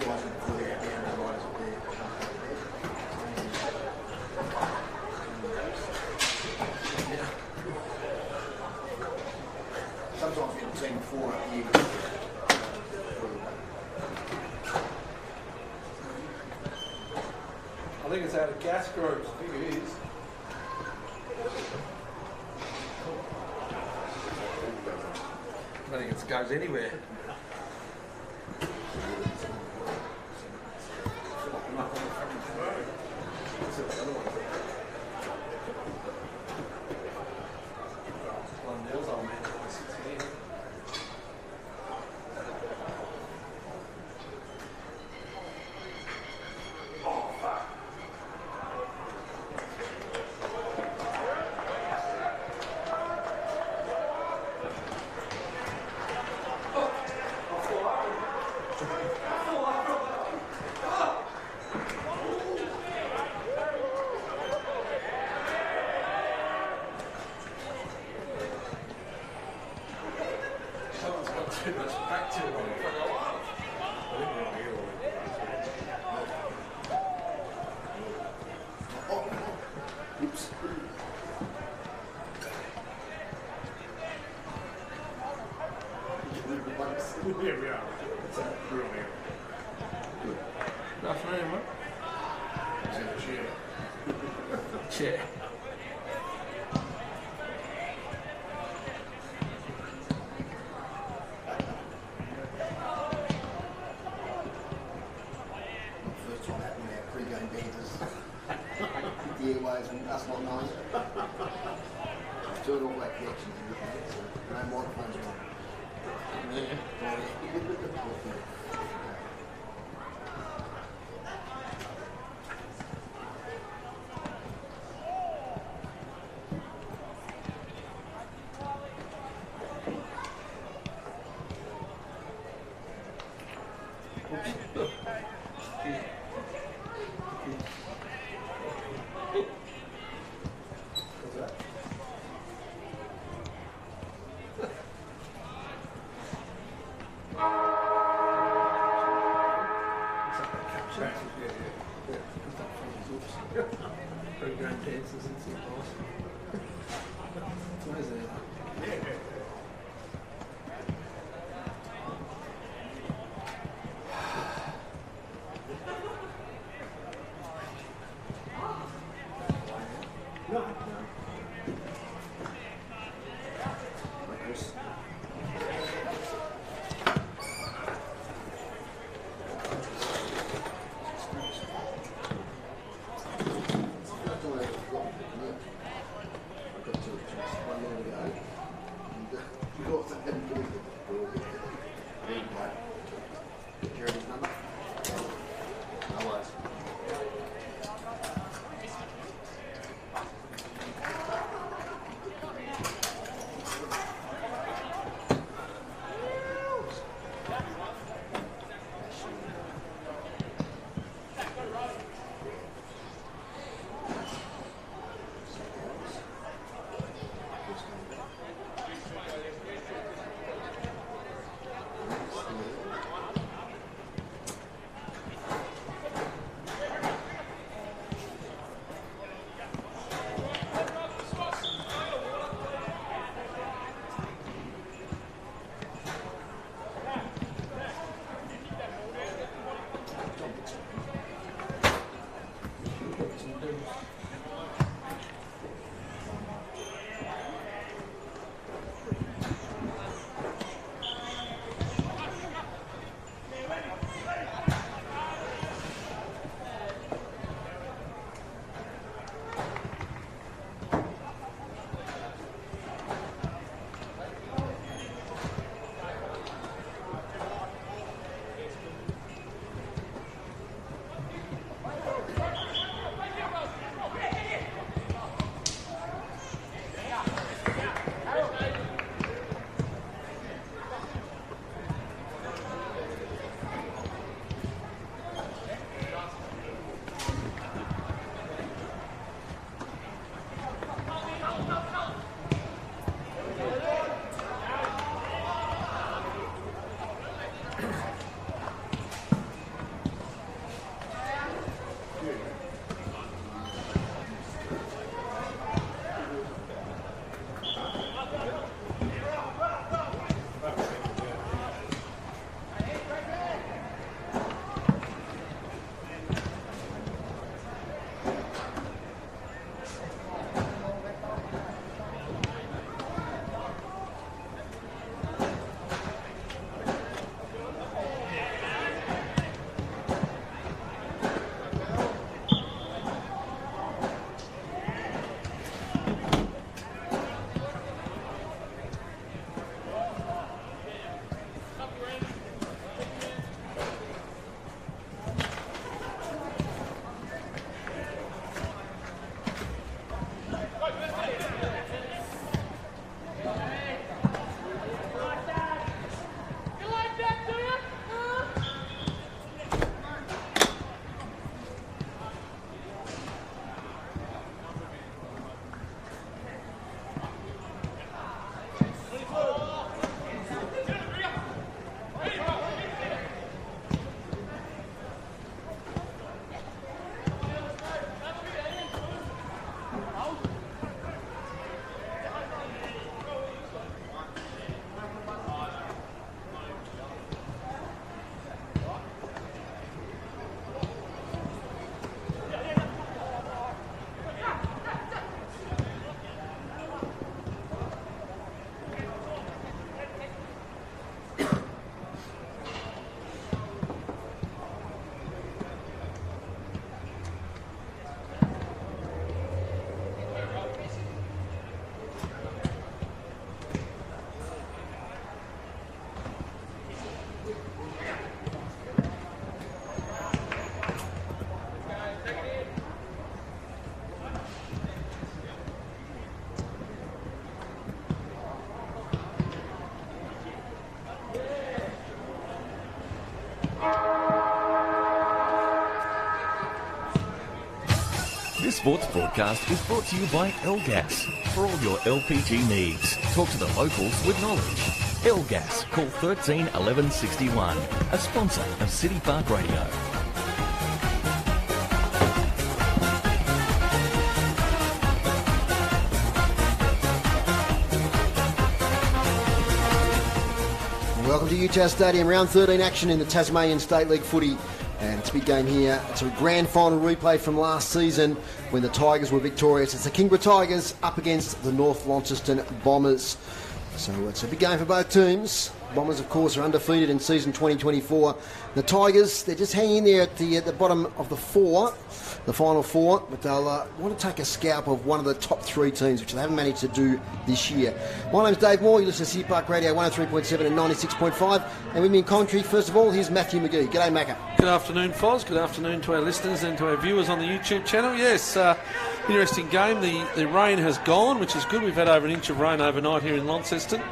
Sometimes we've seen 4 up here. I think it's out of gas groups. I think it is. I think it goes anywhere. Here we are. It's a real meal. Good afternoon, mate. It's in a chair. Chair. First time happening our pre-game banters. The airways and us not knowing. Doing all that connections and everything, so no microphones on. Pre-game dances and some nice. Where's that? This sports broadcast is brought to you by L-Gas. For all your LPG needs, talk to the locals with knowledge. L-Gas, call 13 11 61, a sponsor of City Park Radio. Welcome to UTAS Stadium, round 13 action in the Tasmanian State League footy. And it's a big game here. It's a grand final replay from last season when the Tigers were victorious. It's the Kingborough Tigers up against the North Launceston Bombers. So it's a big game for both teams. Bombers, of course, are undefeated in season 2024. The Tigers, they're just hanging in there at the bottom of the final four, but they'll want to take a scalp of one of the top three teams, which they haven't managed to do this year. My name's Dave Moore. You listen to City Park Radio 103.7 and 96.5. And with me in commentary, first of all, here's Matthew McGee. G'day, Macca. Good afternoon, Foz. Good afternoon to our listeners and to our viewers on the YouTube channel. Yes, interesting game. The rain has gone, which is good. We've had over an inch of rain overnight here in Launceston.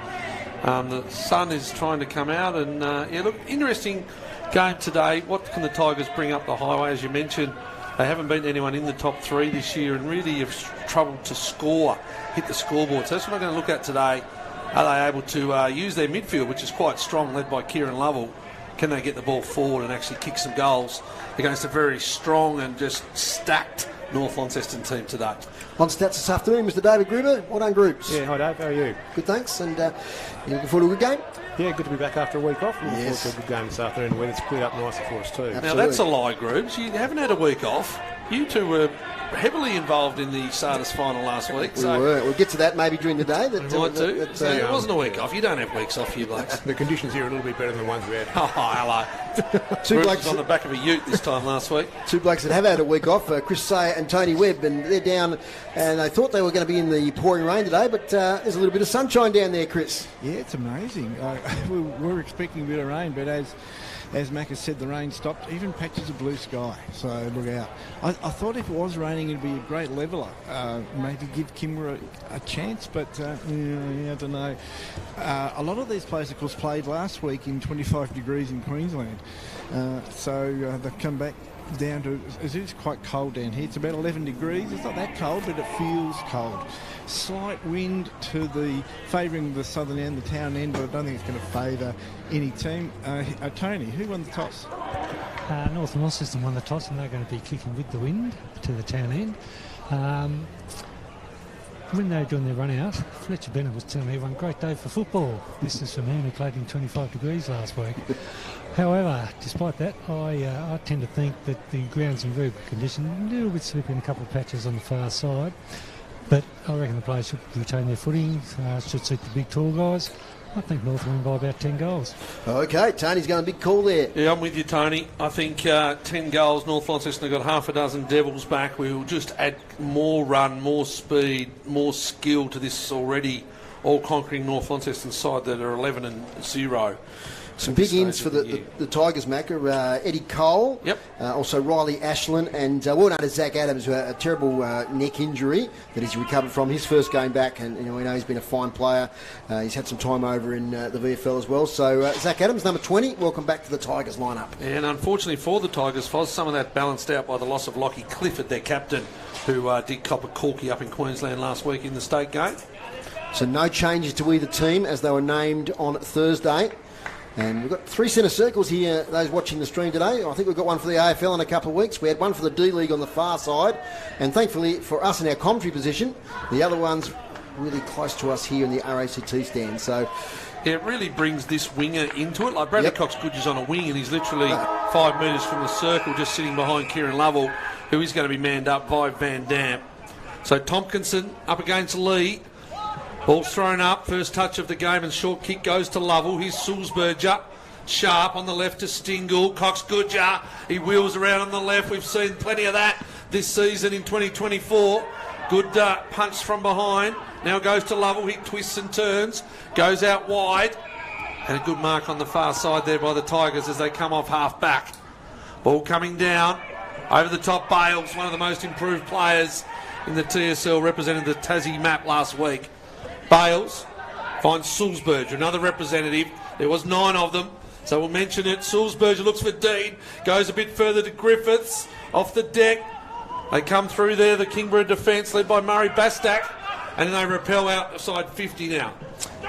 The sun is trying to come out, and look, interesting game today. What can the Tigers bring up the highway? As you mentioned, they haven't beaten anyone in the top three this year and really have troubled to hit the scoreboard. So that's what I'm going to look at today. Are they able to use their midfield, which is quite strong, led by Kieran Lovell? Can they get the ball forward and actually kick some goals against a very strong and just stacked North Launceston team today? On stats this afternoon, Mr. David Gruber. Well done, Groups. Yeah, hi Dave, how are you? Good, thanks. And you looking forward to a good game? Yeah, good to be back after a week off. Looking Yes. forward to a good game this afternoon. The weather's cleared up nicely for us too. Absolutely. Now that's a lie, Groups. You haven't had a week off. You two were heavily involved in the Sardis final last week. We were. We'll get to that maybe during the day. It wasn't a week off. You don't have weeks off, you blokes. The conditions here are a little bit better than the ones we had. Oh, hello. Two Groups blokes was on the back of a ute this time last week. Two blokes that have had a week off, Chris Sayer and Tony Webb, and they're down, and they thought they were going to be in the pouring rain today, but there's a little bit of sunshine down there, Chris. Yeah, it's amazing. We were expecting a bit of rain, but as Mac has said, the rain stopped, even patches of blue sky, so look out. I thought if it was raining, it'd be a great leveller, maybe give Kingborough a chance, but I don't know. A lot of these players, of course, played last week in 25 degrees in Queensland, so they've come back down to, it is quite cold down here. It's about 11 degrees. It's not that cold, but it feels cold. Slight wind to the favouring the southern end, the town end, but I don't think it's going to favour any team. Tony, who won the toss? North Launceston won the toss, and they're going to be kicking with the wind to the town end. When they were doing their run out, Fletcher Bennett was telling me one great day for football. This is from him who played in 25 degrees last week. However, despite that, I tend to think that the ground's in very good condition. A little bit slippery in a couple of patches on the far side. But I reckon the players should retain their footing, should suit the big tall guys. I think North will win by about 10 goals. Okay, Tony's going a big call there. Yeah, I'm with you, Tony. I think 10 goals. North Launceston have got half a dozen Devils back. We will just add more run, more speed, more skill to this already all-conquering North Launceston side that are 11-0. Some big ins for the Tigers, Macca. Eddie Cole, Yep. Also Riley Ashland, and well known as Zach Adams, who had a terrible neck injury that he's recovered from his first game back, and we know he's been a fine player. He's had some time over in the VFL as well. So Zach Adams, number 20, welcome back to the Tigers lineup. And unfortunately for the Tigers, Foz, some of that balanced out by the loss of Lockie Clifford, their captain, who did cop a corky up in Queensland last week in the state game. So no changes to either team as they were named on Thursday. And we've got 3 centre circles here, those watching the stream today. I think we've got one for the AFL in a couple of weeks. We had one for the D-League on the far side. And thankfully for us in our commentary position, the other one's really close to us here in the RACT stand. So Yeah, it really brings this winger into it. Like Bradley Cox-Goodge is on a wing and he's literally 5 metres from the circle, just sitting behind Kieran Lovell, who is going to be manned up by Van Dam. So Tompkinson up against Lee. Ball's thrown up, first touch of the game, and short kick goes to Lovell. Here's Sulzberger, sharp on the left to Stingle. Cox-Goodger, he wheels around on the left. We've seen plenty of that this season in 2024. Good punch from behind. Now goes to Lovell. He twists and turns, goes out wide, and a good mark on the far side there by the Tigers as they come off half back. Ball coming down over the top. Bales, one of the most improved players in the TSL, represented the Tassie map last week. Bales finds Sulzberger, another representative. There was 9 of them, so we'll mention it. Sulzberger looks for Dean, goes a bit further to Griffiths, off the deck. They come through there, the Kingborough defence led by Murray Bastak, and then they repel outside 50 now.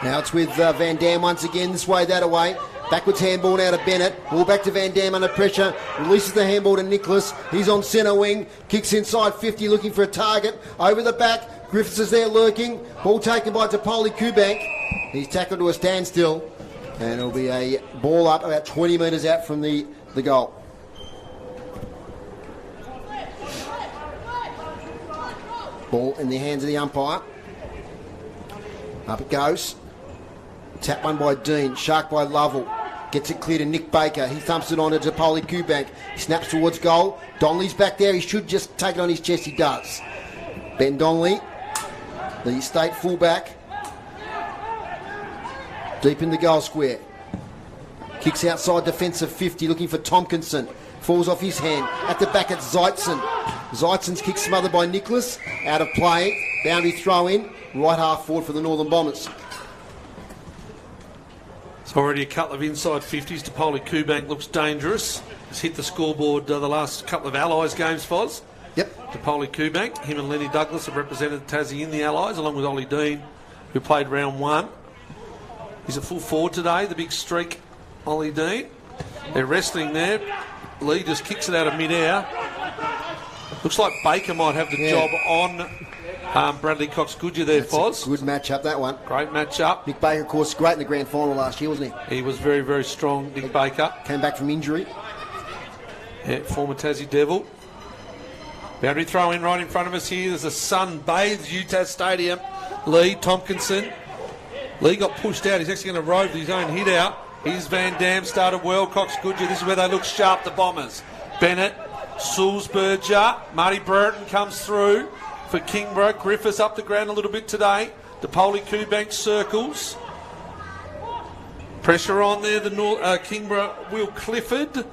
Now it's with Van Dam once again, this way, that away. Backwards handball now to Bennett. Ball back to Van Dam under pressure. Releases the handball to Nicholas. He's on centre wing. Kicks inside 50, looking for a target. Over the back. Griffiths is there lurking. Ball taken by Tapoli Kubank. He's tackled to a standstill. And it'll be a ball up about 20 metres out from the goal. Ball in the hands of the umpire. Up it goes. Tap one by Dean. Shark by Lovell. Gets it clear to Nick Baker. He thumps it on to Tapoli Kubank. He snaps towards goal. Donnelly's back there. He should just take it on his chest. He does. Ben Donnelly, the state fullback. Deep in the goal square. Kicks outside defensive 50, looking for Tompkinson. Falls off his hand. At the back, it's Zeitzen. Zeitzen's kick smothered by Nicholas. Out of play. Boundary throw in. Right half forward for the Northern Bombers. It's already a couple of inside 50s. Tapoli Kubank looks dangerous. He's hit the scoreboard the last couple of Allies games, Foz. Yep. Tapoli Kubank. Him and Lenny Douglas have represented Tassie in the Allies, along with Ollie Dean, who played round one. He's a full forward today, the big streak, Ollie Dean. They're wrestling there. Lee just kicks it out of mid-air. Looks like Baker might have the job on Bradley Cox-Goodyear there, Foz. Good match-up, that one. Great match-up. Nick Baker, of course, great in the grand final last year, wasn't he? He was very, very strong, Nick Baker. Came back from injury. Yeah, former Tassie Devil. Boundary throw in right in front of us here. There's a sun bathes UTAS Stadium. Lee Tompkinson. Lee got pushed out. He's actually going to rove his own hit out. Here's Van Dam, started well. Cox-Goodyear, this is where they look sharp, the Bombers. Bennett, Sulzberger, Marty Burton comes through for Kingborough. Griffiths up the ground a little bit today. Tapoli Kubank circles. Pressure on there, the Kingborough, Will Clifford.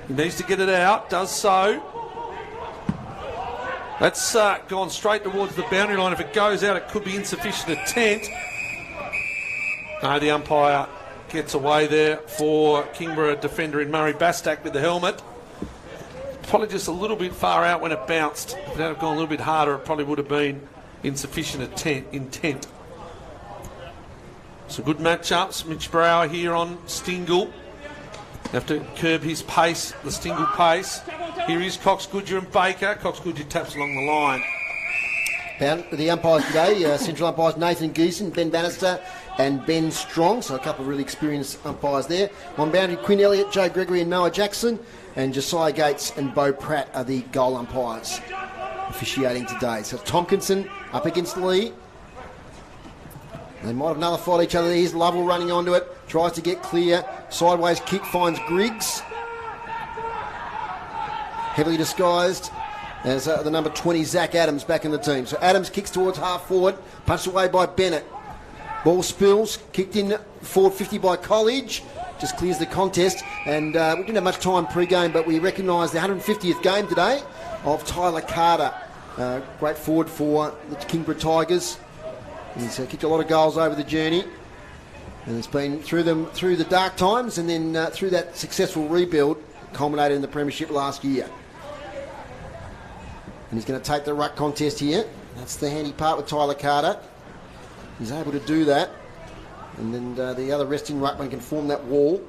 He needs to get it out, does so. That's gone straight towards the boundary line. If it goes out, it could be insufficient intent. No, the umpire gets away there for Kingborough defender in Murray Bastak with the helmet. Probably just a little bit far out when it bounced. If it had gone a little bit harder, it probably would have been insufficient intent. Some good matchups. Mitch Brower here on Stingle. Have to curb his pace, the Stingle pace. Here is Cox-Goodyear and Baker. Cox-Goodyear taps along the line. The umpires today, central umpires Nathan Geeson, Ben Bannister and Ben Strong, so a couple of really experienced umpires there. On boundary, Quinn Elliott, Joe Gregory and Noah Jackson, and Josiah Gates and Bo Pratt are the goal umpires officiating today. So Tompkinson up against Lee. They might have nullified each other. Here's Lovell running onto it, tries to get clear. Sideways kick finds Griggs. Heavily disguised as the number 20, Zach Adams, back in the team. So Adams kicks towards half forward, punched away by Bennett. Ball spills, kicked in forward 50 by College, just clears the contest. And we didn't have much time pre-game, but we recognise the 150th game today of Tyler Carter. Great forward for the Kingborough Tigers. He's kicked a lot of goals over the journey. And it's been through the dark times and then through that successful rebuild, culminated in the premiership last year. And he's going to take the ruck contest here. That's the handy part with Tyler Carter. He's able to do that. And then the other resting ruckman can form that wall.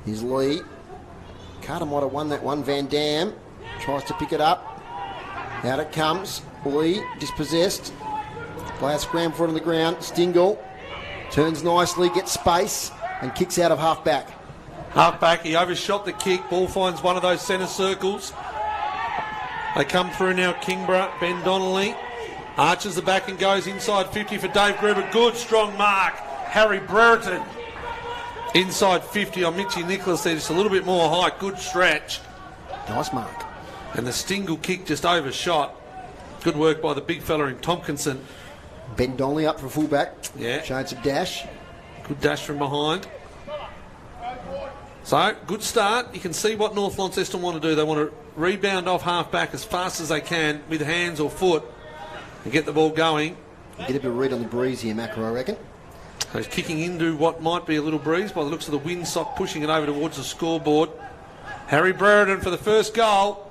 Here's Lee. Carter might have won that one. Van Dam tries to pick it up. Out it comes. Lee dispossessed. Player scramble for it on the ground. Stingle turns nicely, gets space, and kicks out of half back. Half back, he overshot the kick. Ball finds one of those centre circles. They come through now, Kingborough. Ben Donnelly arches the back and goes inside 50 for Dave Gruber. Good, strong mark. Harry Brereton inside 50 on Mitchie Nicholas there. Just a little bit more height. Good stretch. Nice mark. And the Stingle kick just overshot. Good work by the big fella in Tompkinson. Ben Donnelly up for fullback. Yeah. Showing some dash. Good dash from behind. So, good start. You can see what North Launceston want to do. They want to rebound off half-back as fast as they can with hands or foot and get the ball going. Get a bit of read on the breeze here, Macro, I reckon. So he's kicking into what might be a little breeze by the looks of the windsock, pushing it over towards the scoreboard. Harry Brereton for the first goal.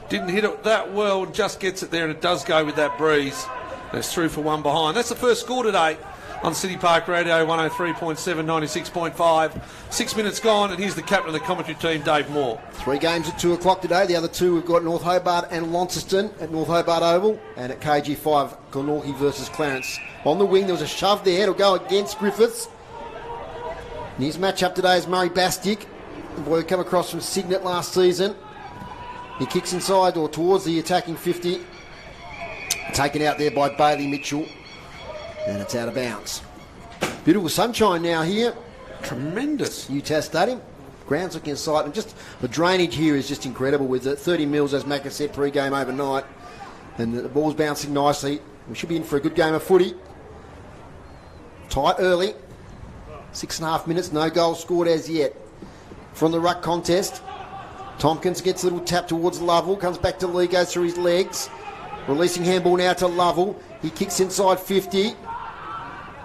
Didn't hit it that well and just gets it there, and it does go with that breeze. And it's through for one behind. That's the first score today on City Park Radio 103.7, 96.5. 6 minutes gone, and here's the captain of the commentary team, Dave Moore. 3 games at 2 o'clock today. The other 2 we've got North Hobart and Launceston at North Hobart Oval, and at KG5, Glenorchy versus Clarence. On the wing, there was a shove there. It'll go against Griffiths. And his match-up today is Murray Bastick, the boy who came across from Signet last season. He kicks inside or towards the attacking 50. Taken out there by Bailey Mitchell. And it's out of bounds. Beautiful sunshine now here. Tremendous. UTAS Stadium. Ground's looking sight. And just the drainage here is just incredible with the 30 mils, as Macca said, pre-game overnight. And the ball's bouncing nicely. We should be in for a good game of footy. Tight early. 6.5 minutes, no goals scored as yet. From the ruck contest, Tompkins gets a little tap towards Lovell, comes back to Lee, goes through his legs. Releasing handball now to Lovell. He kicks inside 50.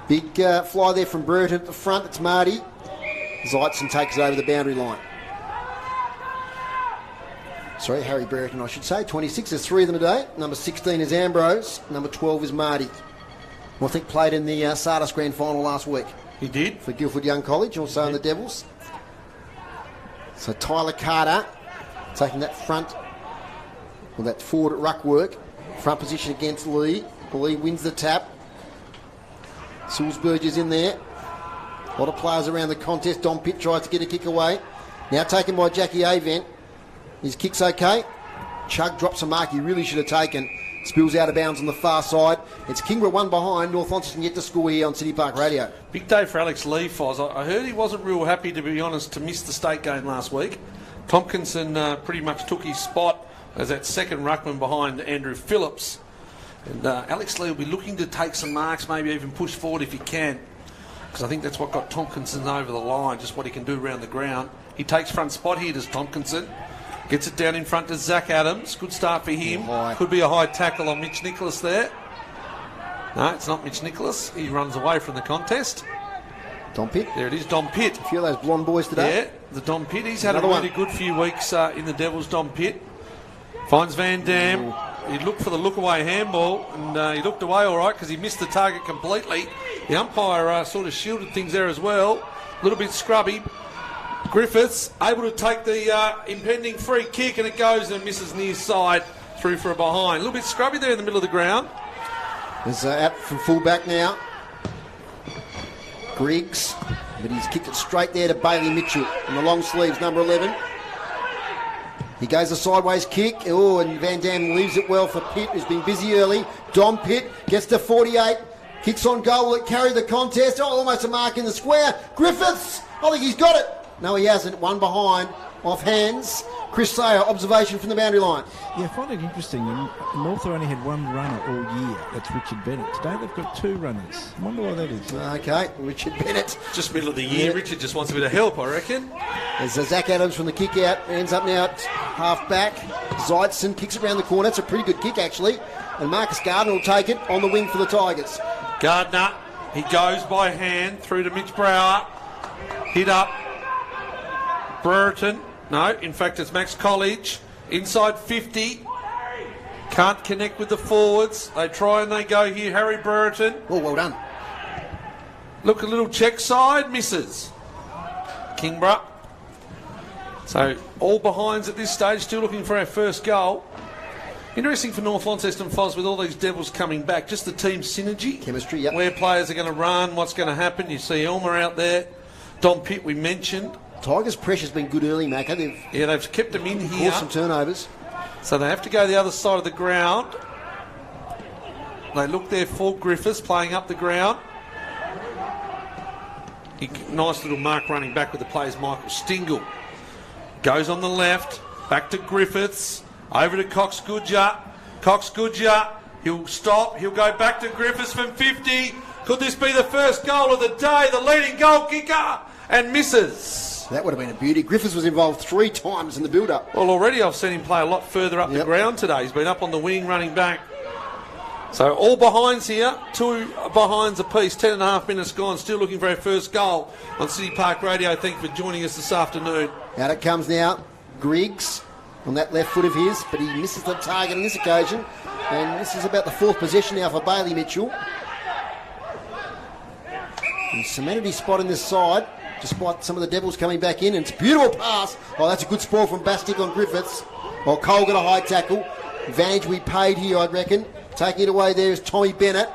Big fly there from Brereton at the front. It's Marty. Zeitzen takes it over the boundary line. Sorry, Harry Brereton, I should say. 26, there's 3 of them today. Number 16 is Ambrose. Number 12 is Marty. Who I think played in the Sardis Grand Final last week. He did. For Guildford Young College, also in the Devils. So Tyler Carter taking that front, or that forward ruck work. Front position against Lee. Lee wins the tap. Sulzberg is in there. A lot of players around the contest. Dom Pitt tries to get a kick away. Now taken by Jackie Avent. His kick's okay. Chug drops a mark he really should have taken. Spills out of bounds on the far side. It's Kingborough 1 behind. North Launceston yet to score here on City Park Radio. Big day for Alex Lee, Foz. I heard he wasn't real happy, to be honest, to miss the state game last week. Tompkinson pretty much took his spot as that second ruckman behind Andrew Phillips. And Alex Lee will be looking to take some marks, maybe even push forward if he can. Because I think that's what got Tompkinson over the line, just what he can do around the ground. He takes front spot here, does Tompkinson. Gets it down in front to Zach Adams. Good start for him. Could be a high tackle on Mitch Nicholas there. No, it's not Mitch Nicholas. He runs away from the contest. Dom Pitt. There it is, Dom Pitt. A few of those blonde boys today. Yeah, the Dom Pitt. He's had a really good few weeks in the Devils, Dom Pitt. Finds Van Dam. He looked for the look-away handball, and he looked away all right because he missed the target completely. The umpire sort of shielded things there as well. A little bit scrubby. Griffiths able to take the impending free kick, and it goes and misses near side through for a behind. A little bit scrubby there in the middle of the ground. There's out from full-back now. Griggs, but he's kicked it straight there to Bailey Mitchell in the long sleeves, number 11. He goes a sideways kick. Oh, and Van Dam leaves it well for Pitt, who's been busy early. Dom Pitt gets to 48. Kicks on goal. Will it carry the contest? Oh, almost a mark in the square. Griffiths! I think he's got it. No, he hasn't. 1 behind. Off hands. Chris Sayer, observation from the boundary line. Yeah, I find it interesting. North have only had 1 runner all year. That's Richard Bennett. Today they've got 2 runners. I wonder why that is. Okay, Richard Bennett. Just middle of the year. Yeah. Richard just wants a bit of help, I reckon. There's Zach Adams from the kick out. Ends up now at half back. Zeitzen kicks it around the corner. That's a pretty good kick, actually. And Marcus Gardner will take it on the wing for the Tigers. Gardner, he goes by hand through to Mitch Brower. Hit up. Brereton. No, in fact, it's Max College. Inside 50. Can't connect with the forwards. They try and they go here. Harry Brereton. Oh, well done. Look, a little check side. Misses. Kingborough. So, all behinds at this stage. Still looking for our first goal. Interesting for North Launceston, Foz, with all these Devils coming back. Just the team synergy. Chemistry, yep. Where players are going to run, what's going to happen. You see Elmer out there. Dom Pitt, we mentioned. Tigers' pressure's been good early, Macca. They've kept them in here. Caused some turnovers. So they have to go the other side of the ground. They look there for Griffiths playing up the ground. Nice little mark running back with the players. Michael Stingle goes on the left. Back to Griffiths. Over to Cox Goodger. Cox Goodger. He'll stop. He'll go back to Griffiths from 50. Could this be the first goal of the day? The leading goal kicker. And misses. That would have been a beauty. Griffiths was involved 3 times in the build-up. Well, already I've seen him play a lot further up the ground today. He's been up on the wing, running back. So all behinds here, 2 behinds apiece, 10.5 minutes gone, still looking for our first goal on City Park Radio. Thank you for joining us this afternoon. Out it comes now. Griggs on that left foot of his, but he misses the target on this occasion. And this is about the 4th possession now for Bailey Mitchell. And Semenity spot in this side, despite some of the Devils coming back in. And it's a beautiful pass. Oh, that's a good spoil from Bastic on Griffiths. Oh, Cole got a high tackle. Advantage we paid here, I'd reckon. Taking it away there is Tommy Bennett.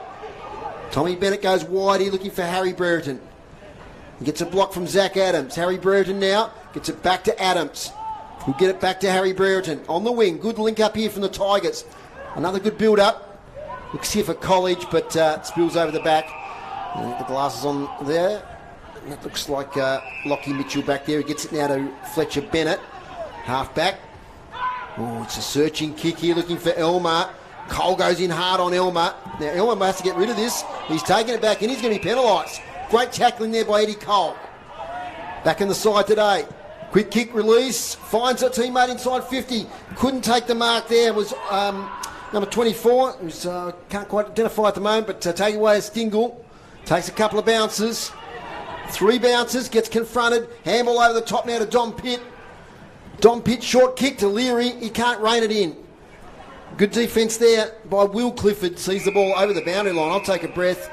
Tommy Bennett goes wide here looking for Harry Brereton. He gets a block from Zach Adams. Harry Brereton now gets it back to Adams. Who'll get it back to Harry Brereton on the wing. Good link up here from the Tigers. Another good build up. Looks here for College, but spills over the back. The glasses on there. And that looks like Lockie Mitchell back there. He gets it now to Fletcher Bennett. Half back. Oh, it's a searching kick here looking for Elmer. Cole goes in hard on Elmer. Now Elmer has to get rid of this. He's taking it back and he's going to be penalised. Great tackling there by Eddie Cole. Back in the side today. Quick kick release. Finds a teammate inside 50. Couldn't take the mark there. It was number 24. Who's can't quite identify at the moment, but taking away a Stingle. Takes a couple of bounces. 3 bounces. Gets confronted. Handball over the top now to Dom Pitt. Dom Pitt short kick to Leary. He can't rein it in. Good defence there by Will Clifford. Sees the ball over the boundary line. I'll take a breath.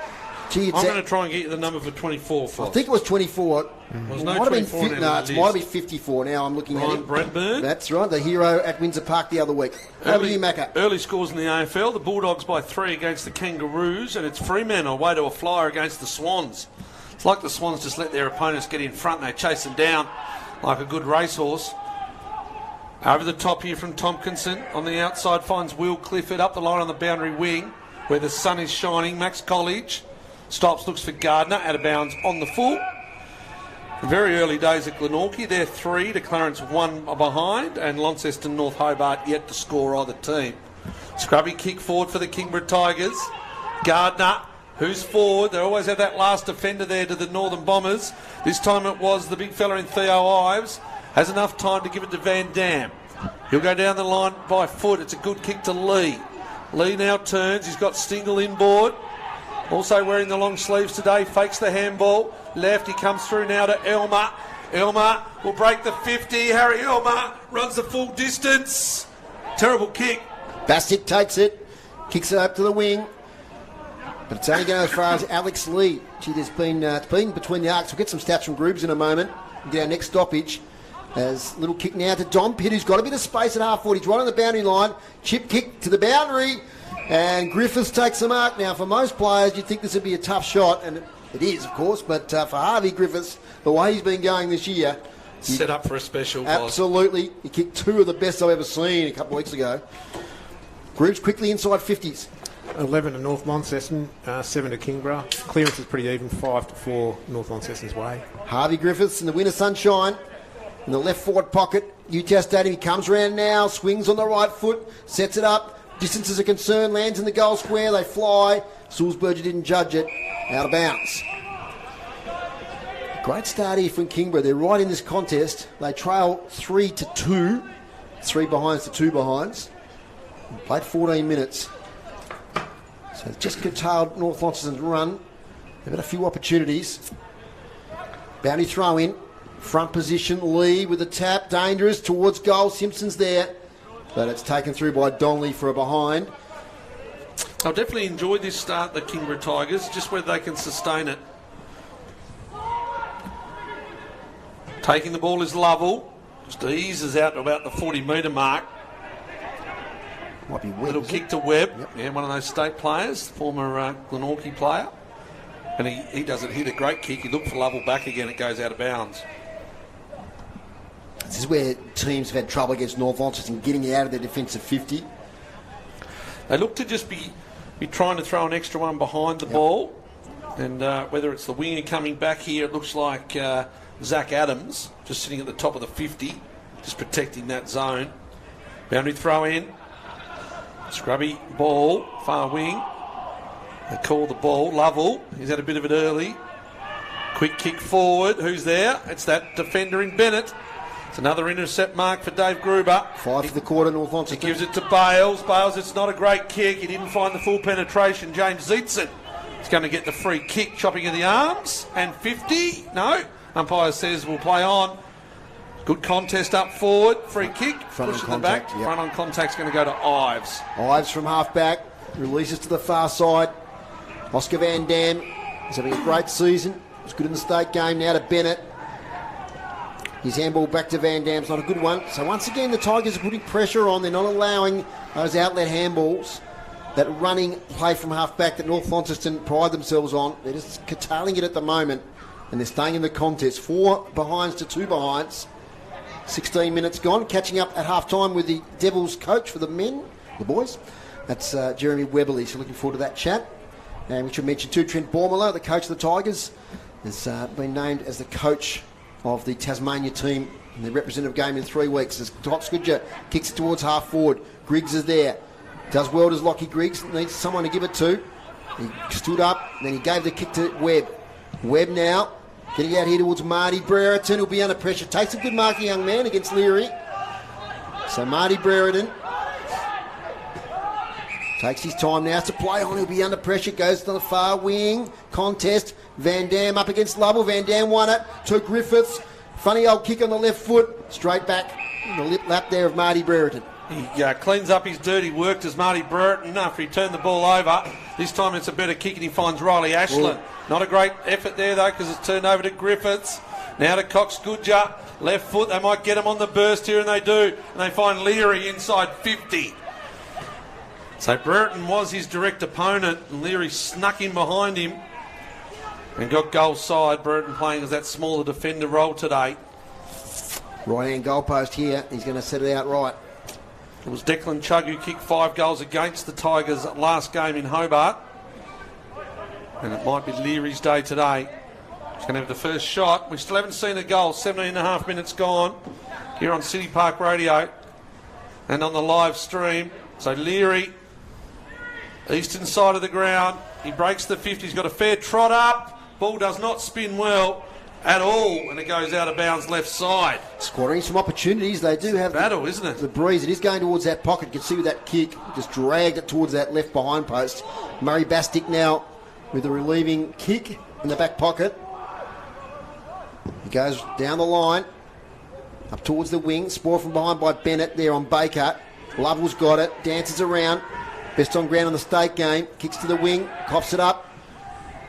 Gee, I'm going to try and get you the number for 24. I think it was 24. There's no might have been 24 in no, that it might list. be 54 now. I'm looking Ryan at it. Bradburn. That's right, the hero at Windsor Park the other week. Over to you, Macca. Early scores in the AFL. The Bulldogs by 3 against the Kangaroos, and it's Fremantle away to a flyer against the Swans. It's like the Swans just let their opponents get in front and they chase them down like a good racehorse. Over the top here from Tompkinson. On the outside finds Will Clifford up the line on the boundary wing where the sun is shining. Max College stops, looks for Gardner, out of bounds on the full. Very early days at Glenorchy. They're 3 to Clarence 1 behind, and Launceston North Hobart yet to score either team. Scrubby kick forward for the Kingborough Tigers. Gardner, who's forward. They always have that last defender there to the Northern Bombers. This time it was the big fella in Theo Ives. Has enough time to give it to Van Dam. He'll go down the line by foot. It's a good kick to Lee. Lee now turns. He's got Stingle inboard. Also wearing the long sleeves today. Fakes the handball. Left. He comes through now to Elmer. Elmer will break the 50. Harry Elmer runs the full distance. Terrible kick. Bastick takes it. Kicks it up to the wing. But it's only going as far as Alex Lee. Gee, it's been between the arcs. We'll get some stats from Groobs in a moment. We'll get our next stoppage. As little kick now to Dom Pitt, who's got a bit of space at half forward. He's right on the boundary line. Chip kick to the boundary. And Griffiths takes the mark. Now, for most players, you'd think this would be a tough shot. And it is, of course. But for Harvey Griffiths, the way he's been going this year. Set up for a special. Absolutely. He kicked 2 of the best I've ever seen a couple of weeks ago. Groups quickly inside 50s. 11 to North Launceston, 7 to Kingborough. Clearance is pretty even, 5-4 North Launceston's way. Harvey Griffiths in the winter sunshine. In the left forward pocket, UTAS Stadium. He comes around now, swings on the right foot, sets it up. Distance is a concern, lands in the goal square. They fly. Sulzberger didn't judge it. Out of bounds. Great start here from Kingborough. They're right in this contest. They trail 3-2. 3 behinds to 2 behinds. Played 14 minutes. So just curtailed North Launceston's run. They've had a few opportunities. Bounty throw in. Front position, Lee with the tap. Dangerous towards goal. Simpson's there. But it's taken through by Donnelly for a behind. I've definitely enjoyed this start, the Kingborough Tigers, just whether they can sustain it. Taking the ball is Lovell. Just eases out to about the 40-metre mark. Might be Webb. Little kick to Webb. Yep. Yeah, one of those state players, former Glenorchy player. And he doesn't hit a great kick. He looked for Lovell back again. It goes out of bounds. This is where teams have had trouble against North Launceston getting out of their defensive 50. They look to just be trying to throw an extra one behind the ball. And whether it's the winger coming back here, it looks like Zach Adams just sitting at the top of the 50, just protecting that zone. Boundary throw in. Scrubby ball, far wing. They call the ball. Lovell, he's had a bit of it early. Quick kick forward. Who's there? It's that defender in Bennett. It's another intercept mark for Dave Gruber. 5 for the quarter, North Launceston. He gives it to Bales. Bales, it's not a great kick. He didn't find the full penetration. James Zietzen is going to get the free kick, chopping of the arms. And 50. No. Umpire says we'll play on. Good contest up forward. Free kick. Front on Push in the back. contact, yep. Front on contact's going to go to Ives. Ives from half-back, releases to the far side. Oscar Van Dam is having a great season. He's good in the state game. Now to Bennett. His handball back to Van Dam's not a good one. So once again, the Tigers are putting pressure on. They're not allowing those outlet handballs. That running play from half-back that North Launceston pride themselves on. They're just curtailing it at the moment. And they're staying in the contest. 4 behinds to 2 behinds. 16 minutes gone. Catching up at half-time with the Devils coach for the men, the boys. That's Jeremy Webberley. So looking forward to that chat. And we should mention too, Trent Bormala, the coach of the Tigers, has been named as the coach of the Tasmania team in the representative game in 3 weeks. As Toxgoodja kicks it towards half forward. Griggs is there. Does well as Lockie Griggs. Needs someone to give it to. He stood up, then he gave the kick to Webb. Webb now getting out here towards Marty Brereton, who'll be under pressure. Takes a good marking young man against Leary. So Marty Brereton takes his time now to play on. He'll be under pressure. Goes to the far wing. Contest. Van Dam up against Lovell. Van Dam won it. To Griffiths. Funny old kick on the left foot. Straight back. The lip lap there of Marty Brereton. He cleans up his dirty work as Marty Brereton after he turned the ball over. This time it's a better kick and he finds Riley Ashland. Not a great effort there though because it's turned over to Griffiths. Now to Cox-Goodger. Left foot. They might get him on the burst here and they do. And they find Leary inside 50. So Brereton was his direct opponent and Leary snuck in behind him and got goal side. Brereton playing as that smaller defender role today. Right hand goalpost here. He's going to set it out right. It was Declan Chugg who kicked 5 goals against the Tigers last game in Hobart. And it might be Leary's day today. He's going to have the first shot. We still haven't seen a goal. 17.5 minutes gone here on City Park Radio and on the live stream. So Leary, eastern side of the ground. He breaks the 50. He's got a fair trot up. Ball does not spin well at all, and it goes out of bounds left side. Squandering some opportunities. They do have battle, isn't it? The breeze. It is going towards that pocket. You can see with that kick, just dragged it towards that left behind post. Murray Bastick now with a relieving kick in the back pocket. He goes down the line, up towards the wing. Spoil from behind by Bennett there on Baker. Lovell's got it, dances around. Best on ground in the state game. Kicks to the wing, coughs it up.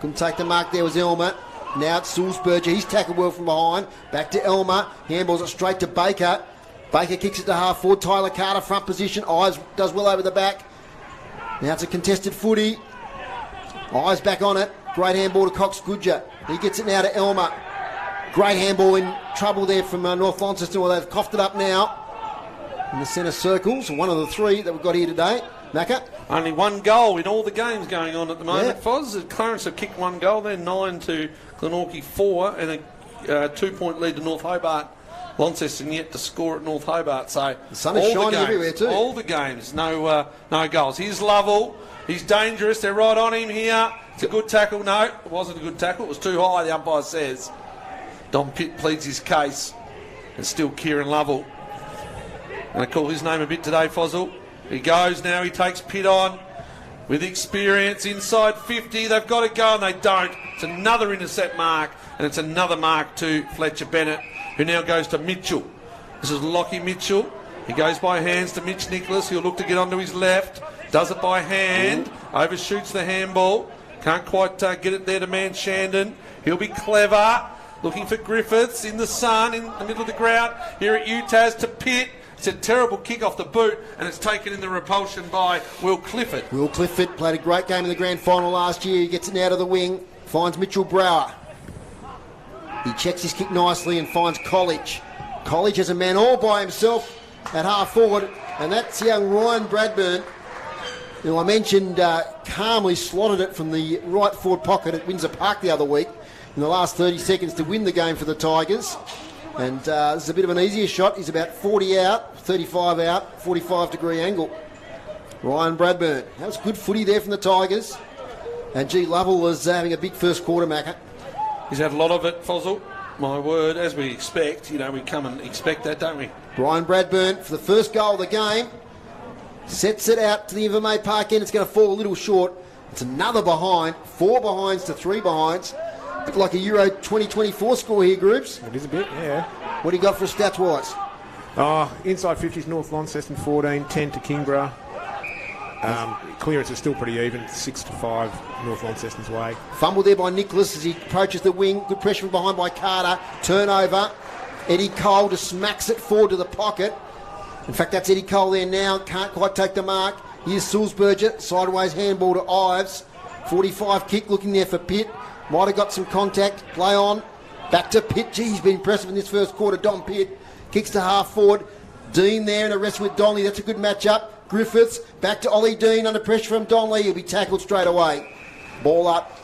Couldn't take the mark there was Elmer. Now it's Sulzberger. He's tackled well from behind. Back to Elmer. Handballs it straight to Baker. Baker kicks it to half forward. Tyler Carter front position. Ives does well over the back. Now it's a contested footy. Ives back on it. Great handball to Cox-Goodger. He gets it now to Elmer. Great handball in trouble there from North Launceston. Well, they've coughed it up now in the centre circles. One of the 3 that we've got here today. Macca. Only 1 goal in all the games going on at the moment. Yeah. Foz, Clarence have kicked 1 goal. They're 9 to Glenorchy 4 and a 2-point lead to North Hobart. Launceston yet to score at North Hobart. So the sun is shining everywhere too. All the games, no goals. Here's Lovell. He's dangerous. They're right on him here. It's a good tackle. No, it wasn't a good tackle. It was too high, the umpire says. Don Pitt pleads his case. And still Kieran Lovell. Going to call his name a bit today, Fozzle. He goes now. He takes Pitt on with experience inside 50. They've got to go and they don't. It's another intercept mark and it's another mark to Fletcher Bennett, who now goes to Mitchell. This is Lockie Mitchell. He goes by hands to Mitch Nicholas. He'll look to get onto his left. Does it by hand. Overshoots the handball. Can't quite get it there to Manshandon. He'll be clever. Looking for Griffiths in the sun in the middle of the ground. Here at UTAS to Pitt. It's a terrible kick off the boot and it's taken in the repulsion by Will Clifford. Will Clifford played a great game in the grand final last year. He gets it out of the wing, finds Mitchell Brower. He checks his kick nicely and finds College. College has a man all by himself at half forward, and that's young Ryan Bradburn, who I mentioned calmly slotted it from the right forward pocket at Windsor Park the other week in the last 30 seconds to win the game for the Tigers. And this is a bit of an easier shot. He's about 40 out, 35 out, 45-degree angle. Ryan Bradburn. That was good footy there from the Tigers. And G. Lovell was having a big first quarter, Macca. He's had a lot of it, Fozzle. My word, as we expect. You know, we come and expect that, don't we? Ryan Bradburn for the first goal of the game. Sets it out to the Invermaid Park end. It's going to fall a little short. It's another behind. 4 behinds to 3 behinds. Bit like a Euro 2024 score here, groups. It is a bit, yeah. What do you got for stats-wise? Inside 50s, North Launceston 14, 10 to Kingborough. Clearance is still pretty even, 6-5 North Launceston's way. Fumble there by Nicholas as he approaches the wing. Good pressure from behind by Carter. Turnover. Eddie Cole just smacks it forward to the pocket. In fact, that's Eddie Cole there now. Can't quite take the mark. Here's Sulzberger. Sideways handball to Ives. 45 kick looking there for Pitt. Might have got some contact. Play on. Back to Pitt. Gee, he's been impressive in this first quarter. Don Pitt kicks to half forward. Dean there in a wrestle with Donnelly. That's a good matchup. Griffiths back to Ollie Dean under pressure from Donnelly. He'll be tackled straight away. Ball up.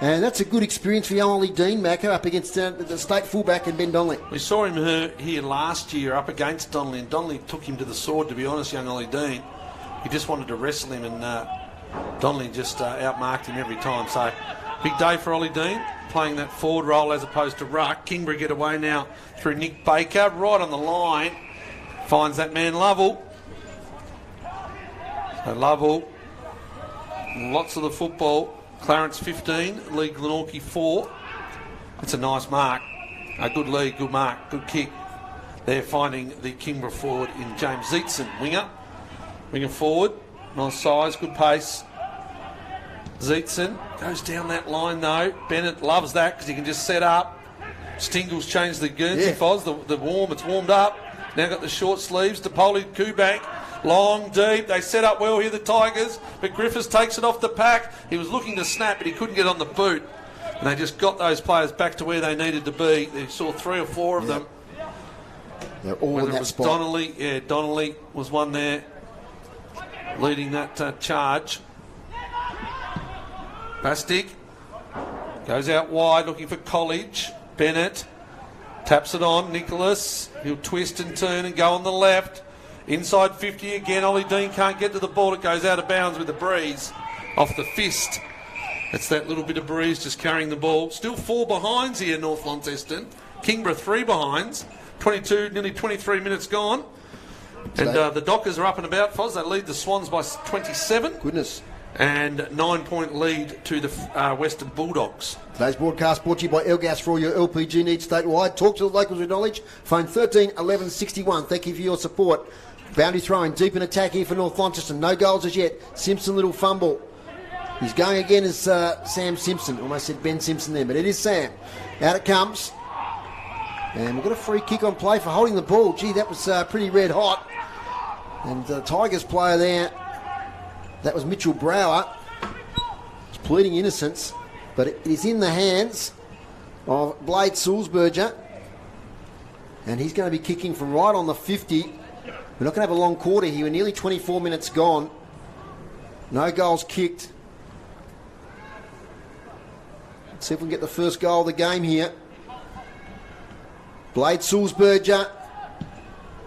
And that's a good experience for young Ollie Dean, Macca, up against the state fullback and Ben Donnelly. We saw him here last year up against Donnelly, and Donnelly took him to the sword, to be honest, young Ollie Dean. He just wanted to wrestle him, and Donnelly just outmarked him every time. So, big day for Ollie Dean, playing that forward role as opposed to ruck. Kingborough get away now through Nick Baker, right on the line. Finds that man Lovell. So Lovell, lots of the football. Clarence 15, Lee Glenorchy 4. That's a nice mark. A good lead, good mark, good kick. They're finding the Kingborough forward in James Zeitson, winger. Winger forward, nice size, good pace. Zeitson goes down that line though. Bennett loves that because he can just set up. Stingle's changed the Guernsey Foz, it's warmed up. Now got the short sleeves. DePoli, Kubank, long, deep. They set up well here, the Tigers, but Griffiths takes it off the pack. He was looking to snap, but he couldn't get on the boot. And they just got those players back to where they needed to be. They saw 3 or 4 of them. They're all Whether in it that was spot. Donnelly was one there, leading that charge. Bastic goes out wide, looking for College. Bennett taps it on. Nicholas, he'll twist and turn and go on the left. Inside 50 again. Ollie Dean can't get to the ball. It goes out of bounds with the breeze off the fist. It's that little bit of breeze just carrying the ball. Still 4 behinds here, North Launceston. Kingborough 3 behinds. 22, nearly 23 minutes gone. And the Dockers are up and about, Foz. They lead the Swans by 27. Goodness. And 9-point lead to the Western Bulldogs. Today's broadcast brought to you by Elgas for all your LPG needs statewide. Talk to the locals with knowledge. Phone 13 11 61. Thank you for your support. Boundary throwing deep in attack here for North Launceston. No goals as yet. Simpson, little fumble. He's going again as Sam Simpson. Almost said Ben Simpson there, but it is Sam. Out it comes. And we've got a free kick on play for holding the ball. Gee, that was pretty red hot. And the Tigers player there, that was Mitchell Brower. He's pleading innocence, but it is in the hands of Blade Sulzberger. And he's going to be kicking from right on the 50. We're not going to have a long quarter here. We're nearly 24 minutes gone. No goals kicked. Let's see if we can get the first goal of the game here. Blade Sulzberger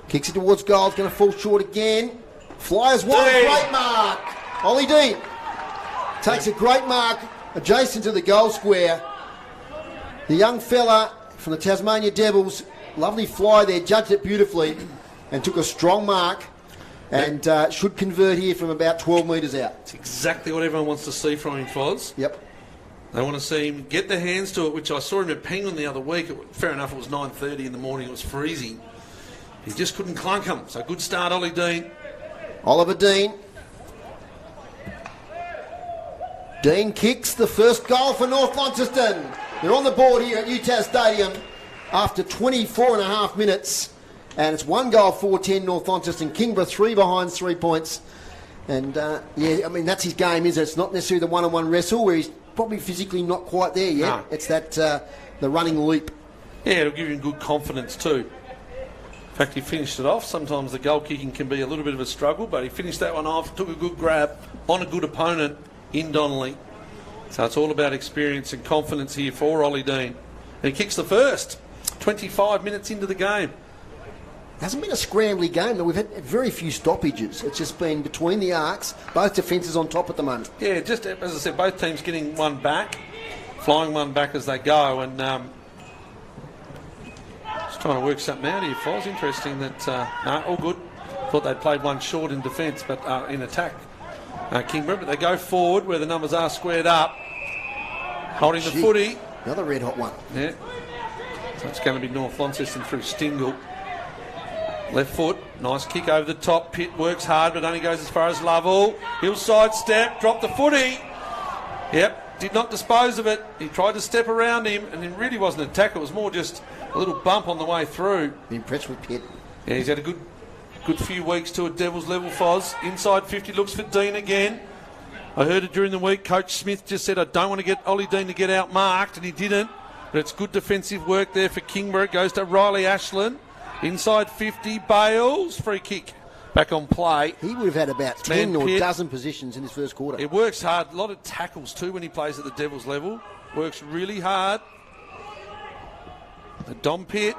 kicks it towards goal. It's going to fall short again. Flyers one. Great mark. Ollie Dean takes a great mark adjacent to the goal square. The young fella from the Tasmanian Devils, lovely fly there, judged it beautifully and took a strong mark and should convert here from about 12 metres out. It's exactly what everyone wants to see from him, Foz. Yep. They want to see him get their hands to it, which I saw him at Penguin the other week. Fair enough, it was 9:30 in the morning. It was freezing. He just couldn't clunk them. So good start, Ollie Dean. Oliver Dean. Dean kicks the first goal for North Launceston. They're on the board here at UTAS Stadium after 24 and a half minutes. And it's 1 goal, 4-10 North Launceston. Kingborough 3 behind, 3 points. And, yeah, I mean, that's his game, is it? It's not necessarily the one-on-one wrestle where he's probably physically not quite there yet. No. It's that the running leap. Yeah, it'll give him good confidence too. In fact, he finished it off. Sometimes the goal kicking can be a little bit of a struggle, but he finished that one off, took a good grab on a good opponent in Donnelly. So it's all about experience and confidence here for Ollie Dean. And he kicks the first, 25 minutes into the game. Hasn't been a scrambly game, though. We've had very few stoppages. It's just been between the arcs, both defences on top at the moment. Yeah, just as I said, both teams getting one back, flying one back as they go, and just trying to work something out here, Foz. Interesting that, no, all good. Thought they'd played one short in defence, but in attack, Kingborough, but they go forward where the numbers are squared up, holding the footy. Another red hot one. Yeah. So it's going to be North Launceston through Stingle. Left foot, nice kick over the top. Pitt works hard, but only goes as far as Lovell. He'll sidestep, drop the footy. Yep, did not dispose of it. He tried to step around him, and it really wasn't a tackle. It was more just a little bump on the way through. Impressed with Pitt. Yeah, he's had a good few weeks to a Devils level, Foz. Inside 50, looks for Dean again. I heard it during the week. Coach Smith just said, I don't want to get Ollie Dean to get out-marked, and he didn't. But it's good defensive work there for Kingborough. It goes to Riley Ashland. Inside 50, Bales. Free kick. Back on play. He would have had about 10 or a dozen positions in his first quarter. It works hard. A lot of tackles too when he plays at the Devils level. Works really hard. The Dom Pitt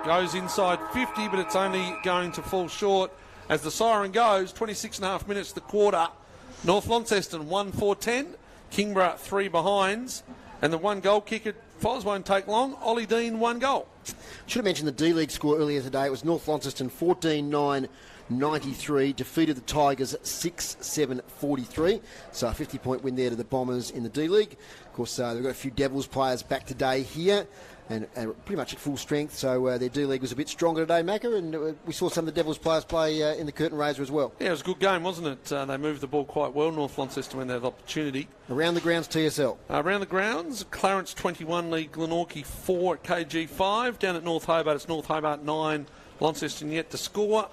goes inside 50, but it's only going to fall short as the siren goes. 26.5 minutes the quarter. North Launceston 1-4-10. Kingborough 3 behinds. And the one goal kicker, Foz, won't take long. Ollie Dean, 1 goal. Should have mentioned the D-League score earlier today. It was North Launceston 14-9-93, defeated the Tigers 6-7-43. So a 50-point win there to the Bombers in the D-League. Of course, they've got a few Devils players back today here and pretty much at full strength. So their D-League was a bit stronger today, Macca, and we saw some of the Devils players play in the curtain raiser as well. Yeah, it was a good game, wasn't it? They moved the ball quite well, North Launceston, when they had opportunity. Around the grounds, TSL. Around the grounds, Clarence 21 lead Glenorchy 4 at KG 5. Down at North Hobart, it's North Hobart 9, Launceston yet to score.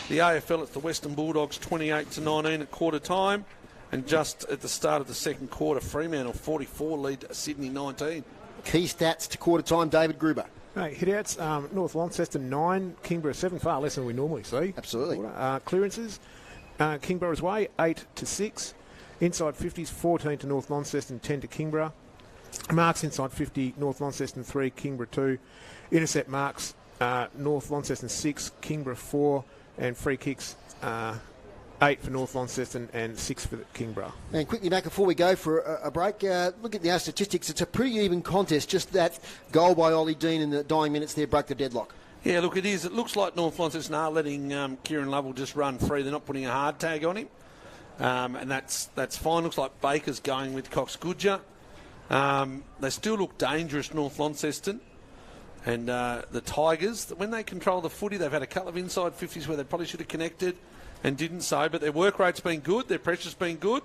The AFL, it's the Western Bulldogs 28-19 at quarter time. And just at the start of the second quarter, Fremantle 44 lead Sydney 19. Key stats to quarter time, David Gruber. Hit-outs, North Launceston 9, Kingborough 7, far less than we normally see. Absolutely. Clearances, Kingborough's way, 8-6. Inside 50s, 14 to North Launceston, 10 to Kingborough. Marks inside 50, North Launceston 3, Kingborough 2. Intercept marks, North Launceston 6, Kingborough 4. And free kicks, 8 for North Launceston and 6 for Kingborough. And quickly back before we go for a break, look at the statistics. It's a pretty even contest. Just that goal by Ollie Dean in the dying minutes there broke the deadlock. Yeah, look, it is. It looks like North Launceston are letting Kieran Lovell just run free. They're not putting a hard tag on him. And that's fine. Looks like Baker's going with Cox Goodger. They still look dangerous, North Launceston. And the Tigers, when they control the footy, they've had a couple of inside 50s where they probably should have connected and didn't so. But their work rate's been good, their pressure's been good.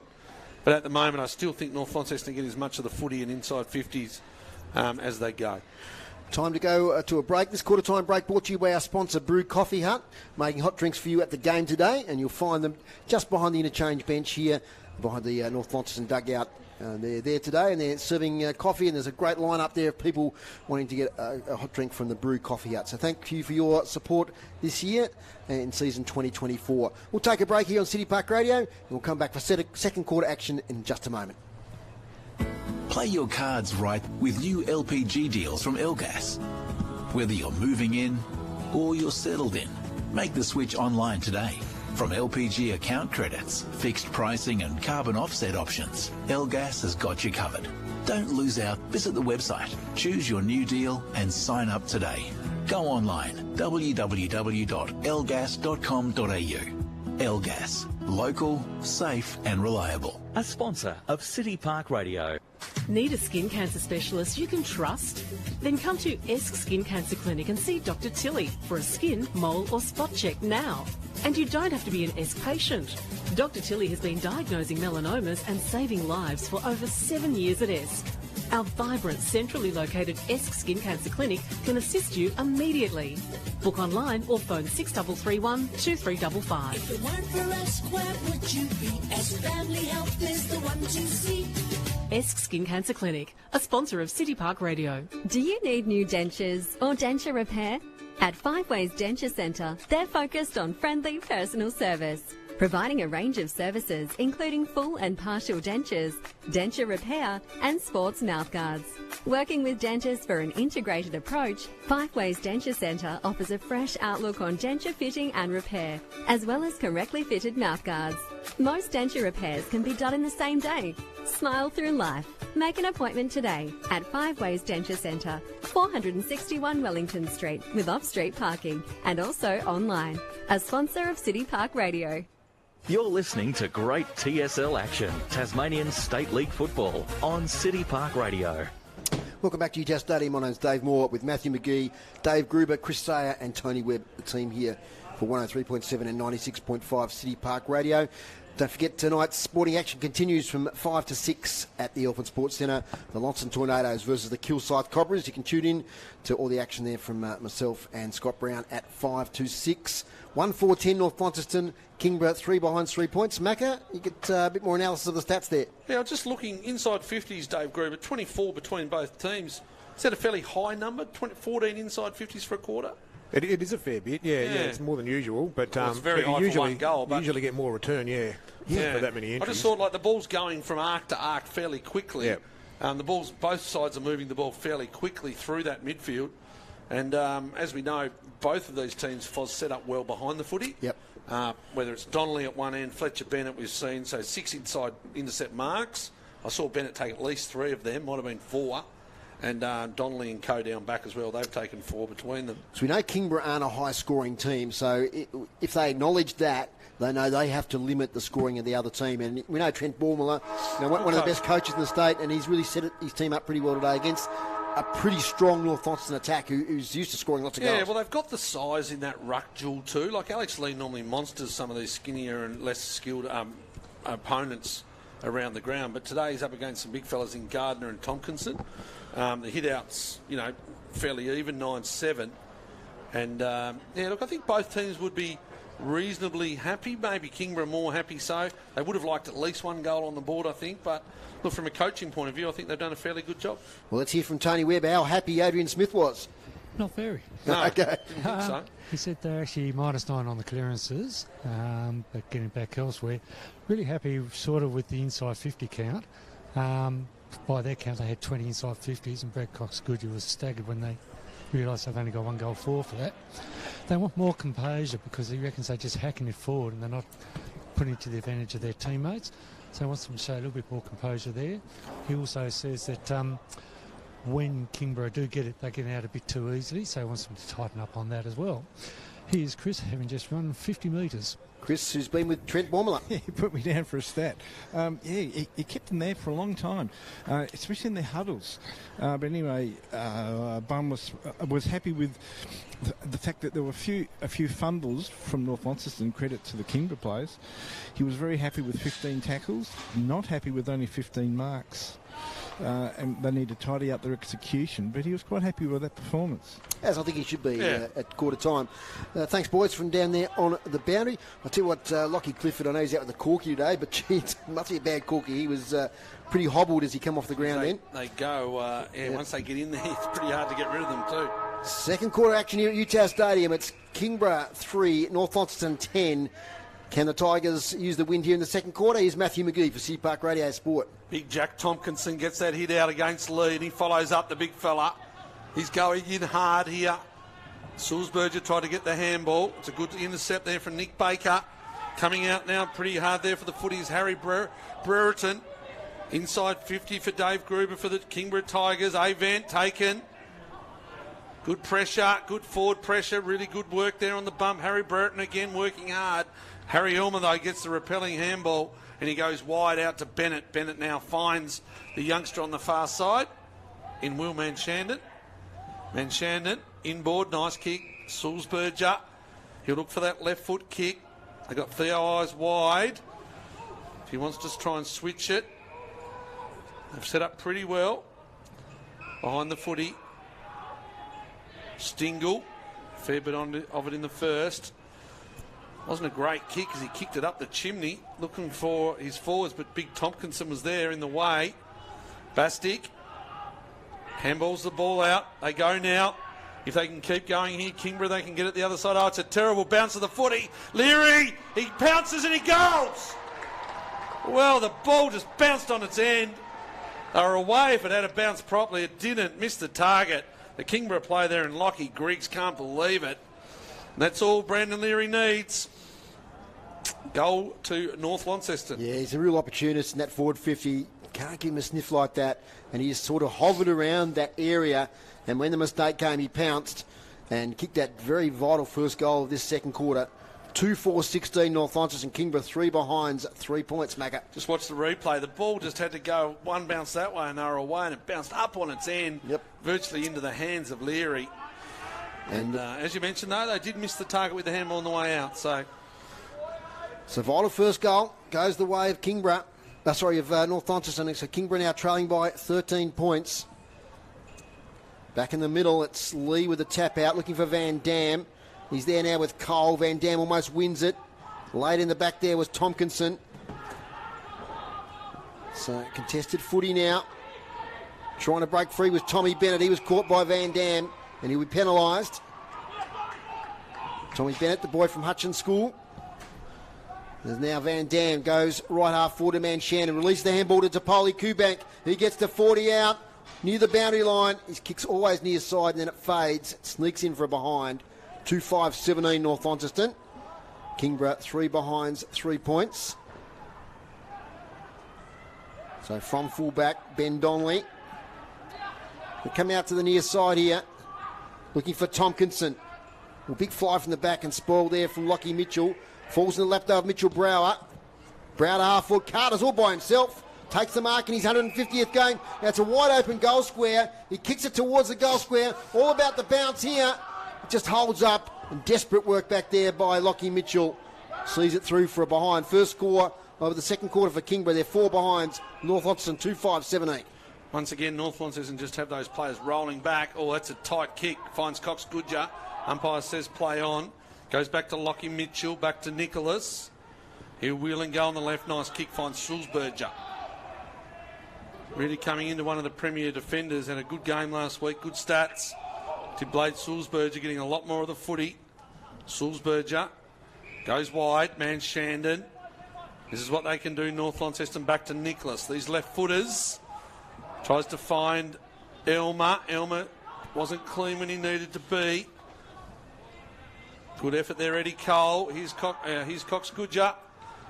But at the moment, I still think North Launceston get as much of the footy and inside 50s as they go. Time to go to a break. This quarter time break brought to you by our sponsor, Brew Coffee Hut, making hot drinks for you at the game today. And you'll find them just behind the interchange bench here, behind the North Launceston dugout. They're there today and they're serving coffee, and there's a great lineup there of people wanting to get a hot drink from the Brew Coffee Hut. So thank you for your support this year in season 2024. We'll take a break here on City Park Radio, and we'll come back for second quarter action in just a moment. Play your cards right with new LPG deals from Elgas. Whether you're moving in or you're settled in, make the switch online today. From LPG account credits, fixed pricing and carbon offset options, Elgas has got you covered. Don't lose out. Visit the website, choose your new deal and sign up today. Go online, www.elgas.com.au. Elgas, local, safe and reliable. A sponsor of City Park Radio. Need a skin cancer specialist you can trust? Then come to Esk Skin Cancer Clinic and see Dr. Tilly for a skin, mole or spot check now. And you don't have to be an Esk patient. Dr. Tilly has been diagnosing melanomas and saving lives for over 7 years at Esk. Our vibrant, centrally located Esk Skin Cancer Clinic can assist you immediately. Book online or phone 6331 2355. If it weren't for Esk, where would you be? Esk Family Health is the one to see. Esk Skin Cancer Clinic, a sponsor of City Park Radio. Do you need new dentures or denture repair? At Five Ways Denture Centre, they're focused on friendly personal service, providing a range of services including full and partial dentures, denture repair and sports mouthguards. Working with dentists for an integrated approach, Five Ways Denture Centre offers a fresh outlook on denture fitting and repair, as well as correctly fitted mouthguards. Most denture repairs can be done in the same day. Smile through life. Make an appointment today at Five Ways Denture Centre, 461 Wellington Street, with off-street parking, and also online. A sponsor of City Park Radio. You're listening to great TSL action, Tasmanian State League football on City Park Radio. Welcome back to UTAS Stadium. My name's Dave Moore with Matthew McGee, Dave Gruber, Chris Sayer and Tony Webb, the team here for 103.7 and 96.5 City Park Radio. Don't forget, tonight's sporting action continues from 5 to 6 at the Elephant Sports Centre. The Launceston Tornadoes versus the Kilsyth Cobras. You can tune in to all the action there from myself and Scott Brown at 5 to 6. 1-4-10 North Launceston, Kingborough 3 behind 3 points. Macca, you get a bit more analysis of the stats there. Yeah, just looking inside 50s, Dave Gruber, 24 between both teams. Is that a fairly high number? 14 inside 50s for a quarter? It is a fair bit, yeah. It's more than usual, but well, it's very high for one goal. You usually get more return, for that many entries. I just thought the ball's going from arc to arc fairly quickly. Yep. The ball's, both sides are moving the ball fairly quickly through that midfield. And as we know, both of these teams set up well behind the footy. Yep. Whether it's Donnelly at one end, Fletcher Bennett we've seen, so 6 inside intercept marks. I saw Bennett take at least 3 of them, might have been 4. And Donnelly and Co down back as well. They've taken 4 between them. So we know Kingborough aren't a high-scoring team, so if they acknowledge that, they know they have to limit the scoring of the other team. And we know Trent Bormiller, one of the best coaches in the state, and he's really set his team up pretty well today against a pretty strong North Launceston attack who's used to scoring lots of goals. Yeah, well, they've got the size in that ruck duel too. Like Alex Lee normally monsters some of these skinnier and less skilled opponents around the ground, but today he's up against some big fellas in Gardner and Tompkinson. The hit-outs, fairly even, 9-7. And, look, I think both teams would be reasonably happy, maybe Kingborough more happy so. They would have liked at least 1 goal on the board, I think, but look, from a coaching point of view, I think they've done a fairly good job. Well, let's hear from Tony Webb how happy Adrian Smith was. Not very. No, okay. Didn't think so. He said they're actually -9 on the clearances, but getting back elsewhere. Really happy sort of with the inside 50 count. By their count, they had 20 inside 50s, and Brad Cox-Goodyear was staggered when they realised they've only got 1 goal for that. They want more composure because he reckons they're just hacking it forward and they're not putting it to the advantage of their teammates. So he wants them to show a little bit more composure there. He also says that when Kingborough do get it, they get out a bit too easily, so he wants them to tighten up on that as well. Here's Chris, having just run 50 metres. Chris, who's been with Trent Bormiller. Yeah, he put me down for a stat. He kept them there for a long time, especially in their huddles. But anyway, Bum was happy with the fact that there were a few fumbles from North Launceston, credit to the Kingborough players. He was very happy with 15 tackles, not happy with only 15 marks. And they need to tidy up their execution, but he was quite happy with that performance. As I think he should be at quarter time. Thanks, boys, from down there on the boundary. I'll tell you what, Lockie Clifford, I know he's out with the corky today, but geez, must be a bad corky. He was pretty hobbled as he came off the ground then. They go, once they get in there, it's pretty hard to get rid of them too. Second quarter action here at UTAS Stadium. It's Kingborough 3, North Launceston 10. Can the Tigers use the wind here in the second quarter? Here's Matthew McGee for City Park Radio Sport. Big Jack Tompkinson gets that hit out against Lee and he follows up the big fella. He's going in hard here. Sulzberger tried to get the handball. It's a good intercept there from Nick Baker. Coming out now pretty hard there for the footies. Harry Brereton. Inside 50 for Dave Gruber for the Kingborough Tigers. Avant taken. Good pressure, good forward pressure. Really good work there on the bump. Harry Brereton again working hard. Harry Elmer, though, gets the repelling handball and he goes wide out to Bennett. Bennett now finds the youngster on the far side in Will Manshandon. Manshandon, inboard, nice kick. Sulzberger, he'll look for that left foot kick. They've got Theo eyes wide. If he wants to try and switch it. They've set up pretty well. Behind the footy. Stingle, fair bit of it in the first. Wasn't a great kick as he kicked it up the chimney, looking for his forwards, but Big Tompkinson was there in the way. Bastic handballs the ball out. They go now. If they can keep going here, Kingborough, they can get it the other side. Oh, it's a terrible bounce of the footy. Leary, he pounces and he goes. Well, the ball just bounced on its end. They were away if it had a bounce properly. It didn't. Missed the target. The Kingborough play there, and Lockie Griggs can't believe it. And that's all Brandon Leary needs. Goal to North Launceston. Yeah, he's a real opportunist in that forward 50. Can't give him a sniff like that. And he just sort of hovered around that area. And when the mistake came, he pounced and kicked that very vital first goal of this second quarter. 2-4-16 North Launceston. Kingborough 3 behinds, 3 points, Macca. Just watch the replay. The ball just had to go one bounce that way and they were away, and it bounced up on its end, virtually into the hands of Leary. And as you mentioned, though, they did miss the target with the handball on the way out. So vital first goal goes the way of Kingborough. Of North Launceston. So Kingborough now trailing by 13 points. Back in the middle, it's Lee with the tap out, looking for Van Dam. He's there now with Cole. Van Dam almost wins it. Late in the back there was Tompkinson. So contested footy now. Trying to break free was Tommy Bennett. He was caught by Van Dam and he'll be penalised. Tommy Bennett, the boy from Hutchins School. There's now Van Dam, goes right half forward to Man Shannon. Releases the handball to Tapoli Kubank. He gets to 40 out, near the boundary line. His kick's always near side and then it fades. It sneaks in for a behind. 2-5-17 North Launceston. Kingborough 3 behinds, 3 points. So from fullback, Ben Donnelly. We come out to the near side here, looking for Tompkinson. Well, big fly from the back and spoil there from Lockie Mitchell. Falls in the lap of Mitchell Brower. Brower to half foot. Carter's all by himself. Takes the mark in his 150th game. Now it's a wide open goal square. He kicks it towards the goal square. All about the bounce here. It just holds up. And desperate work back there by Lockie Mitchell. Sees it through for a behind. First score over the second quarter for Kingborough. They're 4 behinds. North Launceston 2-5-17. Once again, North Launceston just have those players rolling back. Oh, that's a tight kick. Finds Cox Goodger. Umpire says play on. Goes back to Lockie Mitchell, back to Nicholas. He'll wheel and go on the left. Nice kick, finds Sulzberger. Really coming into one of the premier defenders. Had a good game last week, good stats. To Blade Sulzberger getting a lot more of the footy. Sulzberger goes wide, Man Shandon. This is what they can do, North Launceston, back to Nicholas. These left footers. Tries to find Elmer. Elmer wasn't clean when he needed to be. Good effort there, Eddie Cole. Here's Cox Goodger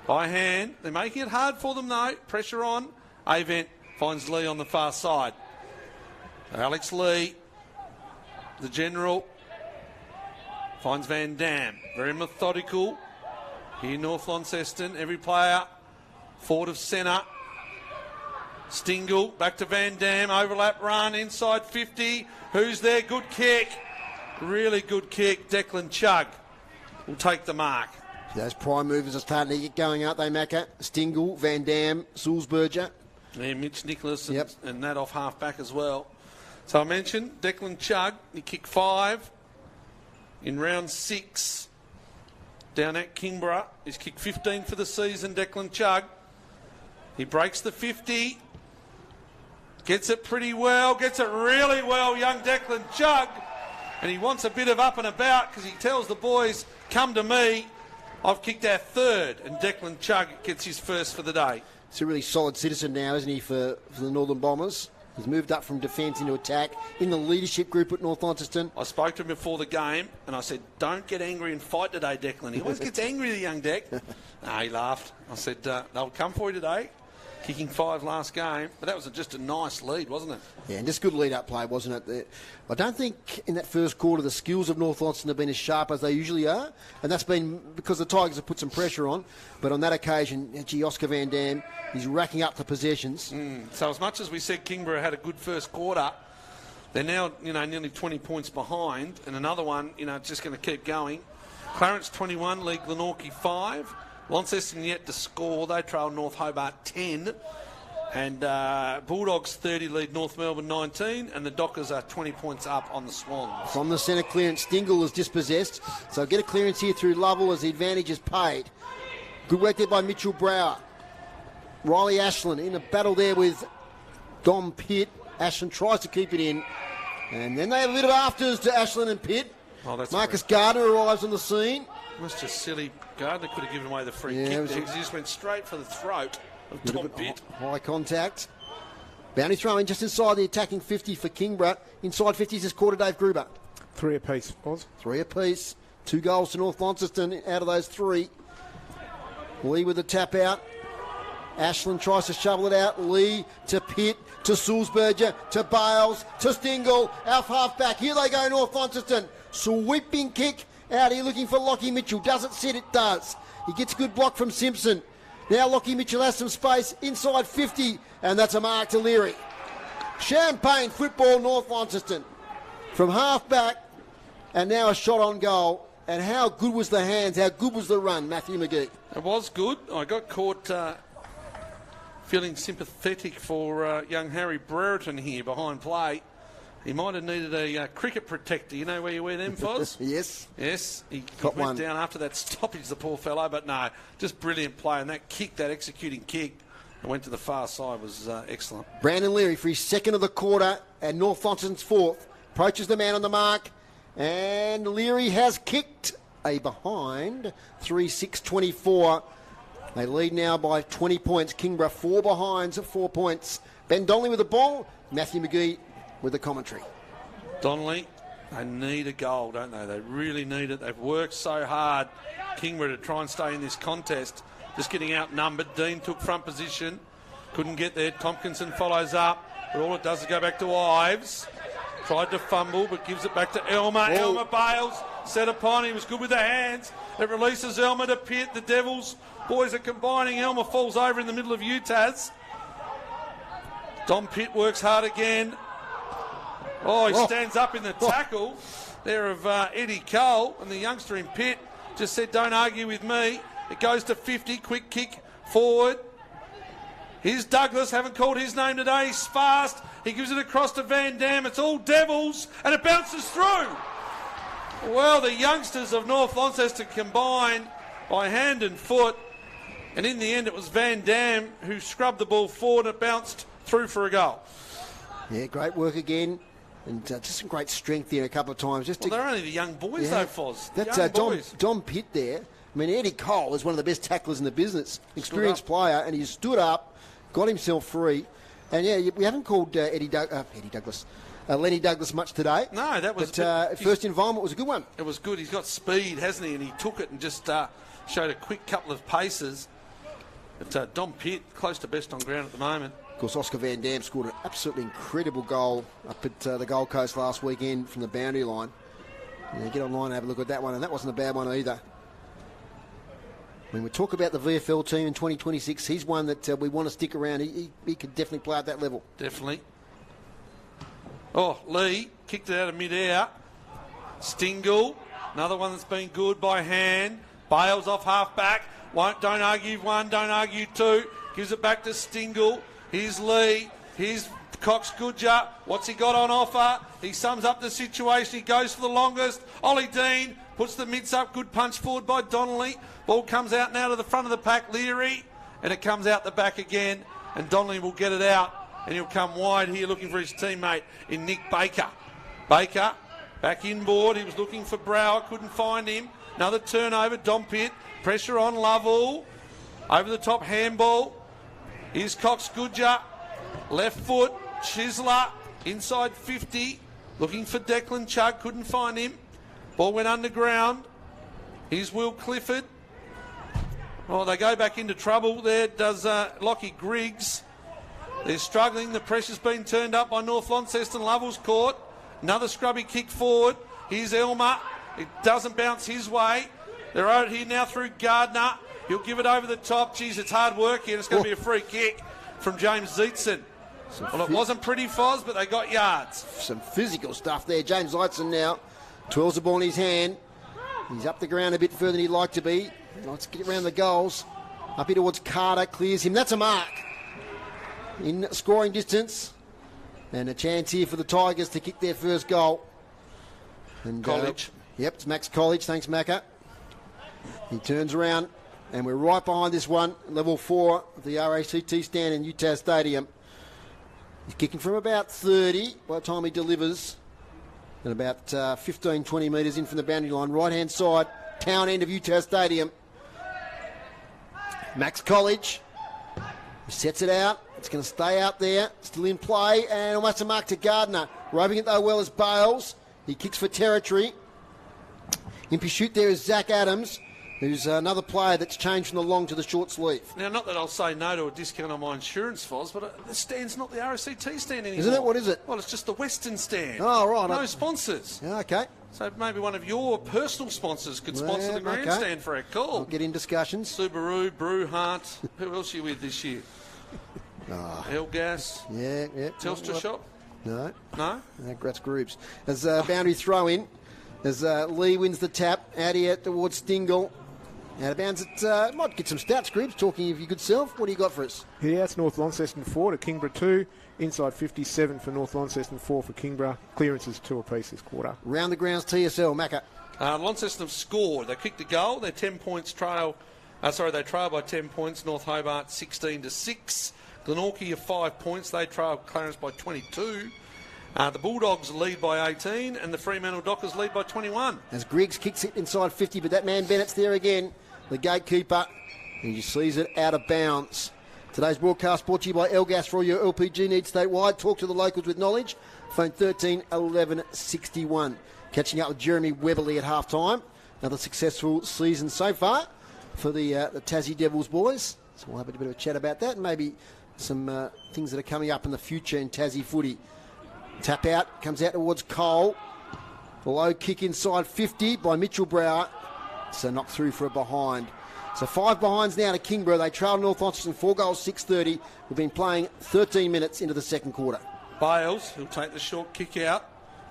by hand. They're making it hard for them, though. Pressure on. Avent finds Lee on the far side. Alex Lee, the general, finds Van Dam. Very methodical. Here, North Launceston. Every player forward of centre. Stingle back to Van Dam. Overlap run inside 50. Who's there? Good kick. Really good kick. Declan Chugg will take the mark. Those prime movers are starting to get going, aren't they, Macca? Stingle, Van Dam, Sulzberger. Yeah, Mitch Nicholas and that off half back as well. So I mentioned Declan Chugg. He kicked 5 in round 6 down at Kingborough. He's kicked 15 for the season, Declan Chugg. He breaks the 50. Gets it pretty well. Gets it really well, young Declan Chugg. And he wants a bit of up and about because he tells the boys, come to me. I've kicked our 3rd. And Declan Chugg gets his 1st for the day. He's a really solid citizen now, isn't he, for the Northern Bombers? He's moved up from defence into attack in the leadership group at North Launceston. I spoke to him before the game and I said, don't get angry and fight today, Declan. He always gets angry, the young Deck. He laughed. I said, they'll come for you today. Kicking 5 last game, but that was just a nice lead, wasn't it? Yeah, and just good lead-up play, wasn't it? I don't think in that first quarter the skills of North Launceston have been as sharp as they usually are, and that's been because the Tigers have put some pressure on. But on that occasion, Oscar Van Dam, he's racking up the possessions. So as much as we said Kingborough had a good first quarter, they're now nearly 20 points behind, and another one just going to keep going. Clarence 21, League Glenorchy 5. Launceston yet to score. They trail North Hobart 10. And Bulldogs 30 lead North Melbourne 19. And the Dockers are 20 points up on the Swans. From the centre clearance, Stingle is dispossessed. So get a clearance here through Lovell as the advantage is paid. Good work there by Mitchell Brower. Riley Ashland in a battle there with Dom Pitt. Ashland tries to keep it in. And then they have a bit of afters to Ashland and Pitt. Marcus Gardner arrives on the scene. That's just silly. Gardner could have given away the free kick there because he just went straight for the throat of Tom Pitt. High contact. Bounty throw in just inside the attacking 50 for Kingborough. Inside 50s is quarter Dave Gruber. 3 apiece, Oz. 3 apiece. 2 goals to North Launceston out of those 3. Lee with the tap out. Ashland tries to shovel it out. Lee to Pitt, to Sulzberger, to Bales, to Stingle. Half back. Here they go, North Launceston. Sweeping kick. Out here looking for Lockie Mitchell. Does it sit? It does. He gets a good block from Simpson. Now Lockie Mitchell has some space inside 50, and that's a mark to Leary. Champagne football, North Launceston. From half back, and now a shot on goal. And how good was the hands? How good was the run, Matthew McGee? It was good. I got caught feeling sympathetic for young Harry Brereton here behind play. He might have needed a cricket protector. You know where you wear them, Foz? Yes. Yes. He Got went one. down after that stoppage, the poor fellow. But no, just brilliant play. And that kick, that executing kick, that went to the far side was excellent. Brandon Leary for his second of the quarter, and North Launceston's fourth. Approaches the man on the mark. And Leary has kicked a behind, 3-6-24. They lead now by 20 points. Kingborough 4 behinds at 4 points. Ben Donnelly with the ball. Matthew McGee with the commentary. Donnelly, they need a goal, don't they? They really need it. They've worked so hard, Kingborough, to try and stay in this contest. Just getting outnumbered. Dean took front position. Couldn't get there. Tompkinson follows up. But all it does is go back to Ives. Tried to fumble, but gives it back to Elmer. Whoa. Elmer bails, set upon. He was good with the hands. It releases Elmer to Pitt. The Devils boys are combining. Elmer falls over in the middle of UTAS. Dom Pitt works hard again. Oh, he stands up in the tackle there of Eddie Cole, and the youngster in Pitt just said, "Don't argue with me." It goes to 50, quick kick forward. Here's Douglas, haven't called his name today. He's fast. He gives it across to Van Dam. It's all Devils, and it bounces through. Well, the youngsters of North Launceston combined by hand and foot, and in the end it was Van Dam who scrubbed the ball forward and it bounced through for a goal. Yeah, great work again. And just some great strength there a couple of times. Well, they're only the young boys, though, Foz. That's Young boys. Dom Pitt there. I mean, Eddie Cole is one of the best tacklers in the business. Experienced player, and he stood up, got himself free. And, yeah, we haven't called Lenny Douglas much today. No, that was... But first involvement was a good one. It was good. He's got speed, hasn't he? And he took it and just showed a quick couple of paces. But Dom Pitt, close to best on ground at the moment. Of course, Oscar Van Dam scored an absolutely incredible goal up at the Gold Coast last weekend from the boundary line. Yeah, get online and have a look at that one, and that wasn't a bad one either. When we talk about the VFL team in 2026, he's one that we want to stick around. He could definitely play at that level. Definitely. Oh, Lee kicked it out of mid-air. Stingle, another one that's been good by hand. Bales off half-back. Don't argue one, don't argue two. Gives it back to Stingle. Here's Lee. Here's Cox Goodger. What's he got on offer? He sums up the situation. He goes for the longest. Ollie Dean puts the mids up. Good punch forward by Donnelly. Ball comes out now to the front of the pack. Leary. And it comes out the back again. And Donnelly will get it out. And he'll come wide here looking for his teammate in Nick Baker. Baker back inboard. He was looking for Brower. Couldn't find him. Another turnover. Dom Pitt. Pressure on Lovell. Over the top handball. Here's Cox Goodger. Left foot. Chisler. Inside 50. Looking for Declan Chugg. Couldn't find him. Ball went underground. Here's Will Clifford. Oh, they go back into trouble. There does Lockie Griggs. They're struggling. The pressure's been turned up by North Launceston. Lovell's caught. Another scrubby kick forward. Here's Elmer. It doesn't bounce his way. They're out here now through Gardner. He'll give it over the top. Geez, it's hard work here. It's going to be a free kick from James Zeitson. Well, it wasn't pretty, Foz, but they got yards. Some physical stuff there. James Zeitzen now twirls the ball in his hand. He's up the ground a bit further than he'd like to be. Let's get around the goals. Up here towards Carter. Clears him. That's a mark. In scoring distance. And a chance here for the Tigers to kick their first goal. And, College. Yep, it's Max College. Thanks, Macca. He turns around. And we're right behind this one, level 4 of the RACT stand in UTAS Stadium. He's kicking from about 30 by the time he delivers. And about 15, 20 metres in from the boundary line. Right-hand side, town end of UTAS Stadium. Max College. He sets it out. It's going to stay out there. Still in play. And almost a mark to Gardner. Roping it though well as Bales. He kicks for territory. In pursuit there is Zach Adams, who's another player that's changed from the long to the short sleeve. Now, not that I'll say no to a discount on my insurance, Foz, but the stand's not the RACT stand anymore. Isn't it? What is it? Well, it's just the Western stand. Oh, right. No sponsors. Yeah, okay. So maybe one of your personal sponsors could sponsor the grandstand for our call. We'll get in discussions. Subaru, Brew Hart. Who else are you with this year? Elgas. Yeah. Telstra Shop? No. No? Gratz Groups. As boundary throw in, as Lee wins the tap, out here towards Stingle. Out of bounds. It might get some stats, Groups. Talking of your good self. What do you got for us? Yeah, it's North Launceston 4 to Kingborough 2. Inside 57 for North Launceston, 4 for Kingborough. Clearances 2 apiece this quarter. Round the grounds, TSL, Macca. Launceston have scored. They kicked a goal. They're 10 points trail. They trail by 10 points. North Hobart 16-6. Glenorchy have 5 points. They trail Clarence by 22. The Bulldogs lead by 18, and the Fremantle Dockers lead by 21. As Griggs kicks it inside 50, but that man Bennett's there again, the gatekeeper, and he sees it out of bounds. Today's broadcast brought to you by Elgas for all your LPG needs statewide. Talk to the locals with knowledge. Phone 13 11 61. Catching up with Jeremy Webberley at half-time. Another successful season so far for the Tassie Devils boys. So we'll have a bit of a chat about that and maybe some things that are coming up in the future in Tassie footy. Tap out, comes out towards Cole. The low kick inside 50 by Mitchell Brower. So knocked through for a behind. So 5 behinds now to Kingborough. They trail North Launceston 4 goals, 6:30. We've been playing 13 minutes into the second quarter. Bales, he'll take the short kick out.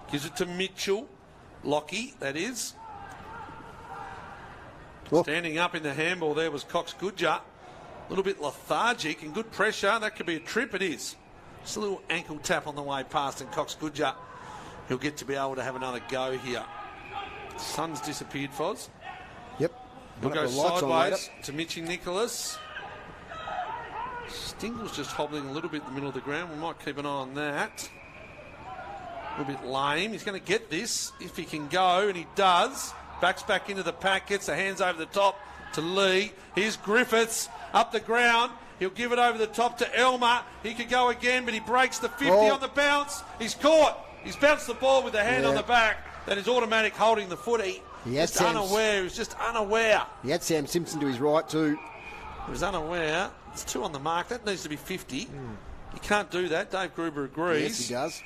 Gives it to Mitchell. Lockie, that is. Oh. Standing up in the handball there was Cox Goodger. A little bit lethargic and good pressure. That could be a trip, it is. Just a little ankle tap on the way past, and Cox Goodger, he'll get to be able to have another go here. Sun's disappeared, Foz. Yep. He'll go sideways to Mitchy Nicholas. Stingle's just hobbling a little bit in the middle of the ground. We might keep an eye on that. A little bit lame. He's going to get this if he can go, and he does. Backs back into the pack, gets the hands over the top to Lee. Here's Griffiths up the ground. He'll give it over the top to Elmer. He could go again, but he breaks the 50 on the bounce. He's caught. He's bounced the ball with the hand on the back. That is automatic holding the footy. He was just unaware. He had Sam Simpson to his right too. He was unaware. It's 2 on the mark. That needs to be 50. You can't do that. Dave Gruber agrees. Yes, he does.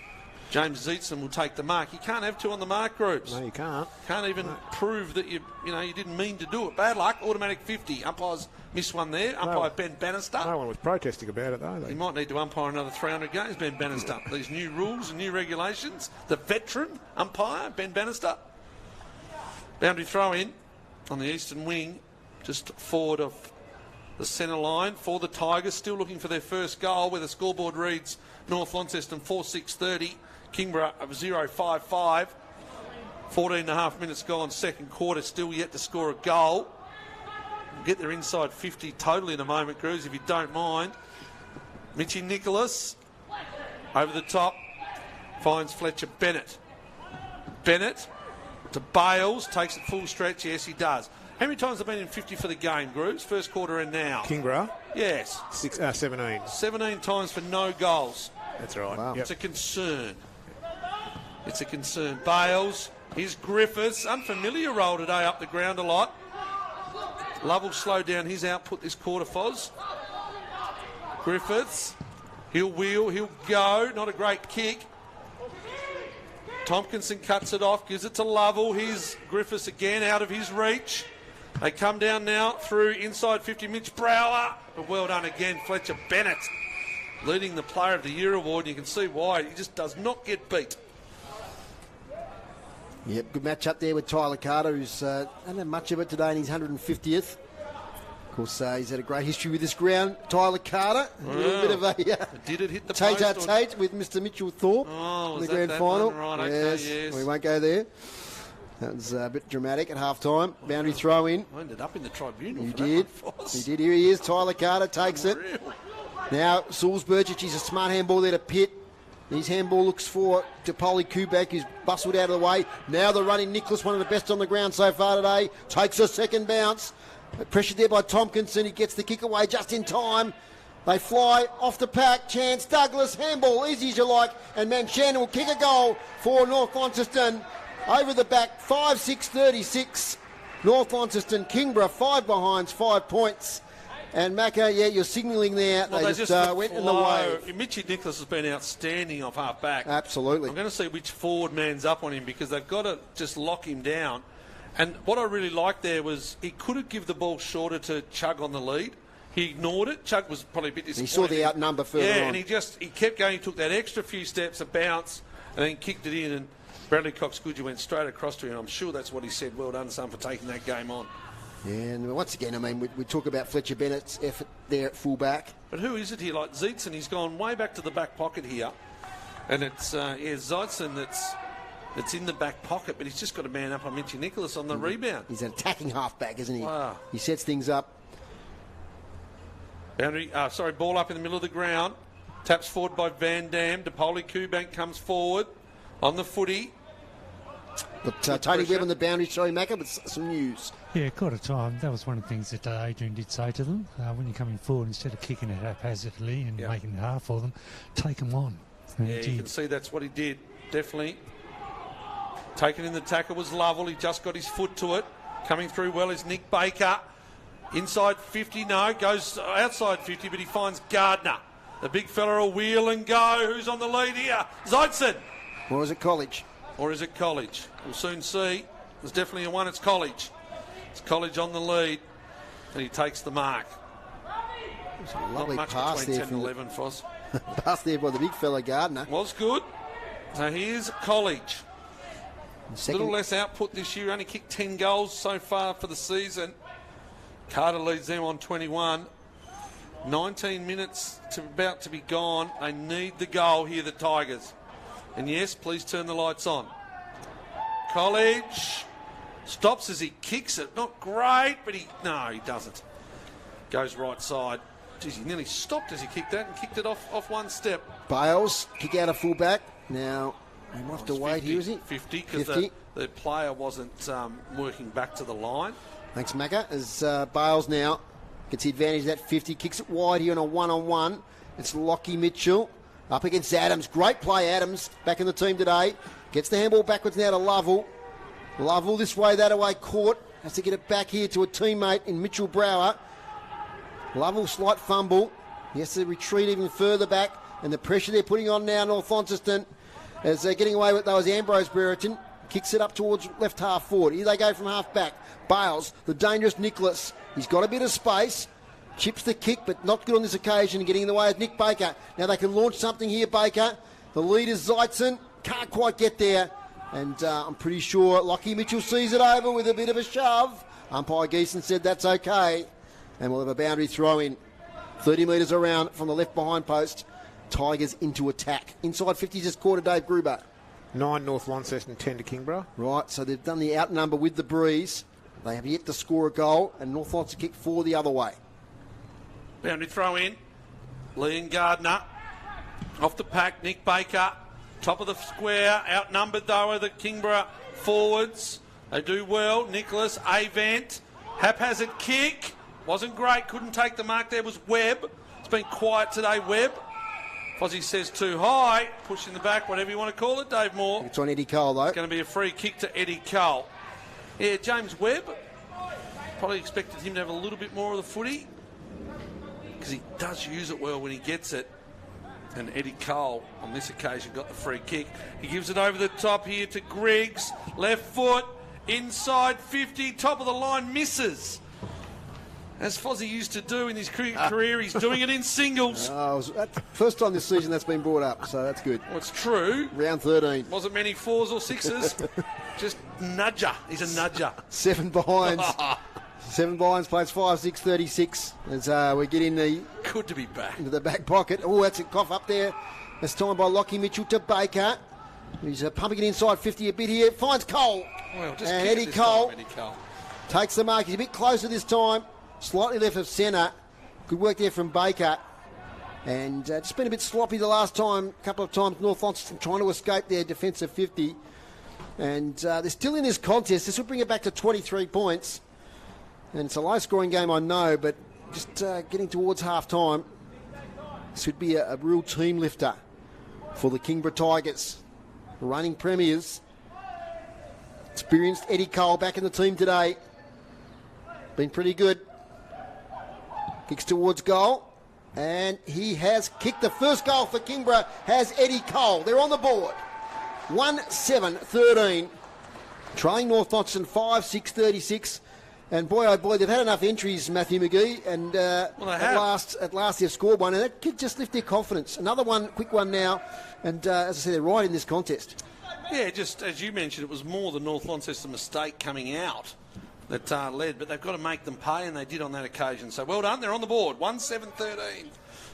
James Zeitson will take the mark. You can't have 2 on the mark, Groups. No, you can't. Can't even prove that you didn't mean to do it. Bad luck. Automatic 50. Umpires missed one there. Umpire Ben Bannister. No one was protesting about it, though. He might need to umpire another 300 games, Ben Bannister. These new rules and new regulations. The veteran umpire, Ben Bannister. Boundary throw in on the eastern wing, just forward of the centre line for the Tigers. Still looking for their first goal, where the scoreboard reads North Launceston 4-6-30. Kingborough of 0-5-5. 14 and a half minutes gone, second quarter, still yet to score a goal. We'll get their inside 50 totally in a moment, Cruz, if you don't mind. Mitchy Nicholas over the top finds Fletcher Bennett. Bennett to Bales, takes it full stretch. Yes, he does. How many times have been in 50 for the game, Grooves? First quarter and now. Kingborough? Yes. 17. 17 times for no goals. That's right. Wow. Yep. It's a concern. It's a concern. Bales, here's Griffiths. Unfamiliar role today up the ground a lot. Love will slow down his output this quarter, Foz. Griffiths, he'll wheel, he'll go. Not a great kick. Tompkinson cuts it off, gives it to Lovell. Here's Griffiths again, out of his reach. They come down now through inside 50. Mitch Brower. But well done again, Fletcher Bennett. Leading the Player of the Year award. You can see why. He just does not get beat. Yep, good match up there with Tyler Carter, who's hasn't had much of it today in his 150th. Of course, he's had a great history with this ground. Tyler Carter, a little bit of a did it hit the Tate with Mr. Mitchell Thorpe in the grand final. Right, okay, yes. We won't go there. That was a bit dramatic at half-time. Boundary throw in. I ended up in the tribunal. You did. He did. Here he is. Tyler Carter takes it. Now, Sulzbergic, he's a smart handball there to Pitt. His handball looks for Topoli Kubek, who's bustled out of the way. Now the running Nicholas, one of the best on the ground so far today, takes a second bounce. Pressured there by Tompkinson. He gets the kick away just in time. They fly off the pack. Chance Douglas, handball, easy as you like. And Manchan will kick a goal for North Launceston. Over the back, 5-6-36. North Launceston, Kingborough, 5 behinds, 5 points. And Macca, yeah, you're signalling there. Well, they just went in the wave. Mitchy Nicholas has been outstanding off half back. Absolutely. I'm going to see which forward man's up on him because they've got to just lock him down. And what I really liked there was he could have given the ball shorter to Chug on the lead. He ignored it. Chug was probably a bit disappointed. He saw the outnumber further on. Yeah, and he kept going. He took that extra few steps, a bounce, and then kicked it in. And Bradley Cox-Goodger went straight across to him. I'm sure that's what he said. Well done, son, for taking that game on. Yeah, and once again, I mean, we talk about Fletcher Bennett's effort there at fullback. But who is it here? Like Zeitzen, he's gone way back to the back pocket here. And it's, Zeitzen that's in the back pocket, but he's just got a man up on Mitchy Nicholas on the rebound. He's an attacking halfback, isn't he? Wow. He sets things up. Ball up in the middle of the ground. Taps forward by Van Dam. DePoli Kubank comes forward on the footy. But Tony Webb on the boundary, sorry, Macca, but some news. Yeah, quarter time. That was one of the things that Adrian did say to them. When you're coming forward, instead of kicking it haphazardly and making it hard for them, take them on. And Yeah, you can see that's what he did, definitely. Taken in the tackle was Lovell. He just got his foot to it. Coming through well is Nick Baker. Inside 50, no, goes outside 50, but he finds Gardner. The big fella will wheel and go. Who's on the lead here? Zeitzen. Or is it College? Or is it College? We'll soon see. There's definitely a one. It's College. It's College on the lead. And he takes the mark. It's a lovely Not much pass between there 10 and 11, Foss. Pass there by the big fella Gardner. Was good. So here's College. A little less output this year. Only kicked 10 goals so far for the season. Carter leads them on 21. 19 minutes about to be gone. They need the goal here, the Tigers. And yes, please turn the lights on. College stops as he kicks it. Not great, but he doesn't. Goes right side. Geez, he nearly stopped as he kicked that and kicked it off one step. Bales, kick out of fullback. Now, he might have to wait 50, here, is he? 50, because the player wasn't working back to the line. Thanks, Macca. As Bales now gets the advantage of that 50, kicks it wide here on a one-on-one. It's Lockie Mitchell up against Adams. Great play, Adams, back in the team today. Gets the handball backwards now to Lovell. Lovell this way, that away, caught. Has to get it back here to a teammate in Mitchell Brower. Lovell, slight fumble. He has to retreat even further back. And the pressure they're putting on now, North Launceston, as they're getting away with those Ambrose Brereton. Kicks it up towards left half forward. Here they go from half back. Bales, the dangerous Nicholas. He's got a bit of space. Chips the kick, but not good on this occasion, getting in the way of Nick Baker. Now they can launch something here, Baker. The lead is Zeitzen. Can't quite get there. And I'm pretty sure Lockie Mitchell sees it over with a bit of a shove. Umpire Geeson said that's okay. And we'll have a boundary throw in. 30 metres around from the left behind post. Tigers into attack. Inside 50 just quarter Dave Gruber. 9 North Launceston, 10 to Kingborough. Right, so they've done the outnumber with the breeze. They have yet to score a goal, and North Launceston kick 4 the other way. Boundary throw in. Liam Gardner. Off the pack, Nick Baker. Top of the square. Outnumbered, though, are the Kingborough forwards. They do well. Nicholas, Avant. Haphazard kick. Wasn't great. Couldn't take the mark. There was Webb. It's been quiet today, Webb. Fozzie says too high. Pushing the back, whatever you want to call it, Dave Moore. It's on Eddie Cole, though. It's going to be a free kick to Eddie Cole. Yeah, James Webb. Probably expected him to have a little bit more of the footy, because he does use it well when he gets it. And Eddie Cole, on this occasion, got the free kick. He gives it over the top here to Griggs. Left foot, inside 50, top of the line, misses. As Fozzie used to do in his career, he's doing it in singles. That's the first time this season that's been brought up, so that's good. Well, it's true. Round 13. Wasn't many 4s or 6s. Just nudger. He's a nudger. 7 behinds. 7 behinds, plays 5, 6, 36. As we get in the... Good to be back. Into the back pocket. Oh, that's a cough up there. This time by Lockie Mitchell to Baker. He's pumping it inside 50 a bit here. Finds Cole. Well, just and Eddie Cole, Eddie Cole takes the mark. He's a bit closer this time. Slightly left of centre. Good work there from Baker. And just been a bit sloppy the last time. A couple of times North Launceston trying to escape their defensive 50. And they're still in this contest. This will bring it back to 23 points. And it's a low-scoring game, I know, but just getting towards half-time. This would be a real team lifter for the Kingborough Tigers. Running premiers. Experienced Eddie Cole back in the team today. Been pretty good. Kicks towards goal. And he has kicked the first goal for Kingborough, has Eddie Cole. They're on the board. 1-7-13. Trailing North Launceston 5-6-36. And boy, oh boy, they've had enough entries, Matthew McGee, and at last they've scored one, and that could just lift their confidence. Another one, quick one now, and as I say, they're right in this contest. Yeah, just as you mentioned, it was more the North Launceston mistake coming out that led, but they've got to make them pay, and they did on that occasion. So well done, they're on the board, 1-7-13.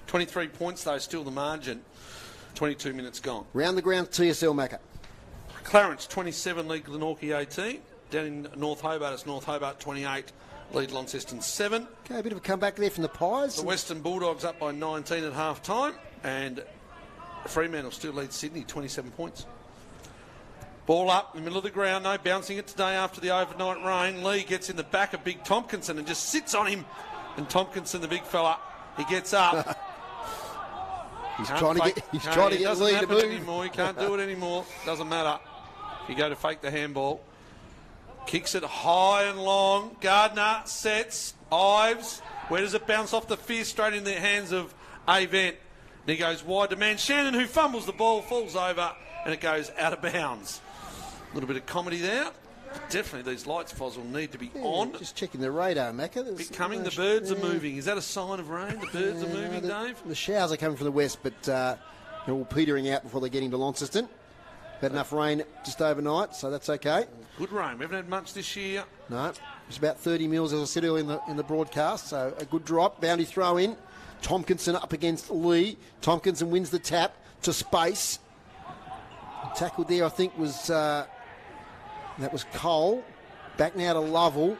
23 points, though, still the margin. 22 minutes gone. Round the ground, TSL Macca. Clarence, 27, lead Glenorchy 18. Down in North Hobart, it's North Hobart 28, lead Launceston 7. Okay, a bit of a comeback there from the Pies. The Western Bulldogs up by 19 at half time, and Fremantle still leads Sydney 27 points. Ball up in the middle of the ground, no bouncing it today after the overnight rain. Lee gets in the back of Big Tompkinson and just sits on him. And Tompkinson, the big fella, he gets up. He's trying to get Lee to move. Anymore. He can't do it anymore. Doesn't matter. If you go to fake the handball. Kicks it high and long. Gardner sets. Ives. Where does it bounce off the fist? Straight in the hands of Avent. And he goes wide to man Shannon, who fumbles the ball, falls over, and it goes out of bounds. A little bit of comedy there. Definitely these lights, Foz, will need to be on. Just checking the radar, Macca. The birds are moving. Is that a sign of rain? The birds are moving, Dave? The showers are coming from the west, but they're all petering out before they get into Launceston. Had enough rain just overnight, so that's okay. Good rain. We haven't had much this year. No, it's about 30 mils, as I said earlier in the broadcast, so a good drop. Boundary throw in. Tompkinson up against Lee. Tompkinson wins the tap to space. Tackled there, I think, was that was Cole. Back now to Lovell.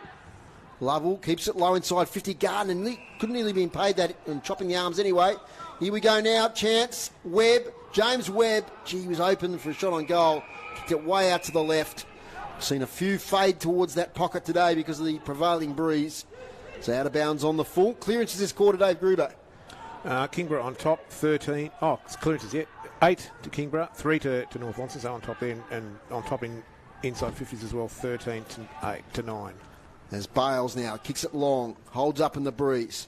Lovell keeps it low inside 50. Garden and Lee couldn't nearly been paid that and chopping the arms anyway. Here we go now. Chance. Webb. James Webb. Gee, he was open for a shot on goal. Kicked it way out to the left. Seen a few fade towards that pocket today because of the prevailing breeze. So out of bounds on the full. Clearances this quarter, Dave Gruber. Kingborough on top, 13. Oh, it's clearances, yeah. 8 to Kingborough, 3 to North Launceston, so on top there, and on top in inside 50s as well, 13 to 9. There's Bales now, kicks it long, holds up in the breeze.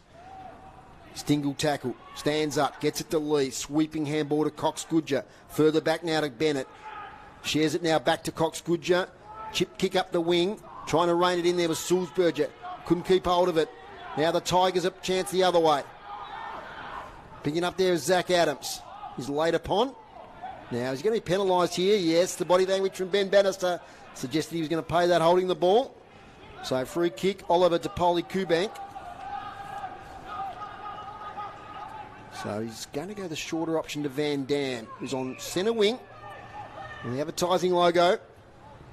Stingle tackle, stands up, gets it to Lee, sweeping handball to Cox Goodger. Further back now to Bennett. Shares it now back to Cox Goodger. Chip kick up the wing, trying to rein it in there with Sulzberger. Couldn't keep hold of it. Now the Tigers a chance the other way. Picking up there is Zach Adams. He's laid upon. Now he's going to be penalised here. Yes, the body language from Ben Bannister suggested he was going to pay that holding the ball. So free kick, Oliver DePoli Kubank. So he's going to go the shorter option to Van Dam, who's on centre wing. And the advertising logo.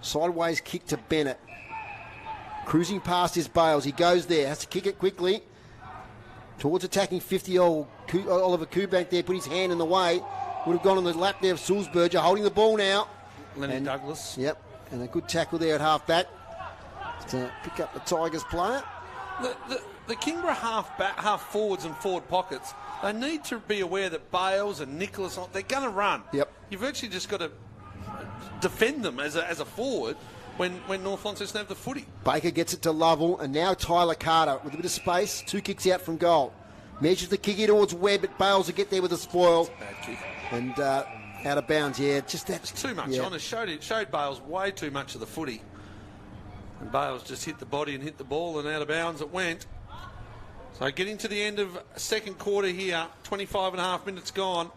Sideways kick to Bennett. Cruising past his Bales. He goes there, has to kick it quickly. Towards attacking 50-year-old Oliver Kubank there, put his hand in the way. Would have gone on the lap there of Sulzberger, holding the ball now. Lenny Douglas. Yep, and a good tackle there at half-back to pick up the Tigers player. The Kingborough half forwards and forward pockets, they need to be aware that Bales and Nicholas, they're going to run. Yep. You've actually just got to defend them as a forward when North Launceston have the footy. Baker gets it to Lovell, and now Tyler Carter with a bit of space. 2 kicks out from goal. Measures the kick here towards Webb, but Bales will get there with a spoil. Bad kick. And out of bounds, yeah. Just that. It's too much, honest. Showed Bales way too much of the footy. And Bales just hit the body and hit the ball, and out of bounds it went. So getting to the end of second quarter here, 25 and a half minutes gone.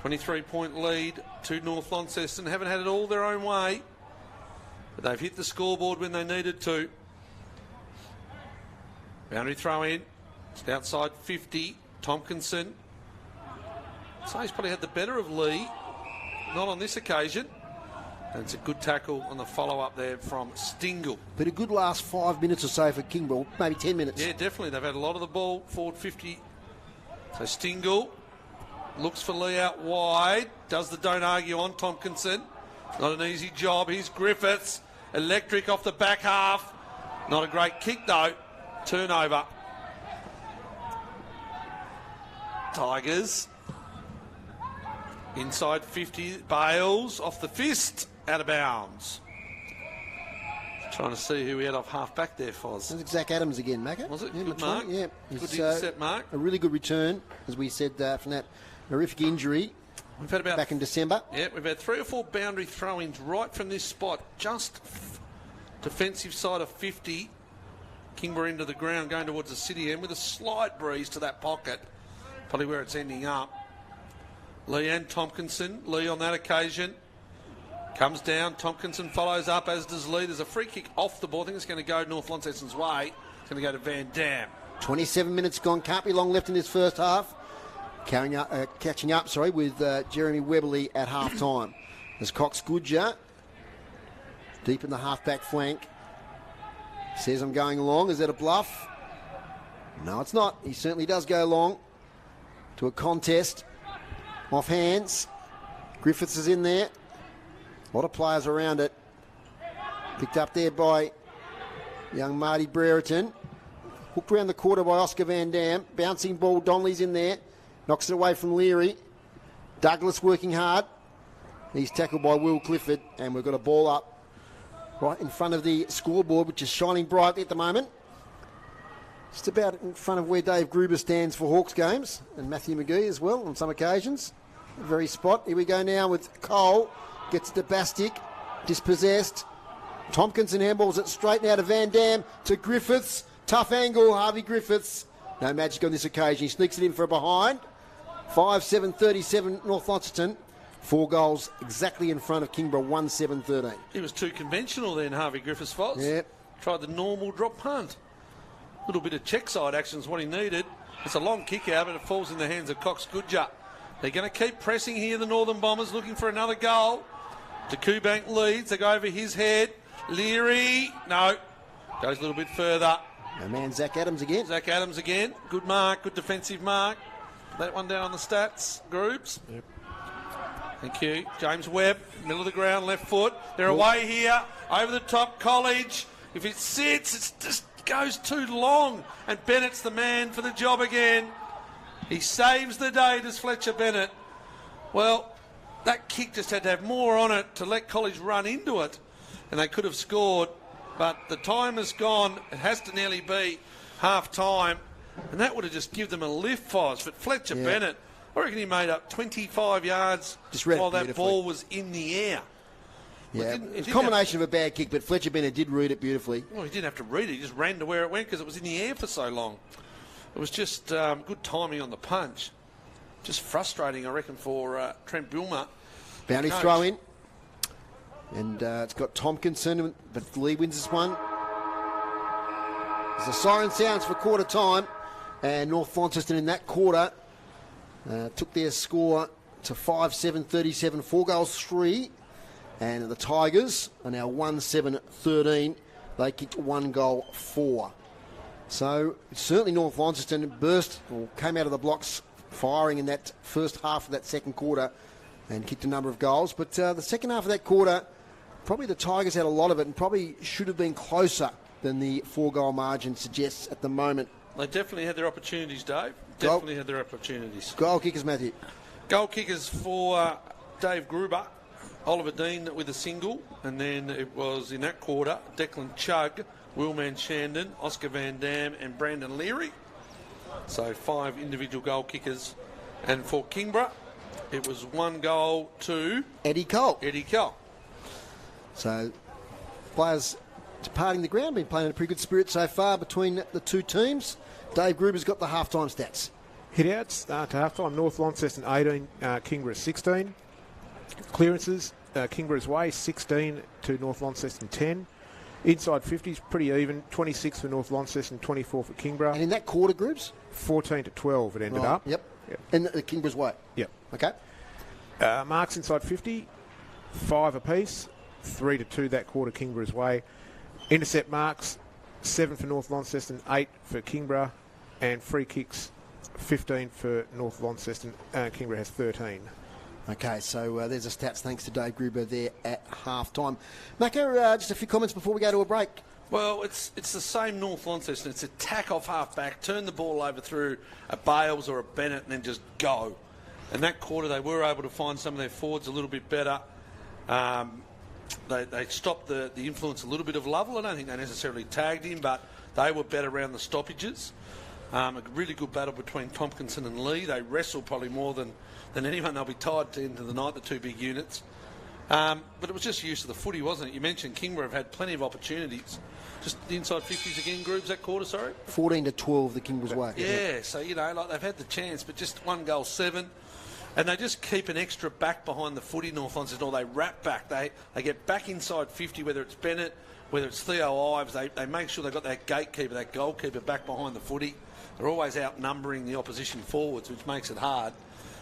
23-point lead to North Launceston. Haven't had it all their own way, but they've hit the scoreboard when they needed to. Boundary throw in. It's outside 50. Tompkinson. So he's probably had the better of Lee. Not on this occasion. And it's a good tackle on the follow-up there from Stingle. But a good last 5 minutes or so for Kingborough. Maybe 10 minutes. Yeah, definitely. They've had a lot of the ball. Forward 50. So Stingle looks for Lee out wide. Does the don't argue on Tompkinson. Not an easy job. Here's Griffiths. Electric off the back half. Not a great kick, though. Turnover. Tigers. Inside 50. Bales off the fist. Out of bounds. Trying to see who we had off half-back there, Foz. That's Zach Adams again, Macca. Was it? Yeah, Good mark. Yeah. Good It's, intercept mark. a really good return, as we said, from that horrific injury We've had about back in December. Yeah, we've had 3 or 4 boundary throw-ins right from this spot, just defensive side of 50. Kingborough into the ground, going towards the city end with a slight breeze to that pocket, probably where it's ending up. Lee and Tompkinson. Lee on that occasion comes down. Tompkinson follows up, as does Lee. There's a free kick off the ball. I think it's going to go North Launceston's way. It's going to go to Van Dam. 27 minutes gone. Can't be long left in this first half. Catching up, with Jeremy Webberley at half-time. As Cox Goodger, deep in the half-back flank, says, I'm going along. Is that a bluff? No, it's not. He certainly does go along to a contest. Off hands. Griffiths is in there. A lot of players around it. Picked up there by young Marty Brereton. Hooked around the quarter by Oscar Van Dam. Bouncing ball. Donnelly's in there. Knocks it away from Leary. Douglas working hard. He's tackled by Will Clifford. And we've got a ball up right in front of the scoreboard, which is shining brightly at the moment. Just about in front of where Dave Gruber stands for Hawks games. And Matthew McGee as well on some occasions. Very spot. Here we go now with Cole. Gets to Bastic. Dispossessed. Tompkinson handballs it straight now to Van Dam. To Griffiths. Tough angle. Harvey Griffiths. No magic on this occasion. He sneaks it in for a behind. 5-7-37 North Launceston. 4 goals exactly in front of Kingborough. 1-7-13. He was too conventional then, Harvey Griffiths, Foz. Yep. Tried the normal drop punt. A little bit of check side action is what he needed. It's a long kick out, but it falls in the hands of Cox Goodger. They're going to keep pressing here, the Northern Bombers, looking for another goal. Kubank leads. They go over his head. Leary, no. Goes a little bit further. No man, Zach Adams again. Zach Adams again. Good mark, good defensive mark. That one down on the stats, groups. Yep. Thank you. James Webb, middle of the ground, left foot. They're away here, over the top, College. If it sits, it just goes too long. And Bennett's the man for the job again. He saves the day, does Fletcher Bennett. Well, that kick just had to have more on it to let College run into it. And they could have scored. But the time has gone. It has to nearly be half-time. And that would have just given them a lift, Foz. But Fletcher Bennett, I reckon he made up 25 yards while that ball was in the air. Yeah, it's a combination of a bad kick, but Fletcher Bennett did read it beautifully. Well, he didn't have to read it. He just ran to where it went because it was in the air for so long. It was just good timing on the punch. Just frustrating, I reckon, for Trent Bilmer. Bounty throw in. And it's got Tompkinson, but Lee wins this one. As the siren sounds for quarter time, and North Launceston in that quarter took their score to 5-7-37, 4 goals, 3. And the Tigers are now 1-7-13. They kicked 1 goal, 4. So certainly North Launceston came out of the blocks firing in that first half of that second quarter and kicked a number of goals. But the second half of that quarter, probably the Tigers had a lot of it and probably should have been closer than the 4-goal margin suggests at the moment. They definitely had their opportunities, Dave. Definitely had their opportunities. Goal kickers, Matthew. Goal kickers for Dave Gruber. Oliver Dean with a single, and then it was in that quarter Declan Chugg, Willman Shandon, Oscar Van Dam and Brandon Leary. So 5 individual goal kickers. And for Kingborough, it was 1 goal to Eddie Cole. So players departing the ground, been playing in a pretty good spirit so far between the two teams. Dave Gruber's got the half-time stats. Hit-outs to half-time, North Launceston 18, Kingborough 16. Clearances, Kingborough's way, 16 to North Launceston 10. Inside 50s, pretty even, 26 for North Launceston, 24 for Kingborough. And in that quarter groups? 14 to 12 it ended up. Yep. And the Kingborough's way? Yep. Okay. Marks inside 50, 5 apiece, 3 to 2 that quarter Kingborough's way. Intercept marks, 7 for North Launceston, 8 for Kingborough. And free kicks, 15 for North Launceston. Kingborough has 13. Okay, so there's the stats thanks to Dave Gruber there at half-time. Macca, just a few comments before we go to a break. Well, it's the same North Launceston. It's attack off half-back, turn the ball over through a Bales or a Bennett and then just go. And that quarter they were able to find some of their forwards a little bit better. they stopped the influence a little bit of Lovell. I don't think they necessarily tagged him, but they were better around the stoppages. A really good battle between Tompkinson and Lee. They wrestled probably more than anyone. They'll be tied to the end of the night, the two big units. But it was just use of the footy, wasn't it? You mentioned Kingborough have had plenty of opportunities. Just the inside 50s again, Groobs, that quarter, sorry? 14-12 the Kingborough way. Yeah, so, like they've had the chance, but just 1 goal 7. And they just keep an extra back behind the footy, North Launceston, or they wrap back. They get back inside 50, whether it's Bennett, whether it's Theo Ives. They make sure they've got that gatekeeper, that goalkeeper back behind the footy. They're always outnumbering the opposition forwards, which makes it hard.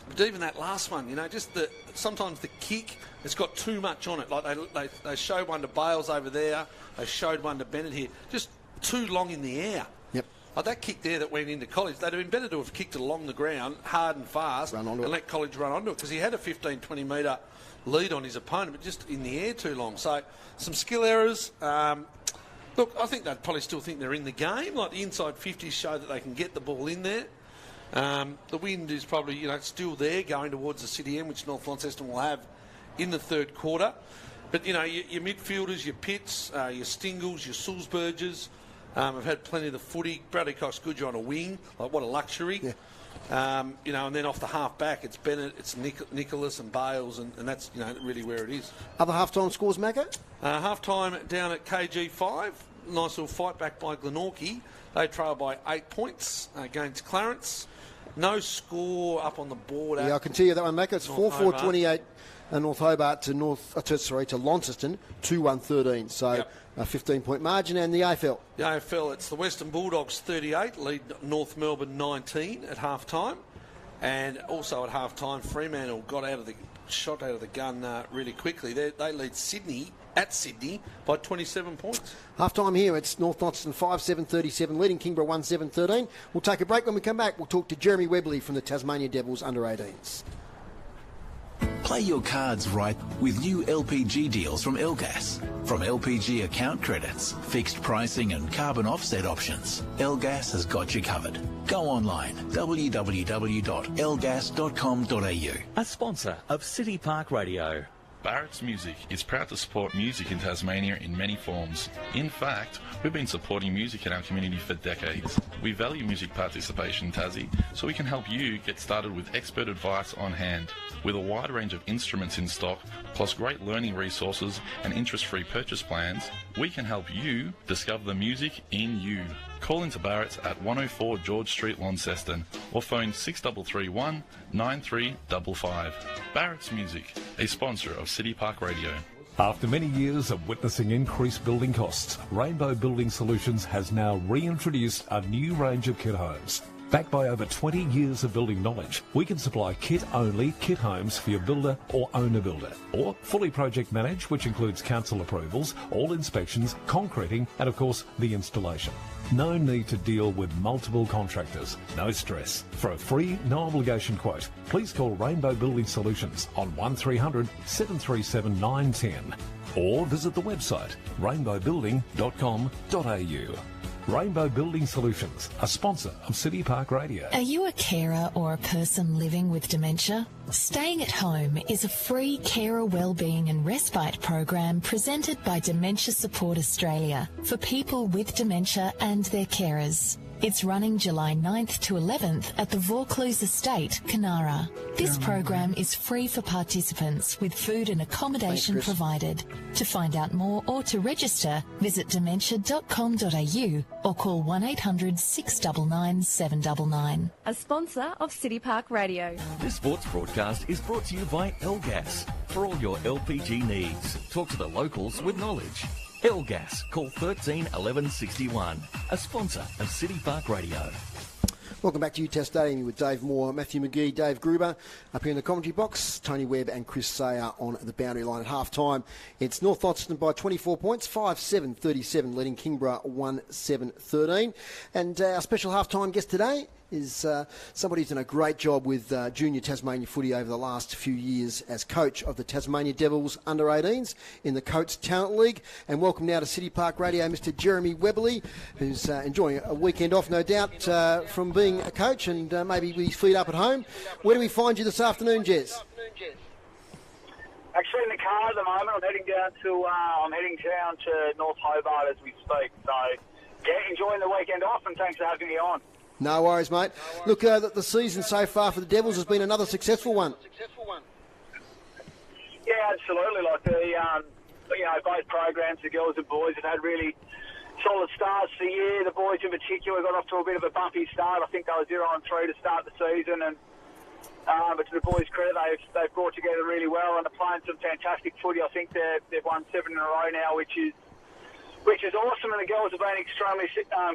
But even that last one, just sometimes the kick, it's got too much on it. Like they showed one to Bales over there. They showed one to Bennett here. Just too long in the air. Yep. Like that kick there that went into College, they'd have been better to have kicked it along the ground, hard and fast, and let College run onto it, because he had a 15, 20 metre lead on his opponent, but just in the air too long. So some skill errors. Look, I think they'd probably still think they're in the game. Like the inside 50s show that they can get the ball in there. The wind is probably, still there going towards the City End, which North Launceston will have in the third quarter. But, your midfielders, your Pitts, your Stingles, your Sulzbergers have had plenty of the footy. Bradley Cox-Goodger on a wing. Like, what a luxury. Yeah. And then off the half-back, it's Bennett, it's Nicholas and Bales, and that's, really where it is. Other half-time scores, Macca? Half-time down at KG5. Nice little fight back by Glenorchy. They trail by 8 points against Clarence. No score up on the board. Yeah, I can tell you that one, Macca. It's 4-4-28 North Hobart to Launceston, 2-1-13. So a 15-point margin. And the AFL? The AFL, it's the Western Bulldogs 38, lead North Melbourne 19 at half-time. And also at half-time, Fremantle got shot out of the gun really quickly. They lead Sydney by 27 points. Half-time here, it's North Launceston 5-7-37, leading Kingborough 1-7-13. We'll take a break. When we come back, we'll talk to Jeremy Webley from the Tasmanian Devils under-18s. Play your cards right with new LPG deals from Elgas. From LPG account credits, fixed pricing and carbon offset options, Elgas has got you covered. Go online, www.elgas.com.au. A sponsor of City Park Radio. Barrett's Music is proud to support music in Tasmania in many forms. In fact, we've been supporting music in our community for decades. We value music participation in Tassie, so we can help you get started with expert advice on hand. With a wide range of instruments in stock, plus great learning resources and interest-free purchase plans, we can help you discover the music in you. Call into Barrett's at 104 George Street, Launceston, or phone 6331 9355. Barrett's Music, a sponsor of City Park Radio. After many years of witnessing increased building costs, Rainbow Building Solutions has now reintroduced a new range of kit homes. Backed by over 20 years of building knowledge, we can supply kit-only kit homes for your builder or owner-builder, or fully project managed, which includes council approvals, all inspections, concreting, and of course the installation. No need to deal with multiple contractors. No stress. For a free, no-obligation quote, please call Rainbow Building Solutions on 1300 737 910 or visit the website rainbowbuilding.com.au. Rainbow Building Solutions, a sponsor of City Park Radio. Are you a carer or a person living with dementia? Staying at Home is a free carer wellbeing and respite program presented by Dementia Support Australia for people with dementia and their carers. It's running July 9th to 11th at the Vaucluse Estate, Kanara. This program is free for participants with food and accommodation provided. To find out more or to register, visit dementia.com.au or call 1800 699 799. A sponsor of City Park Radio. This sports broadcast is brought to you by Elgas. For all your LPG needs, talk to the locals with knowledge. Elgas, call 13 11 61, a sponsor of City Park Radio. Welcome back to UTAS Stadium with Dave Moore, Matthew McGee, Dave Gruber up here in the commentary box, Tony Webb and Chris Sayer on the boundary line at half-time. It's North Launceston by 24 points, 5-7-37, leading Kingborough 1-7-13. And our special half-time guest today is somebody who's done a great job with junior Tasmania footy over the last few years as coach of the Tasmania Devils under-18s in the Coates Talent League. And welcome now to City Park Radio, Mr. Jeremy Webley, who's enjoying a weekend off, no doubt, from being a coach and maybe with his feet up at home. Where do we find you this afternoon, Jez? Actually, in the car at the moment. I'm heading down to North Hobart as we speak. So, yeah, enjoying the weekend off, and thanks for having me on. No worries, mate. Look, the season so far for the Devils has been another successful one. Yeah, absolutely. Like both programs, the girls and boys, have had really solid starts for the year. The boys in particular got off to a bit of a bumpy start. I think they were 0-3 to start the season, and but to the boys' credit, they've brought together really well and are playing some fantastic footy. I think they've won 7 in a row now, which is awesome. And the girls have been extremely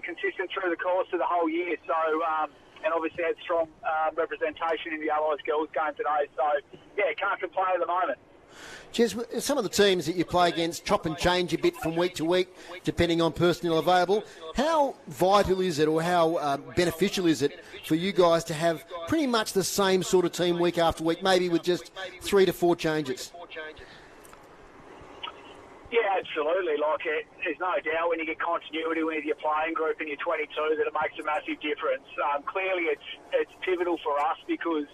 consistent through the course of the whole year. So and obviously had strong representation in the Allies girls game today. So yeah, can't complain at the moment. Jez, some of the teams that you play against chop and change a bit from week to week, depending on personnel available. How vital is it, or how beneficial is it for you guys to have pretty much the same sort of team week after week, maybe with just 3 to 4 changes? Yeah, absolutely. There's no doubt when you get continuity with your playing group and your 22 that it makes a massive difference. Clearly, it's pivotal for us because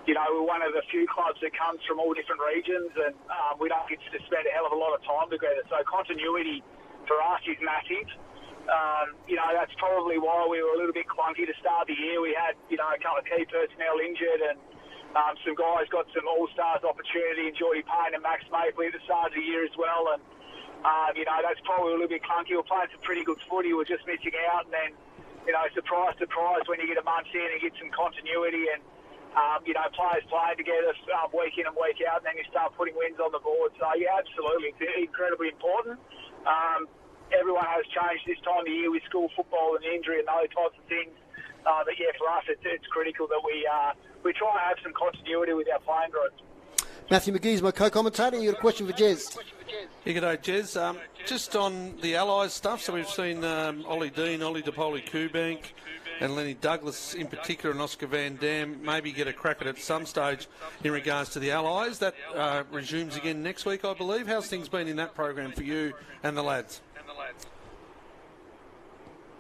we're one of the few clubs that comes from all different regions, and we don't get to spend a hell of a lot of time together. So continuity for us is massive. That's probably why we were a little bit clunky to start the year. We had, a couple of key personnel injured, and some guys got some all-stars opportunity, and Geordie Payne and Max Mapley at the start of the year as well. And, that's probably a little bit clunky. We're playing some pretty good footy. We're just missing out. And then, surprise, surprise, when you get a month in and get some continuity and, players playing together week in and week out, and then you start putting wins on the board. So, yeah, absolutely. It's incredibly important. Everyone has changed this time of year with school football and injury and those types of things. But, yeah, for us, it's critical that we try and have some continuity with our playing group. Matthew McGee's my co-commentator. You got a question for Jez? Yeah, g'day, Jez. Just on the Allies stuff, so we've seen Ollie Dean, Ollie DePoli-Kubank, and Lenny Douglas in particular, and Oscar Van Dam maybe get a crack at some stage in regards to the Allies. That resumes again next week, I believe. How's things been in that program for you and the lads?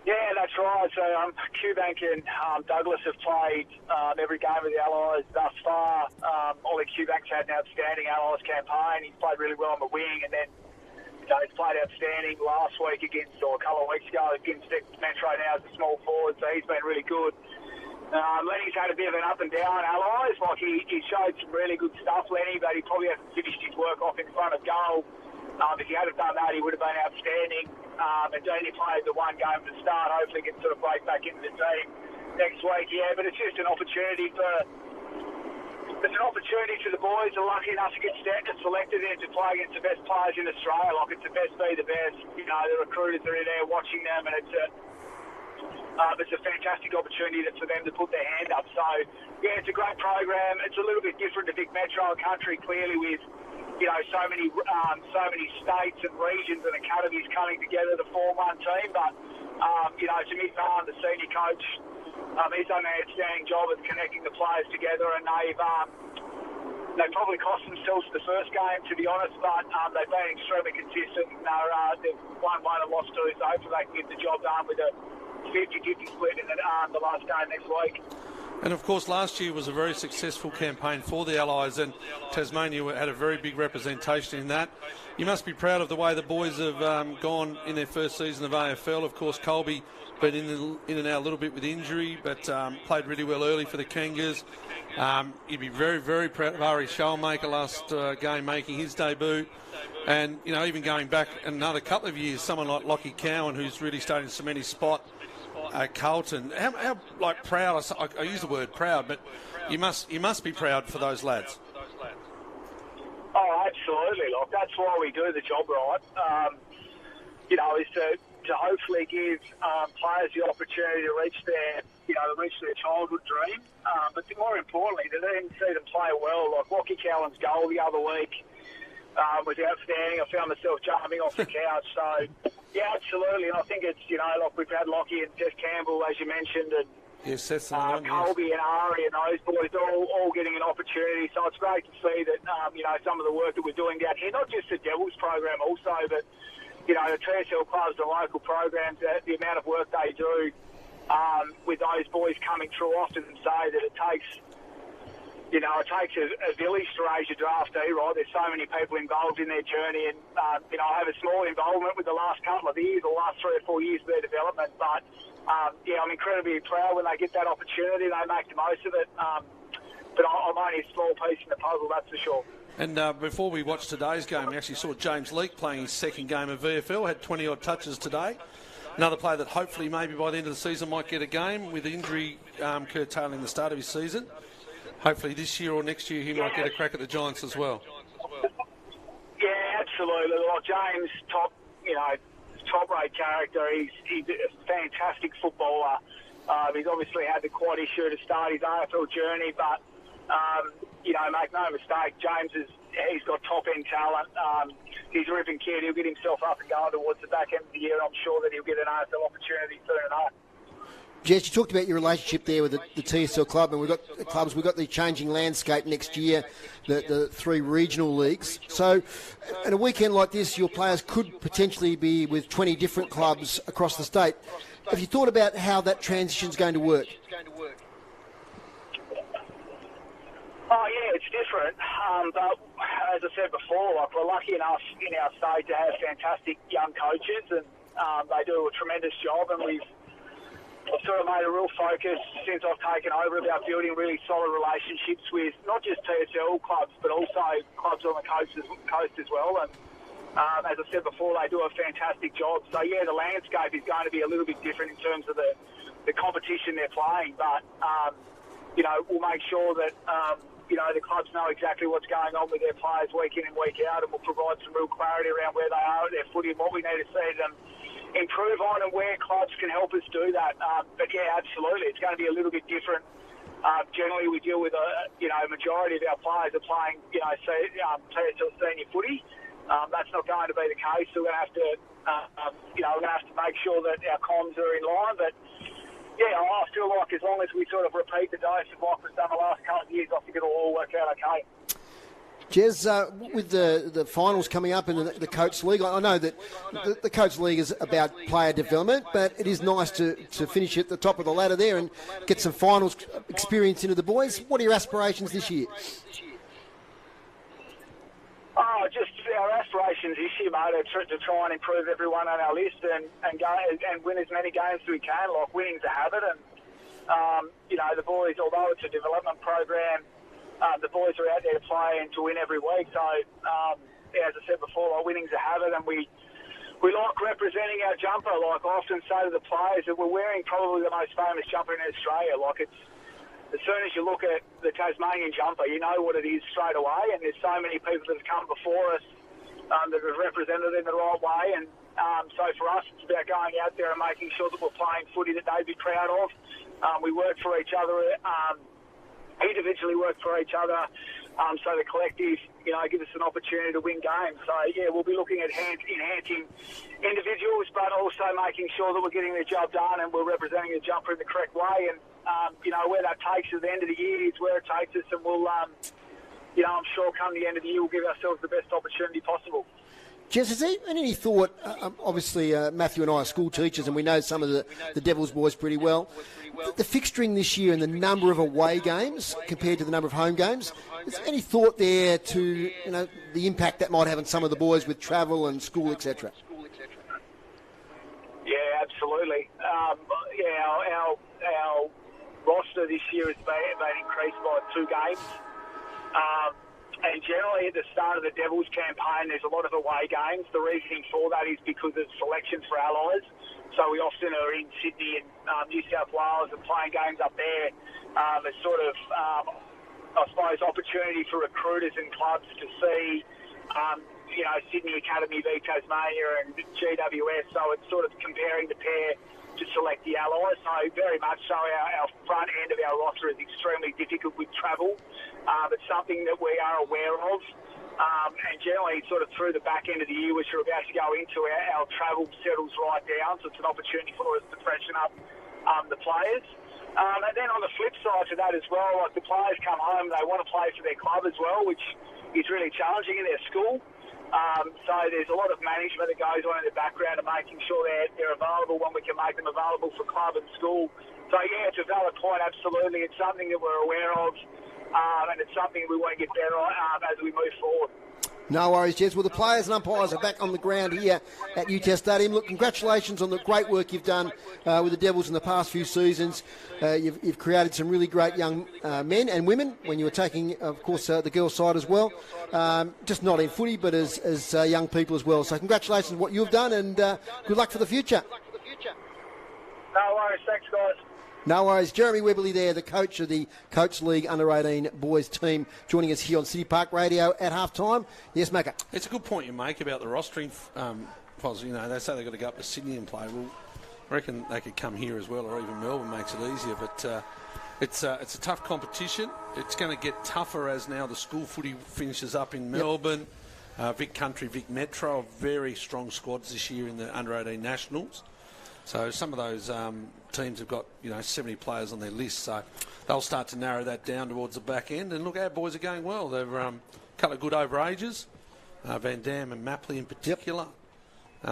Yeah, that's right. So Kubank and Douglas have played every game of the Allies thus far. Ollie Kubank's had an outstanding Allies campaign. He's played really well on the wing, and then he's played outstanding last week or a couple of weeks ago against Metro now as a small forward, so he's been really good. Lenny's had a bit of an up and down Allies. He showed some really good stuff, Lenny, but he probably hasn't finished his work off in front of goal. If he had done that, he would have been outstanding. And Dean played the one game at the start. Hopefully he can sort of break back into the team next week. Yeah, but it's just an opportunity for the boys who are lucky enough to get selected and to play against the best players in Australia. It's the best be the best. The recruiters are in there watching them, and it's a fantastic opportunity for them to put their hand up. So, yeah, it's a great program. It's a little bit different to big metro country, clearly, with so many states and regions and academies coming together to form one team. But Jimmy Farn, the senior coach, he's done an outstanding job of connecting the players together, and they probably cost themselves the first game, to be honest, but they've been extremely consistent. They've won one and lost two, so hopefully they can get the job done with a 50-50 split in the last game next week. And, of course, last year was a very successful campaign for the Allies, and Tasmania had a very big representation in that. You must be proud of the way the boys have gone in their first season of AFL. Of course, Colby been in and out a little bit with injury, but played really well early for the Kangas. You'd be very, very proud of Ari Shellmaker last game making his debut. And, even going back another couple of years, someone like Lockie Cowan, who's really starting to cement his spot at Carlton. How proud, I use the word proud, but you must be proud for those lads. Oh, absolutely. That's why we do the job right. Is to hopefully give players the opportunity to reach their childhood dream. But more importantly, to then see them play well. Like Lockie Cowan's goal the other week was outstanding. I found myself jumping off the couch. So, yeah, absolutely. And I think it's, we've had Lockie and Jeff Campbell, as you mentioned, and yes, that's Colby and Ari and those boys all getting an opportunity. So it's great to see that, some of the work that we're doing down here, not just the Devils program also, but, the TSL clubs, the local programs, the amount of work they do with those boys coming through. Often say that it takes it takes a village to raise a draftee, right? There's so many people involved in their journey, and I have a small involvement with the last couple of years, the last 3 or 4 years of their development. But I'm incredibly proud when they get that opportunity, they make the most of it. But I'm only a small piece in the puzzle, that's for sure. And before we watched today's game, we actually saw James Leake playing his second game of VFL, had 20-odd touches today. Another player that hopefully maybe by the end of the season might get a game with injury curtailing the start of his season. Hopefully this year or next year he might get a crack at the Giants as well. Yeah, absolutely. Like James, top-rate character. He's a fantastic footballer. He's obviously had the quad issue to start his AFL journey, but make no mistake, he's got top-end talent. He's a ripping kid. He'll get himself up and going towards the back end of the year. I'm sure that he'll get an AFL opportunity soon enough. Jess, you talked about your relationship there with the TSL club, and we've got the changing landscape next year, the 3 regional leagues. So, in a weekend like this, your players could potentially be with 20 different clubs across the state. Have you thought about how that transition's going to work? Oh, yeah, it's different. But as I said before, we're lucky enough in our state to have fantastic young coaches, and they do a tremendous job, and I've sort of made a real focus since I've taken over about building really solid relationships with not just TSL clubs, but also clubs on the coast as well. And as I said before, they do a fantastic job. So, yeah, the landscape is going to be a little bit different in terms of the competition they're playing. But, we'll make sure that, the clubs know exactly what's going on with their players week in and week out, and we'll provide some real clarity around where they are at their footy and what we need to see them improve on and where clubs can help us do that. But yeah, absolutely, it's going to be a little bit different. Generally, we deal with a majority of our players are playing, TSL senior footy. That's not going to be the case. So we're going to have to, we're going to have to make sure that our comms are in line. But yeah, I feel like as long as we sort of repeat the dose of what we've done the last couple of years, I think it'll all work out okay. Jez, with the finals coming up in the Coates League, I know that the Coates League is about player development, but it is nice to finish at the top of the ladder there and get some finals experience into the boys. What are your aspirations this year? Oh, just our aspirations this year, mate, are to try and improve everyone on our list and win as many games as we can. Like, winning's a habit, and the boys, although it's a development program, the boys are out there to play and to win every week. So, as I said before, winning's a habit, and we like representing our jumper. Like, I often say to the players that we're wearing probably the most famous jumper in Australia. Like, it's as soon as you look at the Tasmanian jumper, you know what it is straight away. And there's so many people that have come before us that have represented it in the right way. And so for us, it's about going out there and making sure that we're playing footy that they'd be proud of. We work for each other. Individually work for each other, so the collective, give us an opportunity to win games. So, yeah, we'll be looking at enhancing individuals, but also making sure that we're getting the job done and we're representing the jumper in the correct way. And, where that takes us at the end of the year is where it takes us, and we'll, I'm sure come the end of the year we'll give ourselves the best opportunity possible. Jess, is there any thought, obviously Matthew and I are school teachers and we know some of the Devils boys pretty well, the fixturing this year and the number of away games compared to the number of home games, is there any thought there to the impact that might have on some of the boys with travel and school, etc.? Yeah, absolutely. Our roster this year has been increased by 2 games. And generally at the start of the Devils campaign, there's a lot of away games. The reasoning for that is because of selections for allies. So we often are in Sydney and New South Wales and playing games up there. It's sort of, I suppose, opportunity for recruiters and clubs to see, Sydney Academy v Tasmania and GWS. So it's sort of comparing the pair to select the allies. So very much so our front end of our roster is extremely difficult with travel. It's something that we are aware of. And generally sort of through the back end of the year, which we're about to go into, our travel settles right down. So it's an opportunity for us to freshen up the players. And then on the flip side to that as well, like the players come home, they want to play for their club as well, which is really challenging in their school. So there's a lot of management that goes on in the background of making sure they're available when we can make them available for club and school. So, yeah, it's a valid point, absolutely. It's something that we're aware of. and it's something we want to get better at as we move forward. No worries, Jez. Well, the players and umpires are back on the ground here at UTAS Stadium. Look, congratulations on the great work you've done with the Devils in the past few seasons. You've created some really great young men and women when you were taking, of course, the girls' side as well. Just not in footy, but as young people as well. So congratulations on what you've done, and good luck for the future. No worries. Thanks, guys. No worries. Jeremy Webberley there, the coach of the Coach League Under-18 boys team, joining us here on City Park Radio at half-time. Yes, Macca? It's a good point you make about the rostering. You know, they say they've got to go up to Sydney and play. Well, I reckon they could come here as well, or even Melbourne makes it easier. But it's a tough competition. It's going to get tougher as now the school footy finishes up in Melbourne. Vic Country, Vic Metro, very strong squads this year in the Under-18 Nationals. So some of those teams have got 70 players on their list, so they'll start to narrow that down towards the back end. And look, our boys are going well. They've a couple of good overages, Van Dam and Mapley in particular.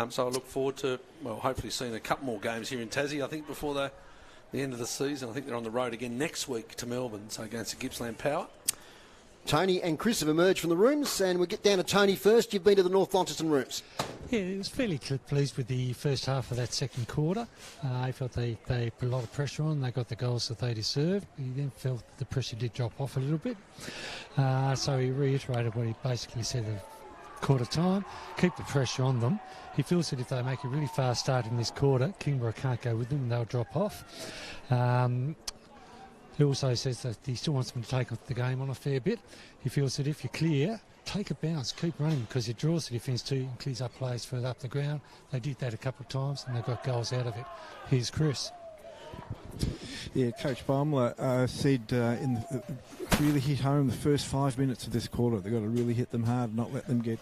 So I look forward to hopefully seeing a couple more games here in Tassie. I think before the end of the season, I think they're on the road again next week to Melbourne, so against the Gippsland Power. Tony and Chris have emerged from the rooms, and we'll get down to Tony first. You've been to the North Launceston rooms. Yeah, it was fairly pleased with the first half of that second quarter. I felt they put a lot of pressure on. They got the goals that they deserved. He then felt the pressure did drop off a little bit. So he reiterated what he basically said at quarter time. Keep the pressure on them. He feels that if they make a really fast start in this quarter, Kingborough can't go with them and they'll drop off. He also says that he still wants them to take the game on a fair bit. He feels that if you're clear, take a bounce, keep running, because it draws the defence too and clears up players further up the ground. They did that a couple of times and they got goals out of it. Here's Chris. Yeah, Coach Baumler said really hit home the first 5 minutes of this quarter. They've got to really hit them hard, not let them get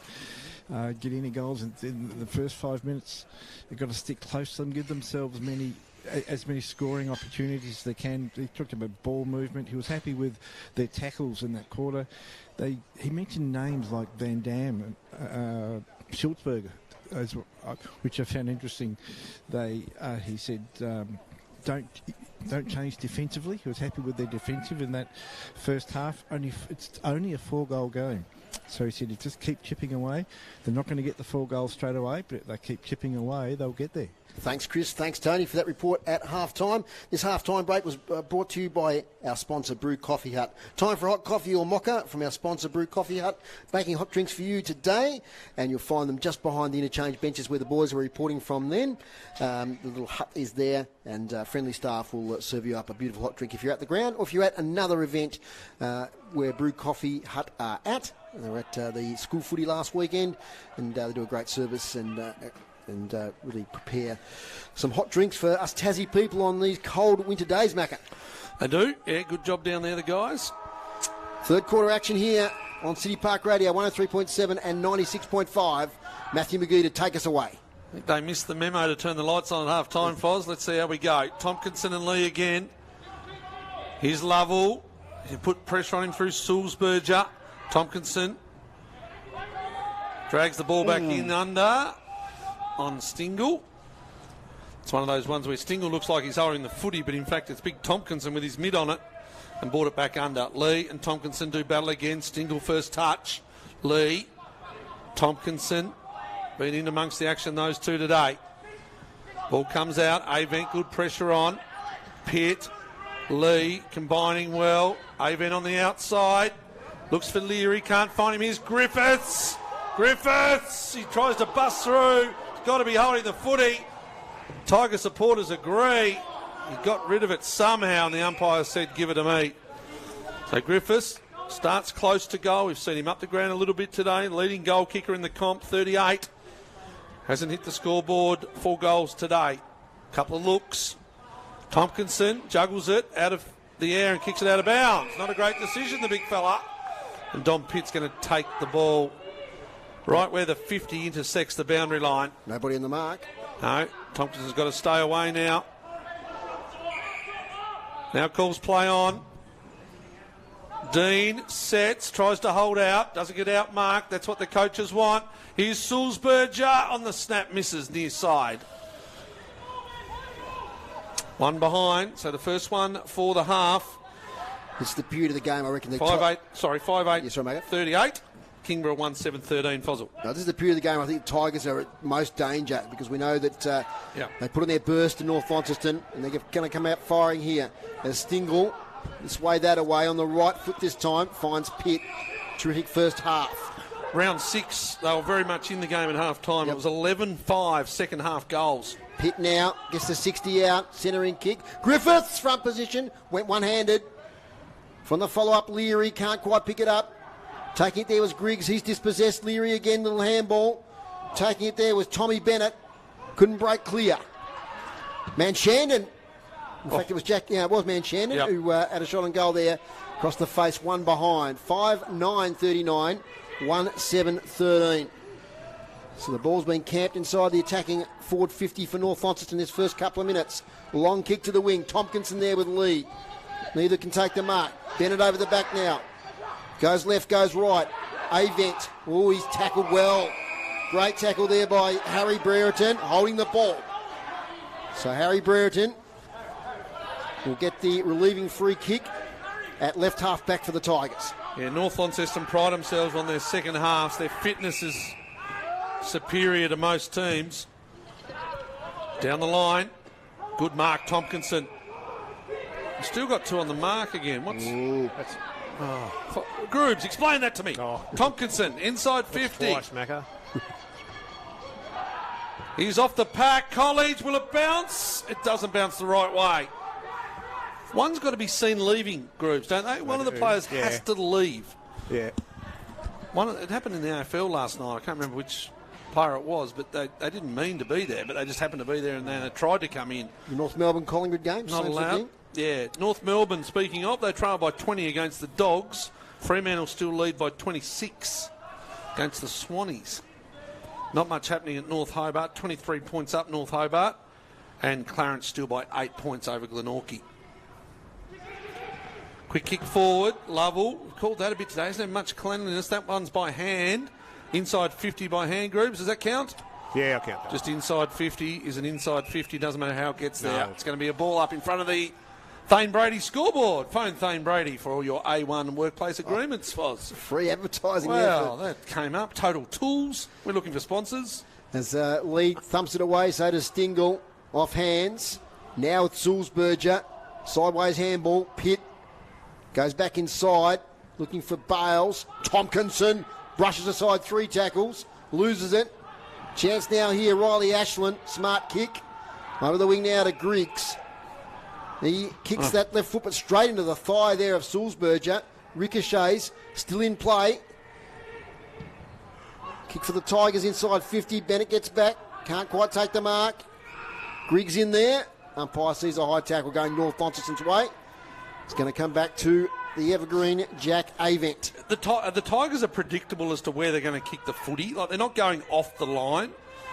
any goals in the first 5 minutes. They've got to stick close to them, give themselves as many scoring opportunities as they can. He talked about ball movement. He was happy with their tackles in that quarter. He mentioned names like Van Dam and Schultzberger, which I found interesting. He said, don't change defensively. He was happy with their defensive in that first half. It's only a 4-goal game. So he said, just keep chipping away. They're not going to get the 4 goals straight away, but if they keep chipping away, they'll get there. Thanks, Chris. Thanks, Tony, for that report at half-time. This half-time break was brought to you by our sponsor, Brew Coffee Hut. Time for hot coffee or mocha from our sponsor, Brew Coffee Hut. Making hot drinks for you today, and you'll find them just behind the interchange benches where the boys were reporting from then. The little hut is there, and friendly staff will serve you up a beautiful hot drink if you're at the ground or if you're at another event where Brew Coffee Hut are at. They were at the school footy last weekend, and they do a great service and really prepare some hot drinks for us Tassie people on these cold winter days, Macca. They do. Yeah, good job down there, the guys. Third quarter action here on City Park Radio, 103.7 and 96.5. Matthew McGee to take us away. I think they missed the memo to turn the lights on at half-time, Foz. Let's see how we go. Tompkinson and Lee again. Here's Lovell. He put pressure on him through Sulzberger. Tompkinson drags the ball back in under on Stingle. It's one of those ones where Stingle looks like he's holding the footy, but in fact it's big Tompkinson with his mid on it and brought it back under. Lee and Tompkinson do battle again. Stingle first touch. Lee, Tompkinson, been in amongst the action, those two today. Ball comes out. Avent, good pressure on. Pitt, Lee combining well. Avent on the outside. Looks for Leary, can't find him. Here's Griffiths. Griffiths! He tries to bust through. He's got to be holding the footy. Tiger supporters agree. He got rid of it somehow, and the umpire said, give it to me. So Griffiths starts close to goal. We've seen him up the ground a little bit today. Leading goal kicker in the comp, 38. Hasn't hit the scoreboard. 4 goals today. Couple of looks. Tompkinson juggles it out of the air and kicks it out of bounds. Not a great decision, the big fella. And Dom Pitt's going to take the ball right where the 50 intersects the boundary line. Nobody in the mark. No, Tompkinson's got to stay away now. Now calls play on. Dean sets, tries to hold out, doesn't get out marked. That's what the coaches want. Here's Sulzberger on the snap, misses near side. One behind, so the first one for the half It's the period of the game, I reckon. 5-8. Sorry, 5-8. Yes, right, mate. 38. Kingborough 1-7-13. Fozzle. Now, this is the period of the game I think the Tigers are at most danger because we know that they put on their burst to North Launceston and they're going to come out firing here. As Stingle, this way, that away on the right foot this time, finds Pitt. Terrific first half. Round 6, they were very much in the game at half time. It was 11-5 second half goals. Pitt now gets the 60 out, centering kick. Griffiths, front position, went one-handed. From the follow-up, Leary can't quite pick it up. Taking it there was Griggs. He's dispossessed. Leary again, little handball. Taking it there was Tommy Bennett. Couldn't break clear. Manchandon. In fact, it was Manchandon who had a shot on goal there. Across the face, one behind. 5-9-39, 1-7-13. So the ball's been camped inside the attacking forward 50 for North Launceston this first couple of minutes. Long kick to the wing. Tompkinson there with Lee. Neither can take the mark. Bennett over the back now. Goes left, goes right. Avent. Oh, he's tackled well. Great tackle there by Harry Brereton, holding the ball. So Harry Brereton will get the relieving free kick at left half back for the Tigers. Yeah, North Launceston pride themselves on their second halves. Their fitness is superior to most teams. Down the line. Good mark, Tompkinson. He's still got 2 on the mark again. Groobs, explain that to me. Tompkinson, inside 50. Twice, Macca. He's off the pack. College, will it bounce? It doesn't bounce the right way. One's got to be seen leaving, Groobs, don't they? One of the players has to leave. Yeah. It happened in the AFL last night. I can't remember which player it was, but they didn't mean to be there, but they just happened to be there and then they tried to come in. The North Melbourne Collingwood game? Not same allowed. sort of thing? Yeah, North Melbourne, speaking of, they trail by 20 against the Dogs. Fremantle still lead by 26 against the Swannies. Not much happening at North Hobart. 23 points up North Hobart. And Clarence still by 8 points over Glenorchy. Quick kick forward. Lovell. We've called that a bit today. Isn't there much cleanliness? That one's by hand. Inside 50 by hand, Groups. Does that count? Yeah, I'll count that. Just inside 50 is an inside 50. Doesn't matter how it gets there. No. It's going to be a ball up in front of the Thane Brady scoreboard. Phone Thane Brady for all your A1 workplace agreements, Foz. Free advertising. Well, that came up. Total Tools. We're looking for sponsors. As Lee thumps it away, so does Stingle. Off hands. Now with Sulzberger. Sideways handball. Pitt goes back inside. Looking for Bales. Tompkinson brushes aside 3 tackles. Loses it. Chance now here. Riley Ashland. Smart kick. Over the wing now to Griggs. He kicks that left foot, but straight into the thigh there of Sulzberger. Ricochets, still in play. Kick for the Tigers inside 50. Bennett gets back. Can't quite take the mark. Griggs in there. Umpire sees a high tackle going North Launceston's way. It's going to come back to the evergreen Jack Avent. The Tigers are predictable as to where they're going to kick the footy. Like, they're not going off the line.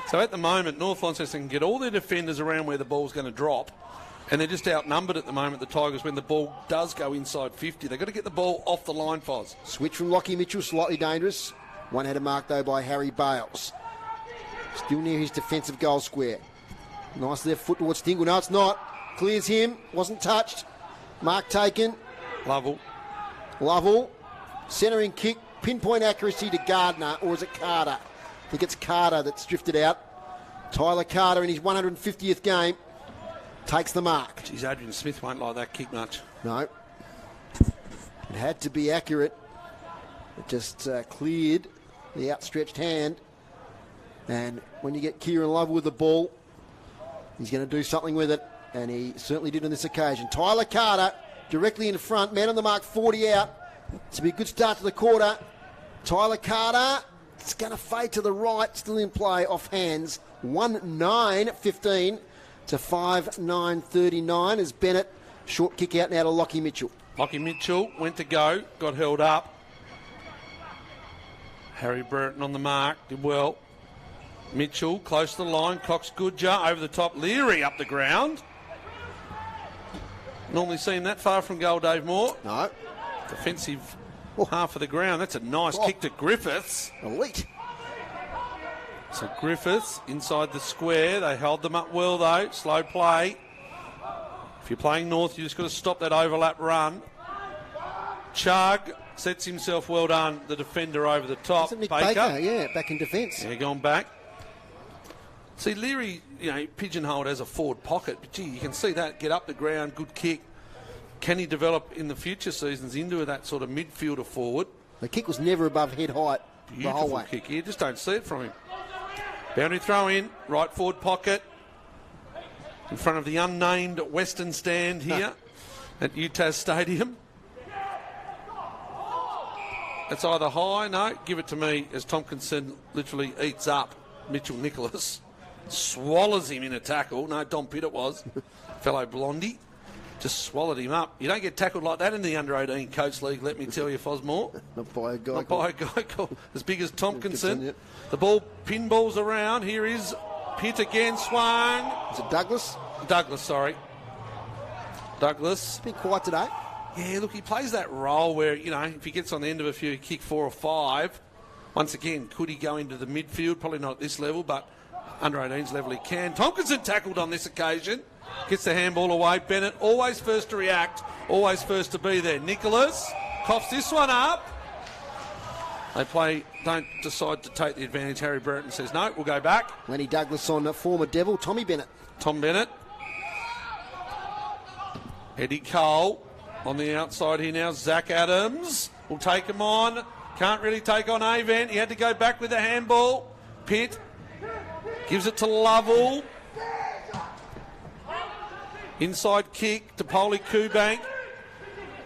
So at the moment, North Launceston can get all their defenders around where the ball's going to drop. And they're just outnumbered at the moment, the Tigers, when the ball does go inside 50. They've got to get the ball off the line, Foz. Switch from Lockie Mitchell, slightly dangerous. One-headed mark, though, by Harry Bales. Still near his defensive goal square. Nice left foot towards Stingle. No, it's not. Clears him. Wasn't touched. Mark taken. Lovell. Centering kick. Pinpoint accuracy to Gardner. Or is it Carter? I think it's Carter that's drifted out. Tyler Carter in his 150th game. Takes the mark. Geez, Adrian Smith won't like that kick much. No. It had to be accurate. It just cleared the outstretched hand. And when you get Kieran Love with the ball, he's going to do something with it. And he certainly did on this occasion. Tyler Carter directly in front. Man on the mark, 40 out. It's be a good start to the quarter. Tyler Carter, it's going to fade to the right. Still in play off hands. 1-9-15. To 5-9-39 as Bennett, short kick out now to Lockie Mitchell. Lockie Mitchell went to go, got held up. Harry Brereton on the mark, did well. Mitchell close to the line, Cox Goodger over the top, Leary up the ground. Normally seen that far from goal, Dave Moore. No. Defensive half of the ground. That's a nice kick to Griffiths. Elite. So Griffiths inside the square. They held them up well, though. Slow play. If you're playing North, you just got to stop that overlap run. Chug sets himself, well done, the defender over the top. Nick Baker, yeah, back in defence. Yeah, gone back. See, Leary, pigeonholed as a forward pocket, but gee, you can see that, get up the ground, good kick. Can he develop in the future seasons into that sort of midfielder forward? The kick was never above head height the whole way. Kick. You just don't see it from him. Boundary throw in, right forward pocket, in front of the unnamed Western stand here at UTAS Stadium. It's either high, no, give it to me, as Tompkinson literally eats up Mitchell Nicholas. Swallows him in a tackle. No, Dom Pitt it was. Fellow Blondie. Just swallowed him up. You don't get tackled like that in the under-18 Coach League, let me tell you, Fosmore. Not by a guy. Not by a guy called as big as Tompkinson. Yep. The ball pinballs around. Here is Pitt again, swung. Is it Douglas? Douglas, sorry. Douglas. Been quiet today. Yeah, look, he plays that role where, if he gets on the end of a few, kick 4 or 5. Once again, could he go into the midfield? Probably not at this level, but under 18's level he can. Tompkinson tackled on this occasion. Gets the handball away. Bennett always first to react, always first to be there. Nicholas coughs this one up. They don't decide to take the advantage. Harry Brereton says, no, we'll go back. Lenny Douglas on former Devil, Tommy Bennett. Tom Bennett. Eddie Cole on the outside here now. Zach Adams will take him on. Can't really take on Avent. He had to go back with the handball. Pitt gives it to Lovell. Inside kick to Polly Kubank.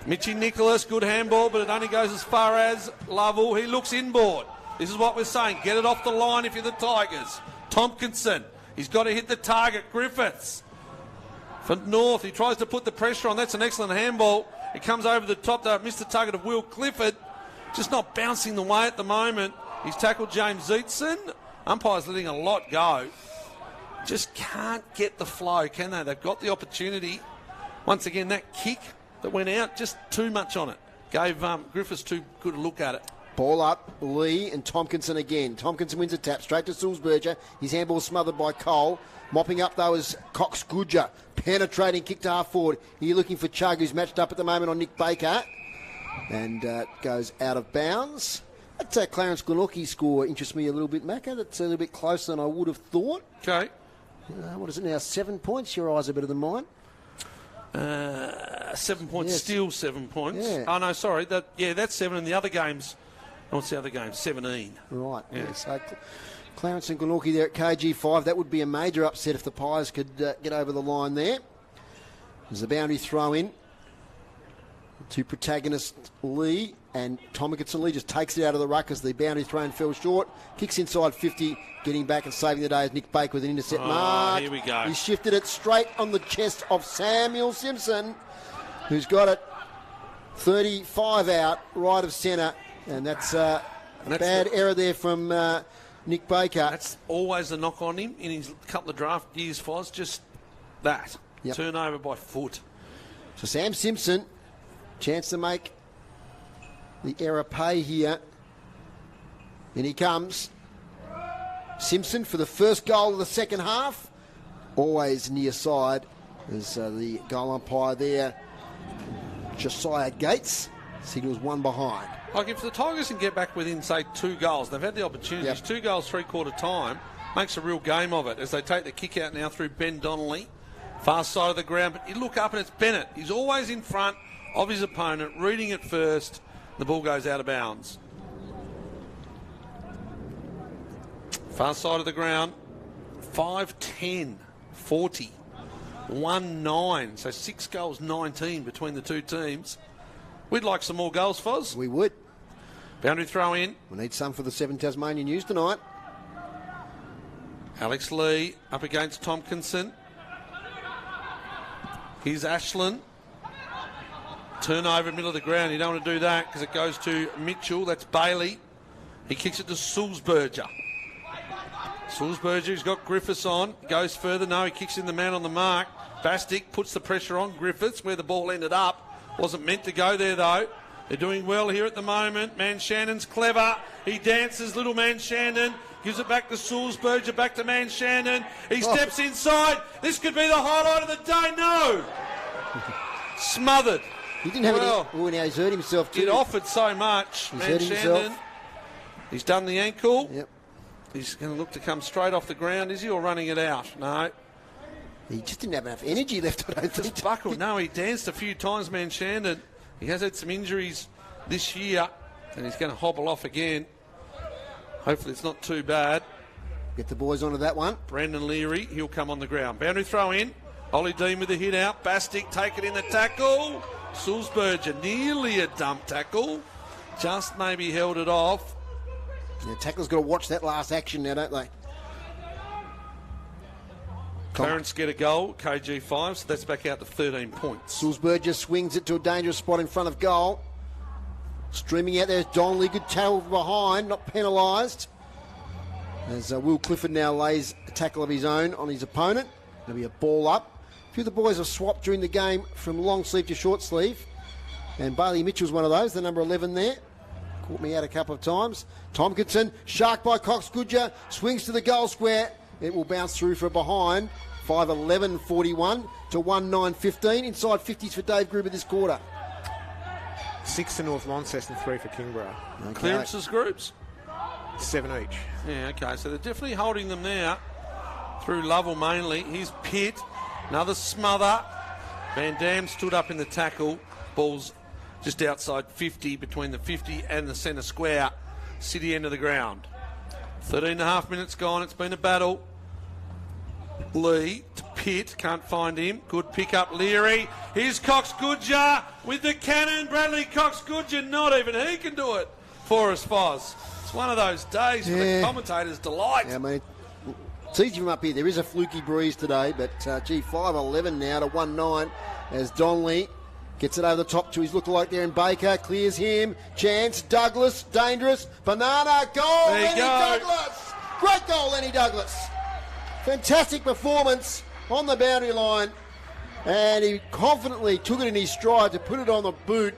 Mitchie Nicholas, good handball, but it only goes as far as Lovell. He looks inboard. This is what we're saying. Get it off the line if you're the Tigers. Tompkinson, he's got to hit the target. Griffiths for North. He tries to put the pressure on. That's an excellent handball. It comes over the top to miss the target of Will Clifford. Just not bouncing the way at the moment. He's tackled James Zeitson. Umpire's letting a lot go. Just can't get the flow, can they? They've got the opportunity. Once again, that kick that went out, just too much on it. Gave Griffiths too good a look at it. Ball up, Lee and Tompkinson again. Tompkinson wins a tap, straight to Sulzberger. His handball smothered by Cole. Mopping up, though, is Cox Goodger. Penetrating kick to half forward. You're looking for Chug, who's matched up at the moment on Nick Baker. And goes out of bounds. That Clarence Glenorchy score interests me a little bit, Macca. That's a little bit closer than I would have thought. Okay. What is it now? 7 points? Your eyes are better than mine. 7 points, Yes. still 7 points. Yeah. Oh, no, sorry. That's 7 in the other games. What's the other game? 17. Right. Yeah. Yeah. So Clarence and Glenorchy there at KG5. That would be a major upset if the Pies could get over the line there. There's a boundary throw in. To protagonist Lee, and Tompkinson. Lee just takes it out of the ruck as the boundary thrown fell short. Kicks inside 50, getting back and saving the day is Nick Baker with an intercept mark. Here we go. He shifted it straight on the chest of Samuel Simpson, who's got it 35 out, right of centre, and that's a bad error there from Nick Baker. That's always a knock on him in his couple of draft years, Foz. Just that. Yep. Turnover by foot. So Sam Simpson, chance to make the error pay here. And he comes. Simpson for the first goal of the second half. Always near side. There's the goal umpire there. Josiah Gates signals one behind. Like if the Tigers can get back within, say, 2 goals, they've had the opportunities. Yep. 2 goals, 3/4 time. Makes a real game of it as they take the kick out now through Ben Donnelly. Far side of the ground. But you look up and it's Bennett. He's always in front of his opponent, reading it first. The ball goes out of bounds. Far side of the ground. 5-10, 40, 1-9. So 6 goals, 19 between the two teams. We'd like some more goals, Foz. We would. Boundary throw in. We need some for the 7 Tasmanian News tonight. Alex Lee up against Tompkinson. Here's Ashland. Turnover, middle of the ground. You don't want to do that because it goes to Mitchell. That's Bailey. He kicks it to Sulzberger. Sulzberger's got Griffiths on. Goes further. No, he kicks in the man on the mark. Bastic puts the pressure on Griffiths where the ball ended up. Wasn't meant to go there, though. They're doing well here at the moment. Man Shannon's clever. He dances, little Man Shannon. Gives it back to Sulzberger, back to Man Shannon. He steps inside. This could be the highlight of the day. No! Smothered. He didn't have any. Oh, now he's hurt himself too. It offered so much. He's Man hurt Shandon. himself. He's done the ankle. Yep. He's going to look to come straight off the ground, is he, or running it out? No. He just didn't have enough energy left, I don't think. Just buckled. No, he danced a few times, Man Shandon. He has had some injuries this year, and he's going to hobble off again. Hopefully it's not too bad. Get the boys onto that one. Brandon Leary, he'll come on the ground. Boundary throw in. Ollie Dean with the hit out. Bastick take it in the tackle. Sulzberger nearly a dump tackle. Just maybe held it off. Yeah, tackle's got to watch that last action now, don't they? Clarence get a goal, KG5, so that's back out to 13 points. Sulzberger swings it to a dangerous spot in front of goal. Streaming out there is Donnelly. Good tackle behind, not penalised. As Will Clifford now lays a tackle of his own on his opponent. There'll be a ball up. A few of the boys have swapped during the game from long sleeve to short sleeve. And Bailey Mitchell's one of those, the number 11 there. Caught me out a couple of times. Tompkinson, shark by Cox Goodger, swings to the goal square. It will bounce through for behind. 5-11-41 to 1-9-15. Inside 50s for Dave Gruber this quarter. 6 to North Launceston, 3 for Kingborough. Okay. Clearances groups? 7 each. Yeah, okay, so they're definitely holding them now through Lovell mainly. Here's Pitt, another smother. Van Dam stood up in the tackle. Ball's just outside 50, between the 50 and the centre square. City end of the ground. 13 and a half minutes gone. It's been a battle. Lee to Pitt, can't find him. Good pick up, Leary. Here's Cox Goodger with the cannon. Bradley Cox Goodger, not even he can do it for us, Foz. It's one of those days for the commentators' delight. Yeah, I mean, it's easy from up here. There is a fluky breeze today, but 5-11 now to 1-9 as Donnelly gets it over the top to his lookalike there in Baker. Clears him. Chance. Douglas. Dangerous. Banana. Goal. There you Lenny go. Douglas. Great goal, Lenny Douglas. Fantastic performance on the boundary line. And he confidently took it in his stride to put it on the boot.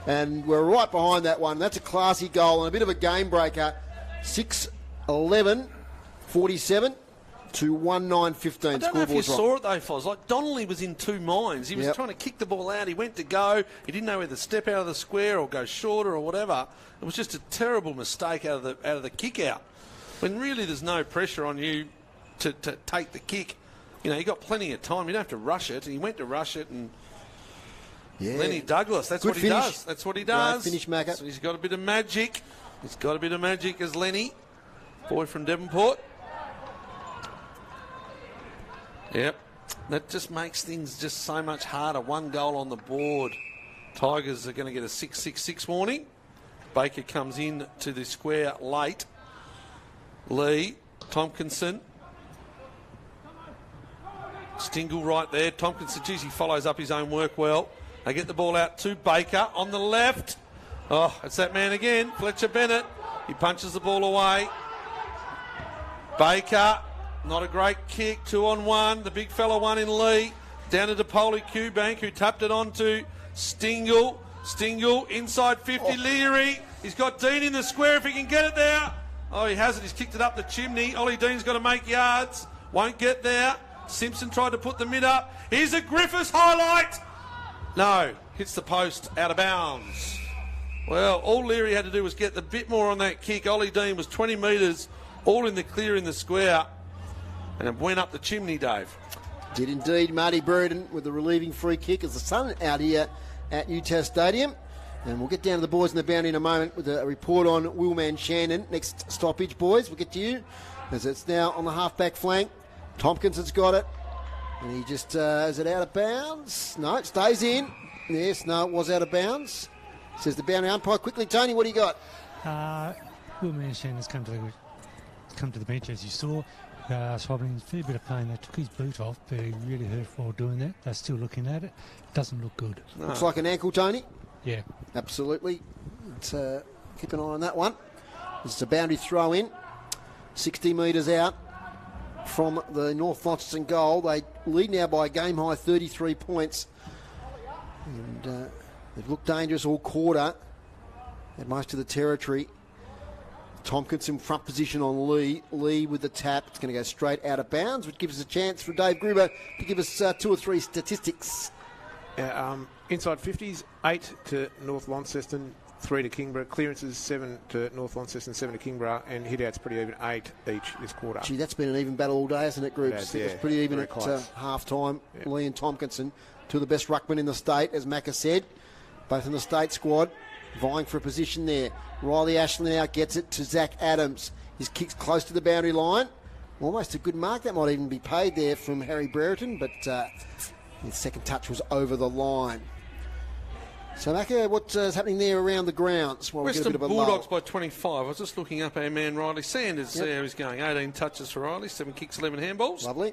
And we're right behind that one. That's a classy goal and a bit of a game breaker. 6-11-47 to 1-9-15. I don't know if you saw it though, Foz. Like Donnelly was in two minds. He was trying to kick the ball out. He went to go. He didn't know whether to step out of the square or go shorter or whatever. It was just a terrible mistake out of the kick out. When really there's no pressure on you to take the kick. You know, you got plenty of time. You don't have to rush it. And he went to rush it and Lenny Douglas, that's Good what finish. he does. That's what he does. Right, finish, Macca. So he's got a bit of magic. He's got a bit of magic as Lenny. Boy from Devonport. Yep. That just makes things just so much harder. One goal on the board. Tigers are going to get a 6-6-6 warning. Baker comes in to the square late. Lee, Tompkinson. Stingle right there. Tompkinson, geez, he follows up his own work well. They get the ball out to Baker on the left. Oh, it's that man again, Fletcher Bennett. He punches the ball away. Baker, not a great kick, 2-on-1. The big fella one in Lee. Down to DePoli Q-Bank, who tapped it on to Stingle. Stingle, inside 50, Leary. He's got Dean in the square if he can get it there. Oh, he hasn't. He's kicked it up the chimney. Ollie Dean's got to make yards. Won't get there. Simpson tried to put the mid up. Here's a Griffiths highlight. No, hits the post out of bounds. Well, all Leary had to do was get the bit more on that kick. Ollie Dean was 20 metres, all in the clear in the square, and it went up the chimney, Dave. Did indeed. Marty Burden with the relieving free kick as the sun out here at UTAS Stadium. And we'll get down to the boys in the boundary in a moment with a report on Willman Shannon. Next stoppage, boys. We'll get to you as it's now on the half-back flank. Tompkinson's got it. And he just, is it out of bounds? No, it stays in. Yes, no, it was out of bounds. Says the boundary umpire. Quickly, Tony, what do you got? Willman Shannon's come to the bench, as you saw. Swabbling, a fair bit of pain. They took his boot off, but he really hurt while doing that. They're still looking at it. Doesn't look good. No. Looks like an ankle, Tony. Yeah. Absolutely. Let's keep an eye on that one. This is a boundary throw in. 60 metres out from the North Launceston goal. They lead now by a game-high 33 points. And they've looked dangerous all quarter at most of the territory. Tompkinson front position on Lee. Lee with the tap. It's going to go straight out of bounds, which gives us a chance for Dave Gruber to give us 2 or 3 statistics. Inside 50s, 8 to North Launceston, 3 to Kingborough. Clearances, 7 to North Launceston, 7 to Kingborough. And hit-outs pretty even, 8 each this quarter. Gee, that's been an even battle all day, hasn't it, groups? It has, It was pretty even very at half-time. Yeah. Lee and Tompkinson, two of the best ruckmen in the state, as Macca said. Both in the state squad, vying for a position there. Riley Ashley now gets it to Zach Adams. His kick's close to the boundary line. Almost a good mark. That might even be paid there from Harry Brereton, but his second touch was over the line. So, Macca, what's happening there around the grounds? Well, Western Bulldogs by 25. I was just looking up our man Riley Sanders. Yep. There he's going. 18 touches for Riley, 7 kicks, 11 handballs. Lovely.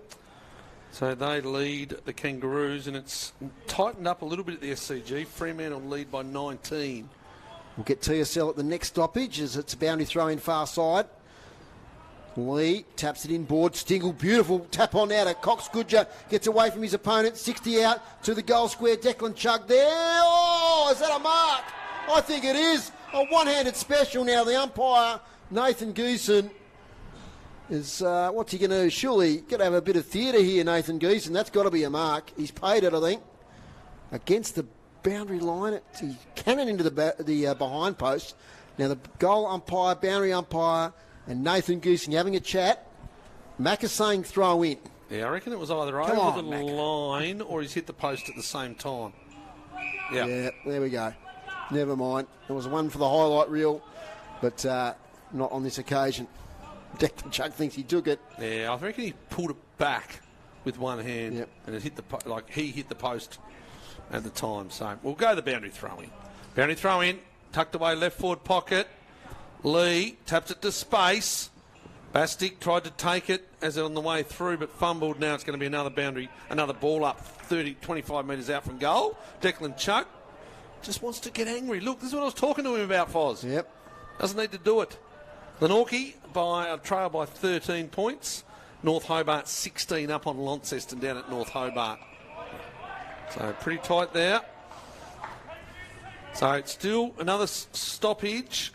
So they lead the Kangaroos, and it's tightened up a little bit at the SCG. Fremantle lead by 19. We'll get TSL at the next stoppage as it's a boundary throw in far side. Lee taps it in board. Stingle, beautiful tap on now to Cox Goodger. Gets away from his opponent. 60 out to the goal square. Declan Chug there. Oh, is that a mark? I think it is. A one-handed special now. The umpire, Nathan Geeson, is, what's he going to do? Surely got to have a bit of theatre here, Nathan Geeson. That's got to be a mark. He's paid it, I think. Against the boundary line. He's cannon into the behind post. Now the goal umpire, boundary umpire, and Nathan Geeson having a chat. Mac is saying throw in. Yeah, I reckon it was either over the line or he's hit the post at the same time. Yeah, there we go. Never mind. There was one for the highlight reel, but not on this occasion. Declan Chuck thinks he took it. Yeah, I reckon he pulled it back with one hand and it hit he hit the post at the time. So we'll go the boundary throw in. Boundary throw in, tucked away left forward pocket. Lee taps it to space. Bastic tried to take it as on the way through, but fumbled. Now it's going to be another ball up 25 metres out from goal. Declan Chuck just wants to get angry. Look, this is what I was talking to him about, Foz. Yep. Doesn't need to do it. Glenorchy by a trail by 13 points. North Hobart 16 up on Launceston down at North Hobart. So pretty tight there. So it's still another stoppage.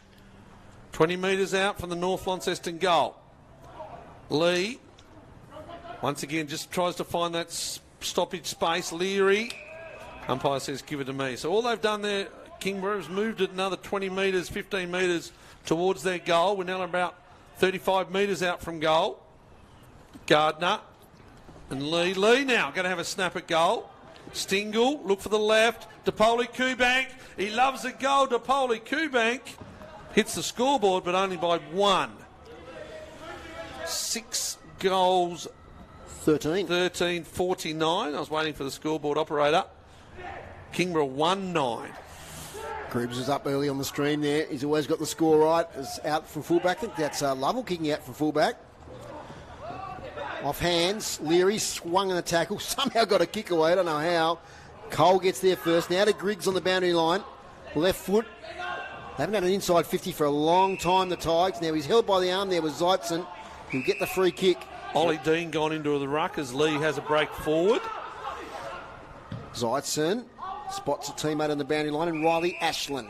20 metres out from the North Launceston goal. Lee, once again, just tries to find that stoppage space. Leary, umpire says, give it to me. So all they've done there, Kingborough, has moved it another 20 metres, 15 metres towards their goal. We're now about 35 metres out from goal. Gardner and Lee. Lee now going to have a snap at goal. Stingle, look for the left. DePoli Kubank, he loves a goal. DePoli Kubank hits the scoreboard, but only by 1. 6 goals. 13-49. I was waiting for the scoreboard operator. Kingborough 1-9. Grubbs is up early on the stream there. He's always got the score right. Is out from fullback. I think that's Lovell kicking out from fullback. Off hands. Leary swung in the tackle. Somehow got a kick away. I don't know how. Cole gets there first. Now to Griggs on the boundary line. Left foot. They haven't had an inside 50 for a long time, the Tigers. Now he's held by the arm there with Zeitzen. He'll get the free kick. Ollie Dean gone into the ruck as Lee has a break forward. Zeitzen spots a teammate on the boundary line, and Riley Ashland.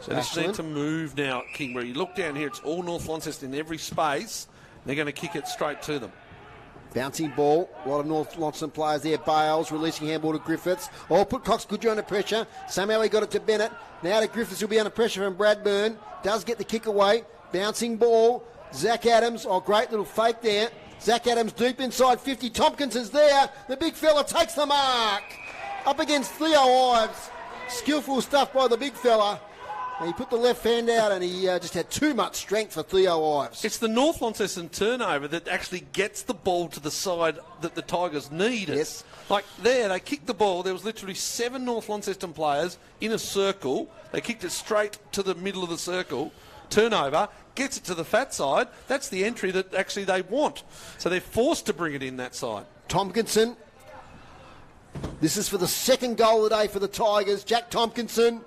So they just need to move now, Kingborough. You look down here, it's all North Launceston in every space. They're going to kick it straight to them. Bouncing ball. A lot of North Launceston players there. Bales releasing handball to Griffiths. Oh, put Cox Goodger under pressure. Somehow he got it to Bennett. Now to Griffiths, who'll be under pressure from Bradburn. Does get the kick away. Bouncing ball. Zach Adams. Oh, great little fake there. Zach Adams deep inside 50. Tompkinson's there. The big fella takes the mark. Up against Theo Ives. Skillful stuff by the big fella. He put the left hand out and he just had too much strength for Theo Ives. It's the North Launceston turnover that actually gets the ball to the side that the Tigers need. Yes. Like there, they kicked the ball. There was literally 7 North Launceston players in a circle. They kicked it straight to the middle of the circle. Turnover, gets it to the fat side. That's the entry that actually they want. So they're forced to bring it in that side. Tompkinson. This is for the second goal of the day for the Tigers. Jack Tompkinson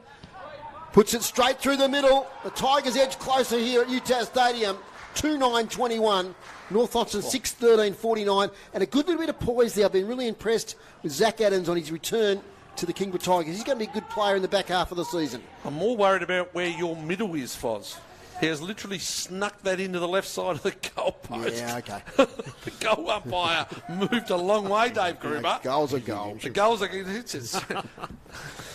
puts it straight through the middle. The Tigers edge closer here at UTAS Stadium. 2-9-21. North Launceston 6-13-49. And a good little bit of poise there. I've been really impressed with Zach Adams on his return to the Kingborough Tigers. He's going to be a good player in the back half of the season. I'm more worried about where your middle is, Foz. He has literally snuck that into the left side of the goal post. Yeah, okay. The goal umpire moved a long way, Dave Gruber. Goals are goals. The goals are...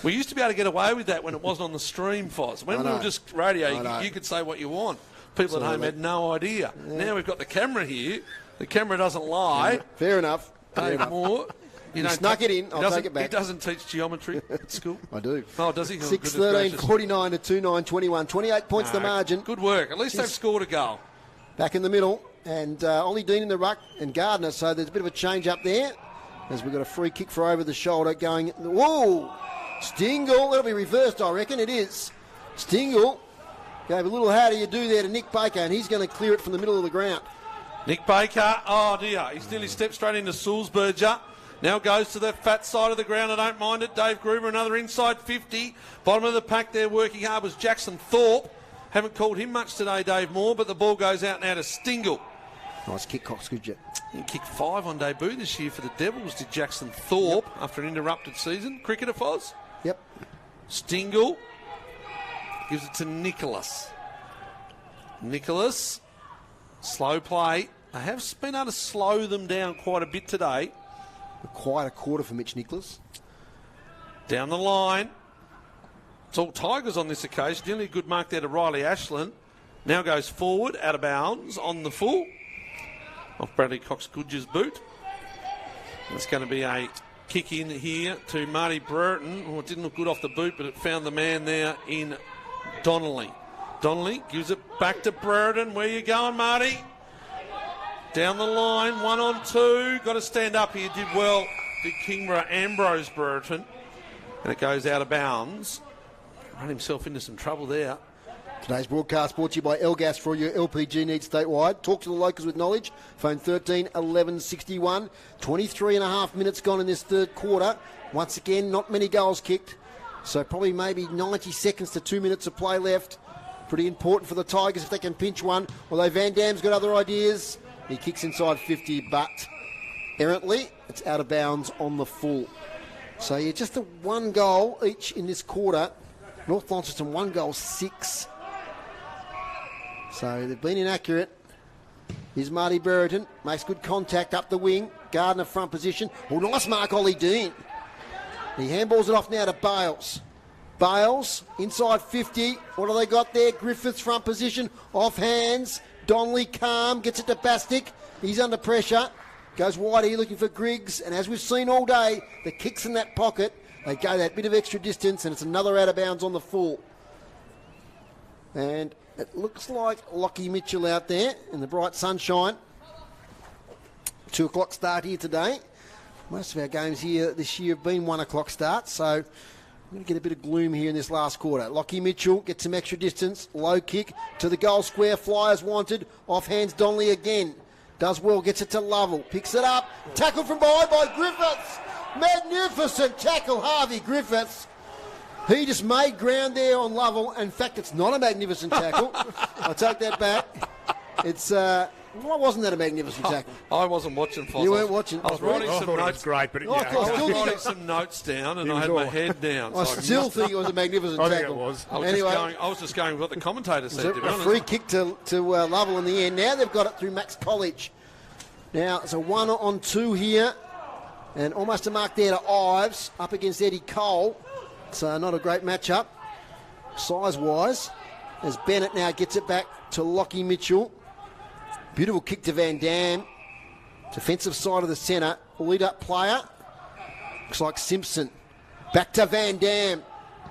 We used to be able to get away with that when it wasn't on the stream, Foz. When we were just radio, you could say what you want. People at home had no idea. Yeah. Now we've got the camera here. The camera doesn't lie. Yeah. Fair enough. Dave Moore. You snuck it in. I'll take it back. He doesn't teach geometry at school. I do. Oh, does he? 6-13, 49 to 2-9, 21. 28 points the margin. Good work. At least they've scored a goal. Back in the middle. And Ollie Dean in the ruck and Gardner. So there's a bit of a change up there. As we've got a free kick for over the shoulder going. Whoa! Stingle. That'll be reversed, I reckon. It is. Stingle gave a little how do you do there to Nick Baker. And he's going to clear it from the middle of the ground. Nick Baker. Oh, dear. He's nearly stepped straight into Sulzberger. Now goes to the fat side of the ground. I don't mind it. Dave Gruber, another inside 50. Bottom of the pack there working hard was Jackson Thorpe. Haven't called him much today, Dave Moore, but the ball goes out now to Stingle. Nice kick, Cox, good jet. He kicked 5 on debut this year for the Devils, did Jackson Thorpe, after an interrupted season. Cricketer, Foz? Yep. Stingle gives it to Nicholas. Nicholas, slow play. They have been able to slow them down quite a bit today. Quite a quarter for Mitch Nicholas. Down the line. It's all Tigers on this occasion. Nearly a good mark there to Riley Ashland. Now goes forward, out of bounds, on the full. Off Bradley Cox-Goodger's boot. It's going to be a kick in here to Marty Brereton. Oh, it didn't look good off the boot, but it found the man there in Donnelly. Donnelly gives it back to Brereton. Where you going, Marty? Down the line, 1-on-2. Got to stand up here. Did well. Did Kingborough, Ambrose Brereton. And it goes out of bounds. Run himself into some trouble there. Today's broadcast brought to you by Elgas for all your LPG needs statewide. Talk to the locals with knowledge. Phone 13 11 61. 23 and a half minutes gone in this third quarter. Once again, not many goals kicked. So probably maybe 90 seconds to 2 minutes of play left. Pretty important for the Tigers if they can pinch one. Although Van Dam's got other ideas. He kicks inside 50, but errantly, it's out of bounds on the full. So, yeah, just the one goal each in this quarter. North Launceston, 1 goal, 6. So, they've been inaccurate. Here's Marty Brereton. Makes good contact up the wing. Gardner front position. Oh, nice mark, Ollie Dean. He handballs it off now to Bales. Bales, inside 50. What have they got there? Griffiths front position. Off hands. Donnelly calm, gets it to Bastic. He's under pressure. Goes wide here looking for Griggs. And as we've seen all day, the kicks in that pocket, they go that bit of extra distance, and it's another out of bounds on the full. And it looks like Lockie Mitchell out there in the bright sunshine. 2 o'clock start here today. Most of our games here this year have been 1 o'clock starts, so we're going to get a bit of gloom here in this last quarter. Lockie Mitchell gets some extra distance. Low kick to the goal square. Flyers wanted. Off hands Donnelly again. Does well. Gets it to Lovell. Picks it up. Tackle from behind by Griffiths. Magnificent tackle, Harvey Griffiths. He just made ground there on Lovell. In fact, it's not a magnificent tackle. I'll take that back. It's... why wasn't that a magnificent tackle? I wasn't watching, Foz. You weren't watching. I was writing some notes. It was great, but I was writing some notes down, and I had my head down. I still think it was a magnificent tackle. I think it was. I was just going with what the commentator said. A free kick to Lovell in the end. Now they've got it through Max College. Now it's a 1-on-2 here, and almost a mark there to Ives up against Eddie Cole. So not a great matchup size-wise. As Bennett now gets it back to Lockie Mitchell. Beautiful kick to Van Dam. Defensive side of the centre. Lead-up player. Looks like Simpson. Back to Van Dam.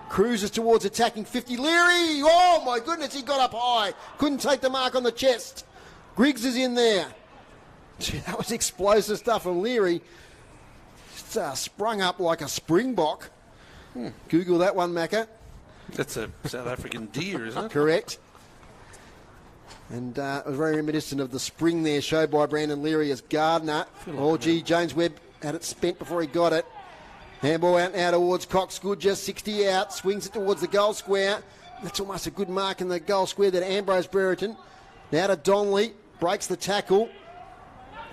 Cruises towards attacking 50. Leary! Oh, my goodness, he got up high. Couldn't take the mark on the chest. Griggs is in there. Gee, that was explosive stuff from Leary. Just, sprung up like a springbok. Google that one, Macca. That's a South African deer, isn't it? Correct. And it was very reminiscent of the spring there showed by Brandon Leary as Gardner. Oh, gee, James Webb had it spent before he got it. Handball out now towards Cox-Good, just 60 out. Swings it towards the goal square. That's almost a good mark in the goal square there to Ambrose Brereton. Now to Donnelly. Breaks the tackle.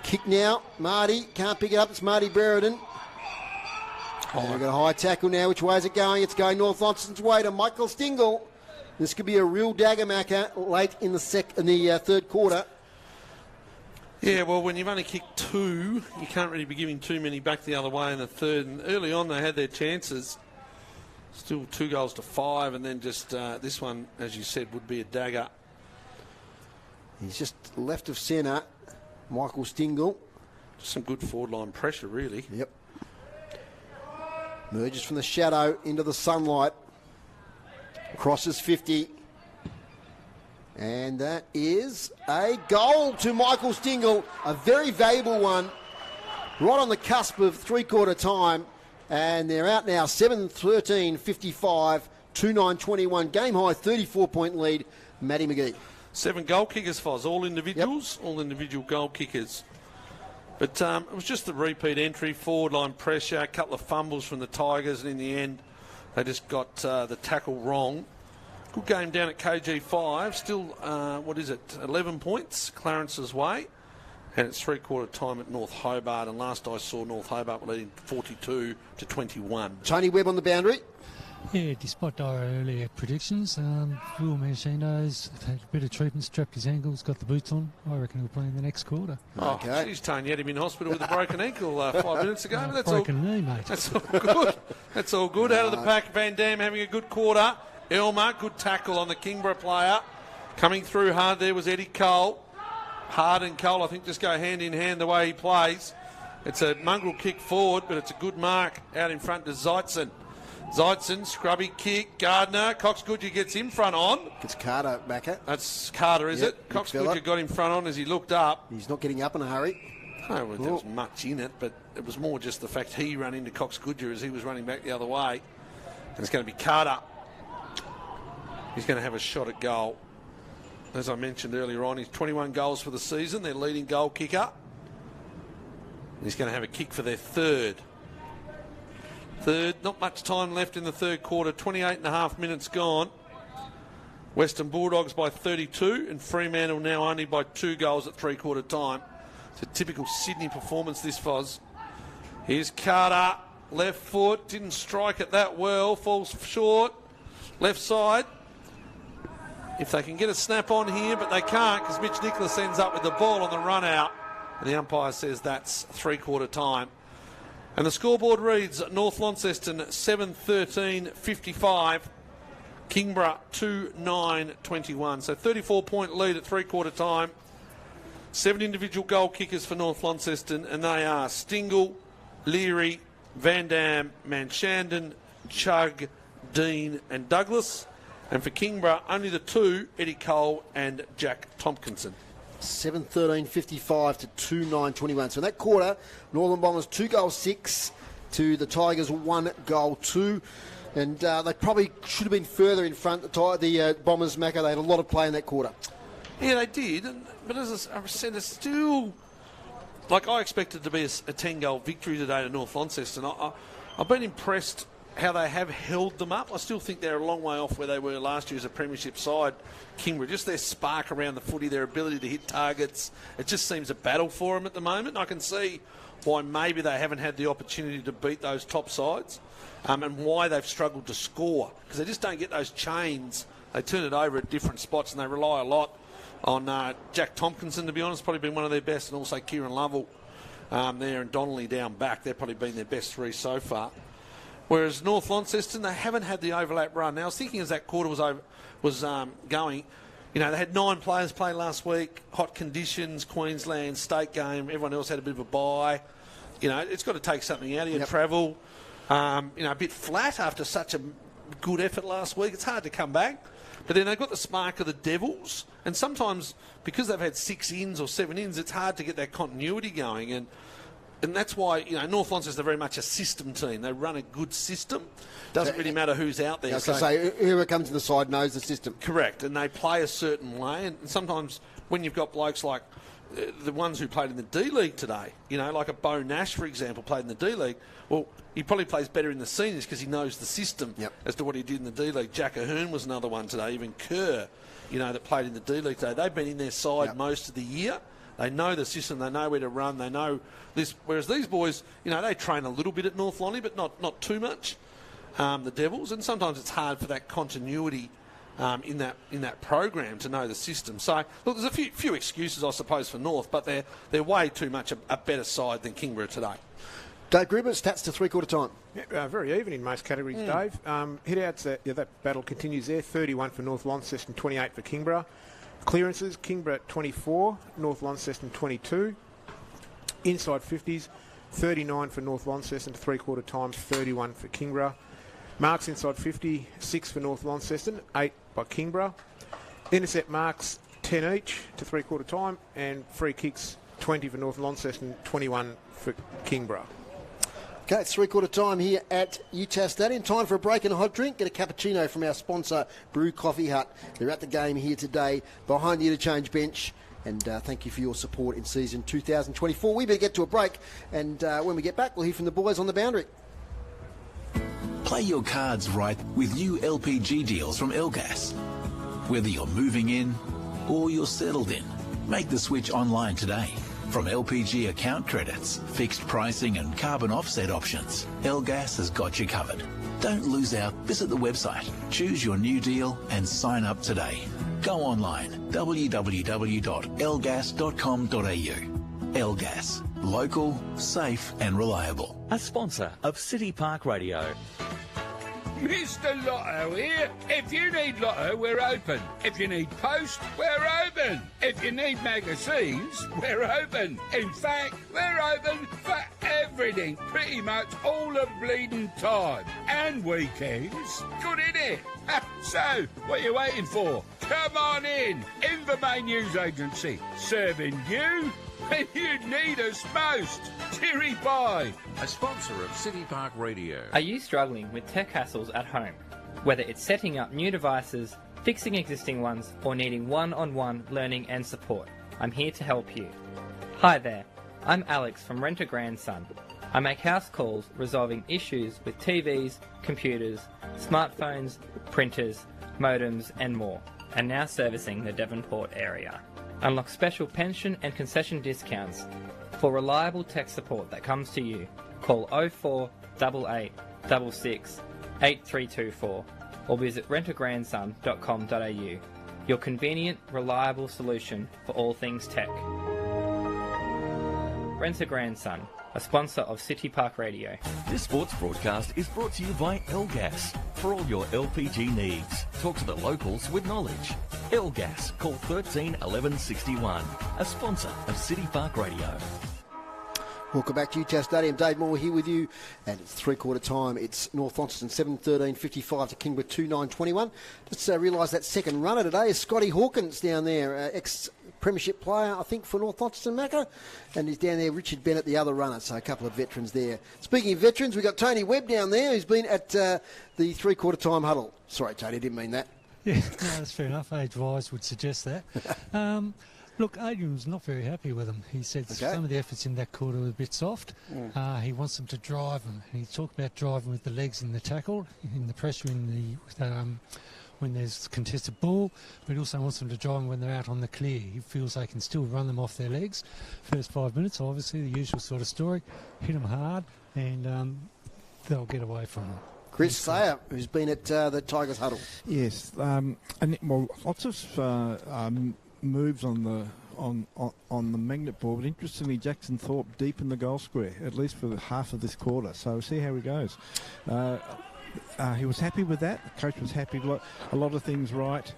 Kick now. Marty can't pick it up. It's Marty Brereton. Oh, we've got a high tackle now. Which way is it going? It's going North Launceston's way to Michael Stingle. This could be a real dagger, Macca, late in the third quarter. Yeah, well, when you've only kicked 2, you can't really be giving too many back the other way in the third. And early on, they had their chances. Still 2 goals to 5, and then just this one, as you said, would be a dagger. He's just left of centre, Michael Stingle. Just some good forward line pressure, really. Yep. Merges from the shadow into the sunlight. Crosses 50. And that is a goal to Michael Stingle. A very valuable one. Right on the cusp of three-quarter time. And they're out now, 7-13, 55, 2-9-21. Game high, 34-point lead. Matty McGee. 7 goal kickers, Foz. All individuals, all individual goal kickers. But it was just the repeat entry, forward line pressure, a couple of fumbles from the Tigers, and in the end, they just got the tackle wrong. Good game down at KG5. Still, 11 points, Clarence's way. And it's three-quarter time at North Hobart. And last I saw, North Hobart were leading 42-21. Tony Webb on the boundary. Yeah, despite our earlier predictions, Will Mancino's had a bit of treatment, strapped his ankles, got the boots on. I reckon he'll play in the next quarter. Oh, geez, Tony had him in hospital with a broken ankle 5 minutes ago. But that's broken knee, mate. That's all good. That's all good. Out of the pack, Van Dam having a good quarter. Elmer, good tackle on the Kingborough player. Coming through hard there was Eddie Cole. Hard and Cole, I think, just go hand in hand the way he plays. It's a mongrel kick forward, but it's a good mark out in front to Zeitzen. Zeitzen, scrubby kick. Gardner, Cox-Goodger gets in front on. It's Carter back at. That's Carter, is it? Cox-Goodger got in front on as he looked up. He's not getting up in a hurry. No, well, there was much in it, but it was more just the fact he ran into Cox-Goodger as he was running back the other way. And it's going to be Carter. He's going to have a shot at goal. As I mentioned earlier on, he's 21 goals for the season, their leading goal kicker. He's going to have a kick for their third. Not much time left in the third quarter, 28 and a half minutes gone. Western Bulldogs by 32 and Fremantle now only by 2 goals at three-quarter time. It's a typical Sydney performance, this, Foz. Here's Carter, left foot, didn't strike it that well, falls short, left side. If they can get a snap on here, but they can't because Mitch Nicholas ends up with the ball on the run out. And the umpire says that's three-quarter time. And the scoreboard reads North Launceston 7-13-55. Kingborough 2-9-21. So 34-point lead at three-quarter time. 7 individual goal kickers for North Launceston, and they are Stingle, Leary, Van Dam, Manchandon, Chugg, Dean and Douglas. And for Kingborough, only the 2, Eddie Cole and Jack Tompkinson. 7-13-55 to 2-9-21. So in that quarter, Northern Bombers 2 goals 6 to the Tigers 1 goal 2. And they probably should have been further in front. The Bombers, Macca, they had a lot of play in that quarter. Yeah, they did. But as I said, it's still... Like, I expected to be a 10-goal victory today to North Launceston. I've been impressed how they have held them up. I still think they're a long way off where they were last year as a premiership side. Kingborough, just their spark around the footy, their ability to hit targets. It just seems a battle for them at the moment. I can see why maybe they haven't had the opportunity to beat those top sides and why they've struggled to score because they just don't get those chains. They turn it over at different spots and they rely a lot on Jack Tompkinson, to be honest, probably been one of their best, and also Kieran Lovell there and Donnelly down back. They've probably been their best 3 so far. Whereas North Launceston, they haven't had the overlap run. Now, I was thinking as that quarter was going, you know, they had 9 players play last week, hot conditions, Queensland, state game, everyone else had a bit of a bye. You know, it's got to take something out of your travel. You know, a bit flat after such a good effort last week. It's hard to come back. But then they've got the spark of the Devils. And sometimes, because they've had 6 ins or 7 ins, it's hard to get that continuity going. And that's why, you know, North Launceston are very much a system team. They run a good system. Doesn't really matter who's out there. I was going to say, whoever comes to the side knows the system. Correct. And they play a certain way. And sometimes when you've got blokes like the ones who played in the D-League today, you know, like a Bo Nash, for example, played in the D-League, well, he probably plays better in the seniors because he knows the system as to what he did in the D-League. Jack Ahern was another one today. Even Kerr, you know, that played in the D-League today. They've been in their side most of the year. They know the system. They know where to run. They know this. Whereas these boys, you know, they train a little bit at North Lonnie, but not too much, the Devils. And sometimes it's hard for that continuity in that program to know the system. So, look, there's a few excuses, I suppose, for North, but they're way too much a better side than Kingborough today. Dave Gruber, stats to three-quarter time. Yeah, very even in most categories, Dave. Hit-outs, that battle continues there. 31 for North Launceston, 28 for Kingborough. Clearances, Kingborough 24, North Launceston 22. Inside 50s, 39 for North Launceston to three-quarter time, 31 for Kingborough. Marks inside 50, 6 for North Launceston, 8 by Kingborough. Intercept marks, 10 each to three-quarter time, and free kicks, 20 for North Launceston, 21 for Kingborough. Okay, it's three-quarter time here at UTAS Stadium. Time for a break and a hot drink. Get a cappuccino from our sponsor, Brew Coffee Hut. They're at the game here today behind the interchange bench. And thank you for your support in season 2024. We better get to a break. And when we get back, we'll hear from the boys on the boundary. Play your cards right with new LPG deals from Elgas. Whether you're moving in or you're settled in, make the switch online today. From LPG account credits, fixed pricing and carbon offset options, Elgas has got you covered. Don't lose out. Visit the website, choose your new deal and sign up today. Go online, www.elgas.com.au. Elgas, local, safe and reliable. A sponsor of City Park Radio. Mr. Lotto here. If you need Lotto, we're open. If you need post, we're open. If you need magazines, we're open. In fact, we're open for everything, pretty much all the bleeding time. And weekends. Good, innit? So, what are you waiting for? Come on in. Invermain News Agency. Serving you when you need us most. Cheery bye. A sponsor of City Park Radio. Are you struggling with tech hassles at home? Whether it's setting up new devices, fixing existing ones, or needing one-on-one learning and support, I'm here to help you. Hi there, I'm Alex from Rent a Grandson. I make house calls resolving issues with TVs, computers, smartphones, printers, modems and more, and now servicing the Devonport area. Unlock special pension and concession discounts. For reliable tech support that comes to you, call 0488 66 8324 or visit rentagrandson.com.au. Your convenient, reliable solution for all things tech. Rent a Grandson, a sponsor of City Park Radio. This sports broadcast is brought to you by Elgas. For all your LPG needs, talk to the locals with knowledge. Elgas, call 13 11 61, a sponsor of City Park Radio. Welcome back to UTAS Stadium. Dave Moore here with you. And it's three-quarter time. It's North Launceston 7-13-55 to Kingborough 2-9-21. Just realised that second runner today is Scotty Hawkins down there, ex-premiership player, I think, for North Launceston, Macca. And he's down there, Richard Bennett, the other runner. So a couple of veterans there. Speaking of veterans, we've got Tony Webb down there, who's been at the three-quarter time huddle. Sorry, Tony, didn't mean that. Yeah, no, that's fair enough. Age-wise would suggest that. Look, Adrian was not very happy with them. He said some of the efforts in that quarter were a bit soft. He wants them to drive them. And he talked about driving with the legs in the tackle, in the pressure in the when there's contested ball, but he also wants them to drive them when they're out on the clear. He feels they can still run them off their legs. First 5 minutes, obviously, the usual sort of story. Hit them hard, and they'll get away from them. Chris Sayer, who's been at the Tigers huddle. Yes, and lots of moves on the magnet board, but interestingly, Jackson Thorpe deep in the goal square, at least for the half of this quarter. So we'll see how he goes. He was happy with that. The coach was happy. A lot of things right.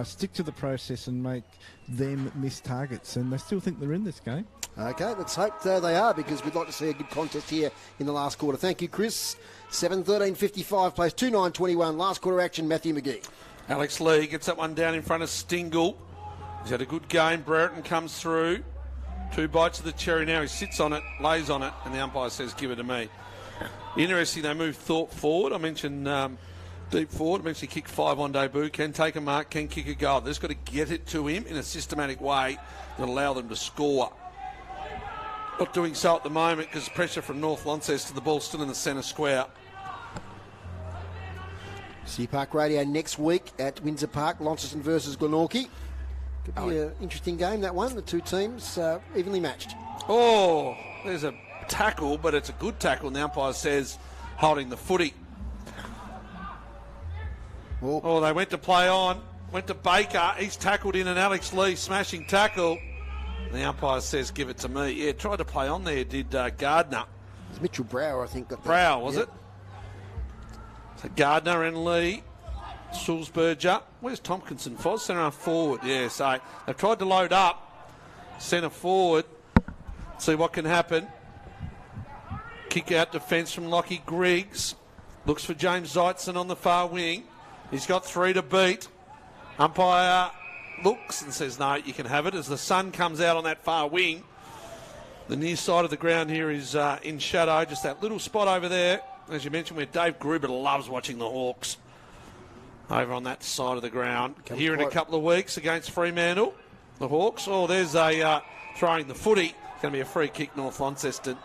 Stick to the process and make them miss targets, and they still think they're in this game. Okay, let's hope they are, because we'd like to see a good contest here in the last quarter. Thank you, Chris. 7-13-55 plays 2-9-21. Last quarter action, Matthew McGee. Alex Lee gets that one down in front of Stingle. He's had a good game. Brereton comes through. 2 bites of the cherry now. He sits on it, lays on it, and the umpire says, give it to me. Interesting, they move Thorpe forward. I mentioned deep forward. I mentioned kick 5 on debut. Can take a mark, can kick a goal. They've just got to get it to him in a systematic way that allow them to score. Not doing so at the moment because pressure from North Launceston. The ball's still in the centre square. City Park Radio next week at Windsor Park, Launceston versus Glenorchy. Could be an interesting game, that one. The two teams evenly matched. Oh, there's a tackle, but it's a good tackle. And the umpire says holding the footy. Oh, they went to play on. Went to Baker. He's tackled in, and Alex Lee smashing tackle. The umpire says, give it to me. Yeah, tried to play on there, did Gardner. It was Mitchell Brower, I think. Got Brower, was it? So Gardner and Lee. Sulzberger. Where's Tompkinson? Foz, centre half forward. Yeah, so they've tried to load up. Centre forward. See what can happen. Kick out defence from Lockie Griggs. Looks for James Zeitzen on the far wing. He's got 3 to beat. Umpire looks and says, no, you can have it, as the sun comes out on that far wing. The near side of the ground here is in shadow, just that little spot over there, as you mentioned, where Dave Gruber loves watching the Hawks. Over on that side of the ground. Here in a couple of weeks against Fremantle, the Hawks. Oh, there's a throwing the footy. It's going to be a free kick, North Launceston.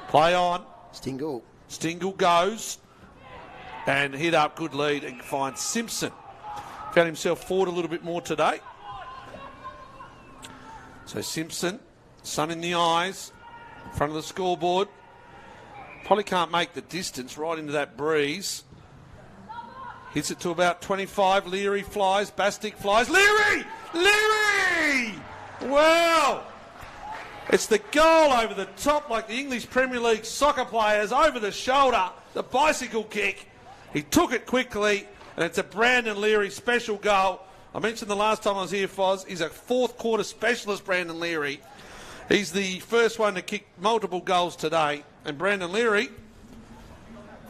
Play on. Stingle goes and hit up, good lead, and finds Simpson. Found himself forward a little bit more today. So Simpson, sun in the eyes, in front of the scoreboard. Probably can't make the distance right into that breeze. Hits it to about 25. Leary flies. Bastick flies. Leary! Leary! Wow! It's the goal over the top, like the English Premier League soccer players, over the shoulder. The bicycle kick. He took it quickly, and it's a Brandon Leary special goal. I mentioned the last time I was here, Foz, he's a fourth quarter specialist, Brandon Leary. He's the first one to kick multiple goals today. And Brandon Leary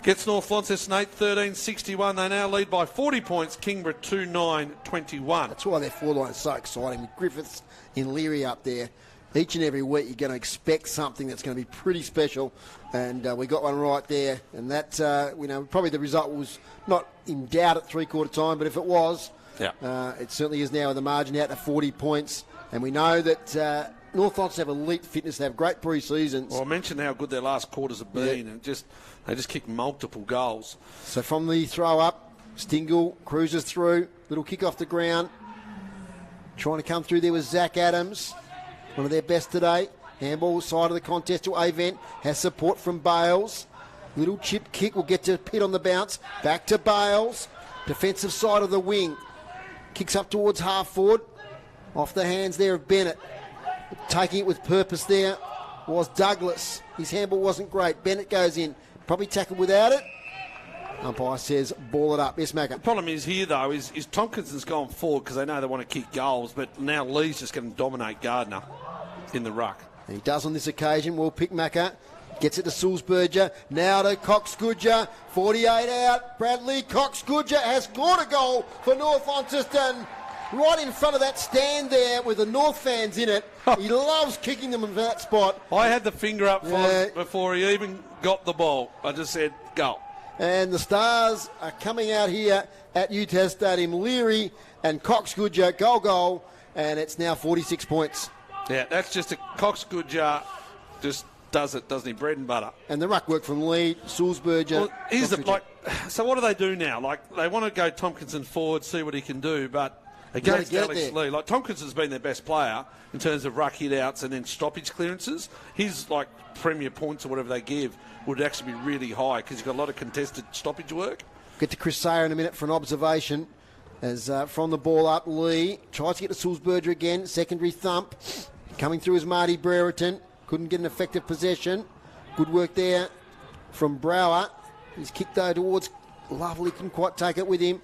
gets North Launceston 8-13-61. They now lead by 40 points. Kingborough 2-9-21. That's why their forward line is so exciting. With Griffiths and Leary up there, each and every week you're going to expect something that's going to be pretty special. And we got one right there. And that, probably the result was not in doubt at three-quarter time, but if it was, it certainly is now with the margin out to 40 points. And we know that North Launceston have elite fitness. They have great pre-seasons. Well, I mentioned how good their last quarters have been, and they just kicked multiple goals. So from the throw-up, Stingle cruises through. Little kick off the ground. Trying to come through there was Zach Adams. One of their best today. Handball side of the contest to Avent. Has support from Bales. Little chip kick will get to Pitt on the bounce. Back to Bales. Defensive side of the wing. Kicks up towards half forward. Off the hands there of Bennett. Taking it with purpose there was Douglas. His handball wasn't great. Bennett goes in. Probably tackled without it. Umpire says, ball it up. Yes, Macca. The problem is here, though, is Tompkinson's gone forward because they know they want to kick goals, but now Lee's just going to dominate Gardner in the ruck. And he does on this occasion. We'll pick Macca. Gets it to Sulzberger. Now to Cox-Goodger. 48 out. Bradley Cox-Goodger has scored a goal for North Launceston. Right in front of that stand there with the North fans in it. He loves kicking them in that spot. I had the finger up before he even got the ball. I just said, go. And the Stars are coming out here at UTAS Stadium. Leary and Cox-Goodger, goal. And it's now 46 points. Yeah, that's just a Cox-Goodger just does it, doesn't he? Bread and butter. And the ruck work from Lee, Sulzberger. Well, so what do they do now? Like, they want to go Tompkinson forward, see what he can do, but against Alex Lee, like Tompkinson's been their best player in terms of ruck hit-outs and then stoppage clearances. His, premier points or whatever they give would actually be really high because he's got a lot of contested stoppage work. Get to Chris Sayer in a minute for an observation. As from the ball up, Lee tries to get to Sulzberger again. Secondary thump. Coming through is Marty Brereton. Couldn't get an effective possession. Good work there from Brower. He's kicked though towards Lovell. Couldn't quite take it with him.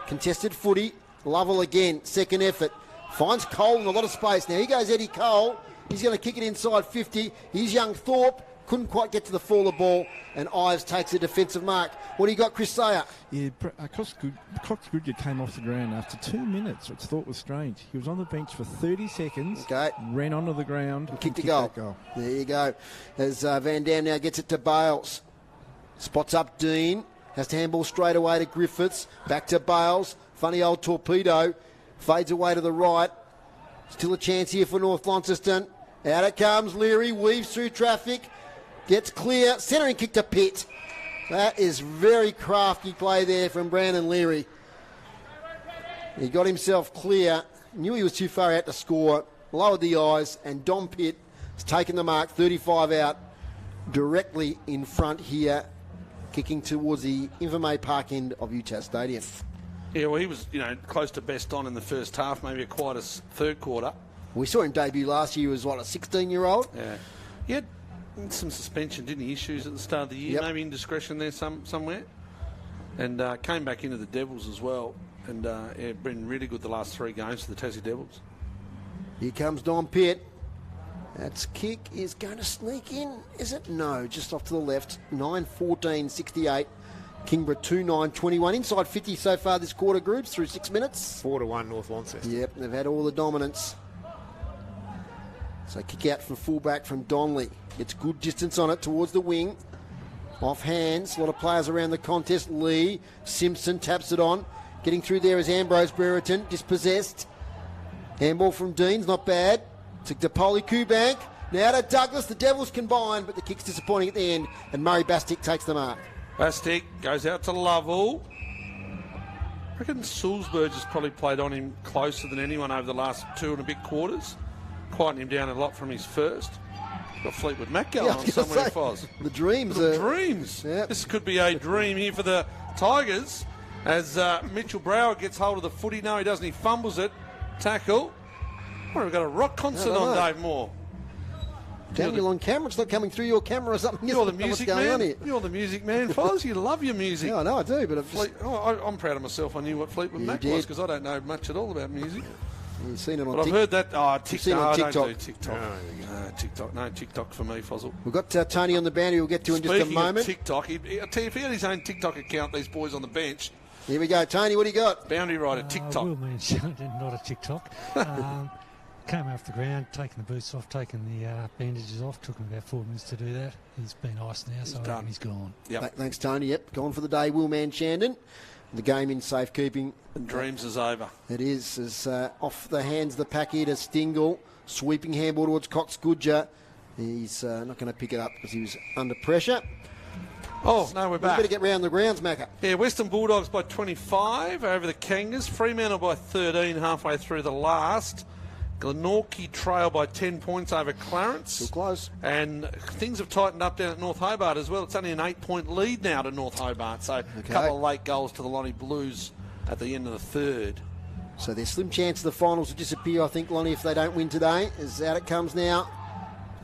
Contested footy. Lovell again. Second effort. Finds Cole in a lot of space. Now here goes Eddie Cole. He's going to kick it inside 50. Here's young Thorpe. Couldn't quite get to the fall of ball. And Ives takes a defensive mark. What do you got, Chris Sayer? Yeah, Cox-Goodyer came off the ground after 2 minutes, which I thought was strange. He was on the bench for 30 seconds, ran onto the ground and kicked a goal. There you go. As Van Dam now gets it to Bales. Spots up Dean. Has to handball straight away to Griffiths. Back to Bales. Funny old torpedo. Fades away to the right. Still a chance here for North Launceston. Out it comes. Leary weaves through traffic. Gets clear. Centering kick to Pitt. That is very crafty play there from Brandon Leary. He got himself clear. Knew he was too far out to score. Lowered the eyes. And Dom Pitt has taken the mark. 35 out. Directly in front here. Kicking towards the Invermay Park end of UTAS Stadium. Yeah, well, he was, close to best on in the first half, maybe a quietest third quarter. We saw him debut last year as, a 16-year-old? Yeah. He had some suspension, didn't he, issues at the start of the year, Yep. maybe indiscretion there somewhere. And came back into the Devils as well. And been really good the last 3 games for the Tassie Devils. Here comes Don Pitt. That's kick is going to sneak in, is it? No, just off to the left. 9-14-68. Kingborough 2-9-21. Inside 50 so far this quarter, groups through 6 minutes. 4-1 North Launceston. Yep, they've had all the dominance. So kick out from fullback from Donnelly. Gets good distance on it towards the wing. Off hands, a lot of players around the contest. Lee, Simpson taps it on. Getting through there is Ambrose Brereton, dispossessed. Handball from Dean's, not bad. To Depoli Kubank. Now to Douglas, the Devils combine, but the kick's disappointing at the end, and Murray Bastick takes the mark. Bastick goes out to Lovell. I reckon Sulzberg has probably played on him closer than anyone over the last 2 and a bit quarters. Quieting him down a lot from his first. Got Fleetwood Mac going on somewhere, Foz. The dreams. Dreams. Yep. This could be a dream here for the Tigers as Mitchell Brower gets hold of the footy. No, he doesn't. He fumbles it. Tackle. Well, we've got a rock concert on, Dave Moore. Daniel on camera. It's not coming through your camera or something. You're the music man. You're the music man, Foz. You love your music. Yeah, I know I do, but I'm proud of myself. I knew what Fleetwood Mac was because I don't know much at all about music. You've seen it on I've heard that. TikTok. TikTok. I don't do TikTok. TikTok. No, TikTok for me, Fozzle. We've got Tony on the boundary we'll get to in just a moment. Of TikTok, I'll tell you, if he had his own TikTok account, these boys on the bench. Here we go. Tony, what do you got? Boundary rider, TikTok. Willman Sheldon, not a TikTok. Came off the ground, taking the boots off, taking the bandages off. Took him about 4 minutes to do that. He's been iced now, so I reckon he's gone. Yep. Thanks, Tony. Yep, gone for the day, Willman Shandon. The game in safekeeping. And dreams is over. It is. As off the hands of the pack here to Stingle. Sweeping handball towards Cox Goodger. He's not going to pick it up because he was under pressure. Oh, no, we're back. We better get round the grounds, Macca. Yeah, Western Bulldogs by 25 over the Kangas. Fremantle by 13 halfway through the last. Glenorchy trail by 10 points over Clarence. Still close. And things have tightened up down at North Hobart as well. It's only an 8-point lead now to North Hobart. So a couple of late goals to the Lonnie Blues at the end of the third. So there's slim chance the finals will disappear, I think, Lonnie, if they don't win today. As out it comes now.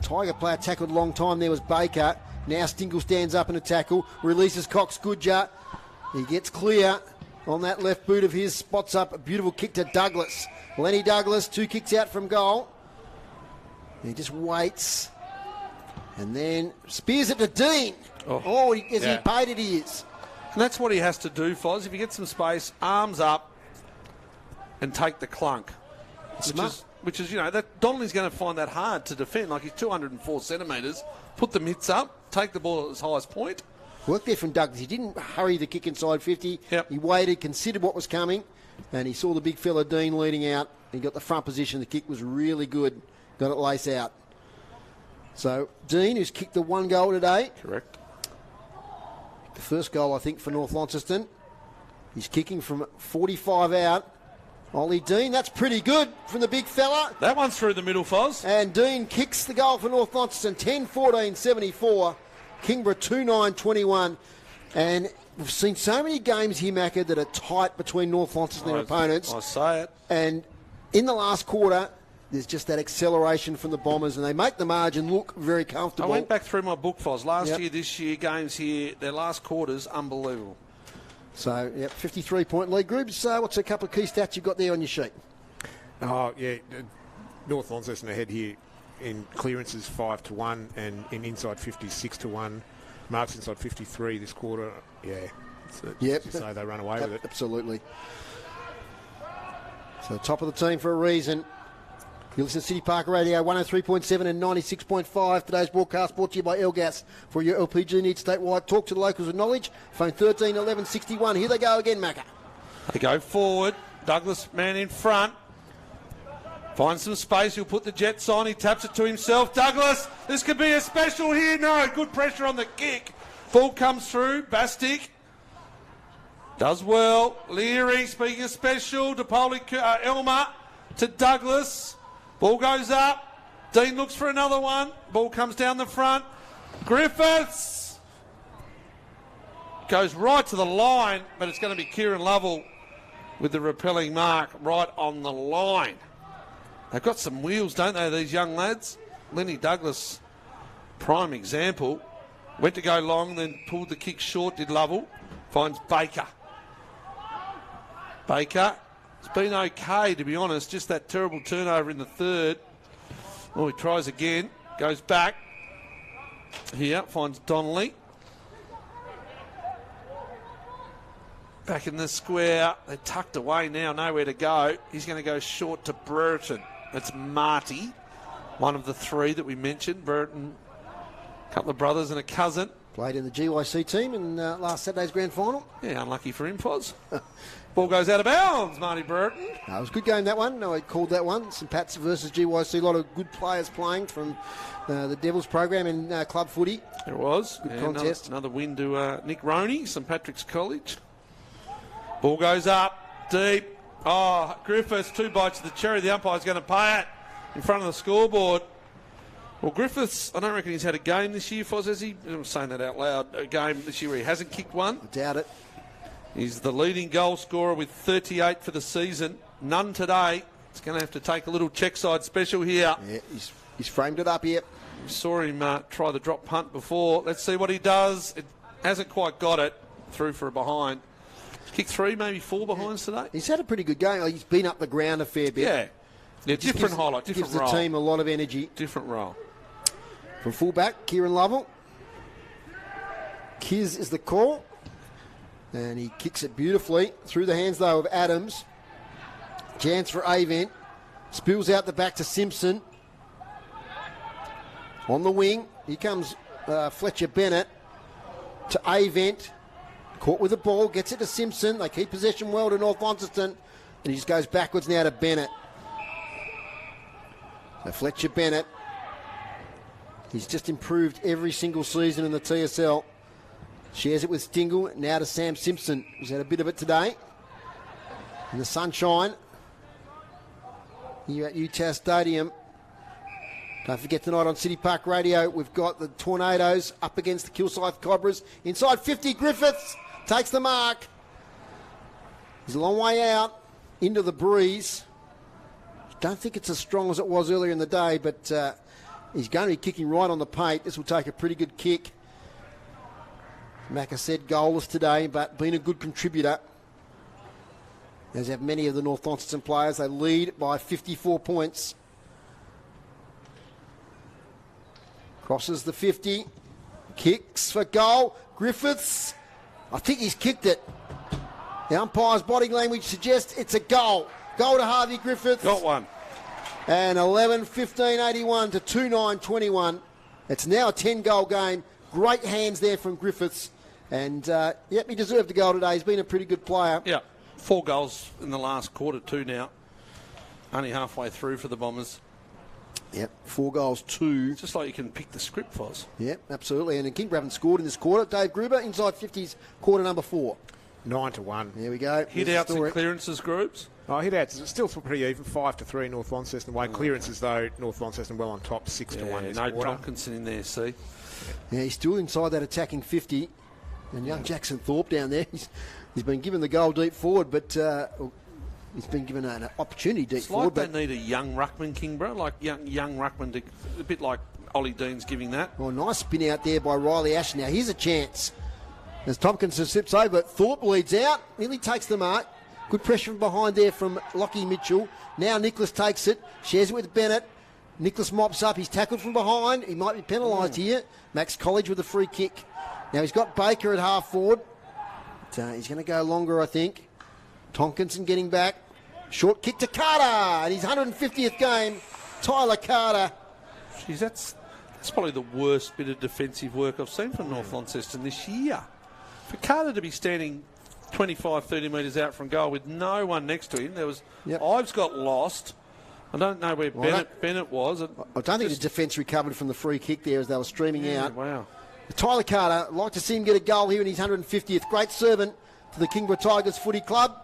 Tiger player tackled a long time. There was Baker. Now Stingle stands up in a tackle. Releases Cox Goodger. He gets clear on that left boot of his. Spots up a beautiful kick to Douglas. Lenny Douglas, 2 kicks out from goal. He just waits. And then spears it to Dean. He paid it, he is. And that's what he has to do, Foz. If he gets some space, arms up and take the clunk. Which is, that Donnelly's going to find that hard to defend. Like, he's 204 centimetres. Put the mitts up, take the ball at his highest point. Work there from Douglas. He didn't hurry the kick inside 50. Yep. He waited, considered what was coming, and he saw the big fella Dean leading out. He got the front position. The kick was really good. Got it lace out. So Dean, who's kicked the 1 goal today. Correct. The first goal, I think, for North Launceston. He's kicking from 45 out. Ollie Dean, that's pretty good from the big fella. That one's through the middle, Foz. And Dean kicks the goal for North Launceston, 10-14-74. Kingborough 2-9-21. And we've seen so many games here, Macca, that are tight between North Launceston and opponents. I say it. And in the last quarter, there's just that acceleration from the Bombers, and they make the margin look very comfortable. I went back through my book, Foz. Last year, this year, games here, their last quarters, unbelievable. So, 53-point lead groups. What's a couple of key stats you've got there on your sheet? Oh, yeah. North Launceston ahead here in clearances 5-1 and in inside 50 6-1. Marks inside 53 this quarter. Yeah. So they run away with it. Absolutely. So top of the team for a reason. You listen to City Park Radio 103.7 and 96.5. Today's broadcast brought to you by Elgas. For your LPG needs statewide, talk to the locals with knowledge. Phone 13 11 61. Here they go again, Macca. They go forward. Douglas, man in front. Finds some space. He'll put the Jets on. He taps it to himself. Douglas, this could be a special here. No, good pressure on the kick. Ball comes through. Bastick does well. Leary, speaking of special. DePoli, Elmer to Douglas. Ball goes up. Dean looks for another one. Ball comes down the front. Griffiths goes right to the line, but it's going to be Kieran Lovell with the repelling mark right on the line. They've got some wheels, don't they, these young lads? Lenny Douglas, prime example. Went to go long, then pulled the kick short, did Lovell. Finds Baker. Baker, it's been okay, to be honest. Just that terrible turnover in the third. Oh, he tries again. Goes back. Here, finds Donnelly. Back in the square. They're tucked away now, nowhere to go. He's going to go short to Burton. That's Marty, one of the three that we mentioned. Burton, a couple of brothers and a cousin. Played in the GYC team in last Saturday's grand final. Yeah, unlucky for him, Foz. Ball goes out of bounds, Marty Burton. It was a good game, that one. I called that one. St Pat's versus GYC. A lot of good players playing from the Devils program in club footy. There was. Good contest. Another win to Nick Roney, St Patrick's College. Ball goes up, deep. Oh, Griffiths, 2 bites of the cherry. The umpire's going to pay it in front of the scoreboard. Well, Griffiths, I don't reckon he's had a game this year, Foz, has he? I'm saying that out loud. A game this year where he hasn't kicked one. I doubt it. He's the leading goal scorer with 38 for the season. None today. He's going to have to take a little check side special here. Yeah, he's framed it up here. We saw him try the drop punt before. Let's see what he does. It hasn't quite got it. Through for a behind. Kick 3, maybe 4 behinds today. He's had a pretty good game. He's been up the ground a fair bit. Yeah, different highlight, different role. Gives the team a lot of energy. Different role. From fullback, Kieran Lovell. Kiz is the call. And he kicks it beautifully. Through the hands, though, of Adams. Chance for Avent. Spills out the back to Simpson. On the wing, here comes Fletcher Bennett to Avent. Caught with the ball, gets it to Simpson. They keep possession well to North Launceston. And he just goes backwards now to Bennett. So Fletcher Bennett. He's just improved every single season in the TSL. Shares it with Stingle. Now to Sam Simpson, who's had a bit of it today. In the sunshine. Here at UTAS Stadium. Don't forget tonight on City Park Radio, we've got the Tornadoes up against the Kilsyth Cobras. Inside 50, Griffiths takes the mark. He's a long way out into the breeze. Don't think it's as strong as it was earlier in the day, but he's going to be kicking right on the paint. This will take a pretty good kick. Macca said goalless today, but been a good contributor. As have many of the North Launceston players. They lead by 54 points. Crosses the 50. Kicks for goal. Griffiths. I think he's kicked it. The umpire's body language suggests it's a goal. Goal to Harvey Griffiths. Got one. And 11-15-81 to 2-9-21. It's now a 10-goal game. Great hands there from Griffiths. And, he deserved a goal today. He's been a pretty good player. Yeah, 4 goals in the last quarter, 2 now. Only halfway through for the Bombers. Yep, 4 goals, 2. Just like you can pick the script, Foz. Yep, absolutely. And Kingborough haven't scored in this quarter. Dave Gruber, inside 50s, quarter number 4. 9-1. There we go. Hit-outs and clearances groups? Oh, hit-outs. It's still pretty even. 5-3 North Launceston way. Clearances, though, North Launceston well on top, 6-1 this no quarter. Tompkinson in there, see? Yeah, he's still inside that attacking 50. And young Jackson Thorpe down there, he's been given the goal deep forward, but he's been given an opportunity deep forward. Like they need a young ruckman, Kingborough, like young ruckman, a bit like Ollie Dean's giving that. Well, nice spin out there by Riley Ash. Now here's a chance. As Tompkinson slips over, Thorpe leads out, nearly takes the mark. Good pressure from behind there from Lockie Mitchell. Now Nicholas takes it, shares it with Bennett. Nicholas mops up, he's tackled from behind. He might be penalised here. Max College with a free kick. Now he's got Baker at half forward. But, he's going to go longer, I think. Tompkinson getting back. Short kick to Carter, and his 150th game. Tyler Carter. Jeez, that's probably the worst bit of defensive work I've seen from North Launceston this year. For Carter to be standing 25, 30 metres out from goal with no one next to him, there was Ives got lost. I don't know where Bennett was. I don't think the defence recovered from the free kick there as they were streaming out. Wow. Tyler Carter, I'd like to see him get a goal here in his 150th. Great servant to the Kingborough Tigers Footy Club.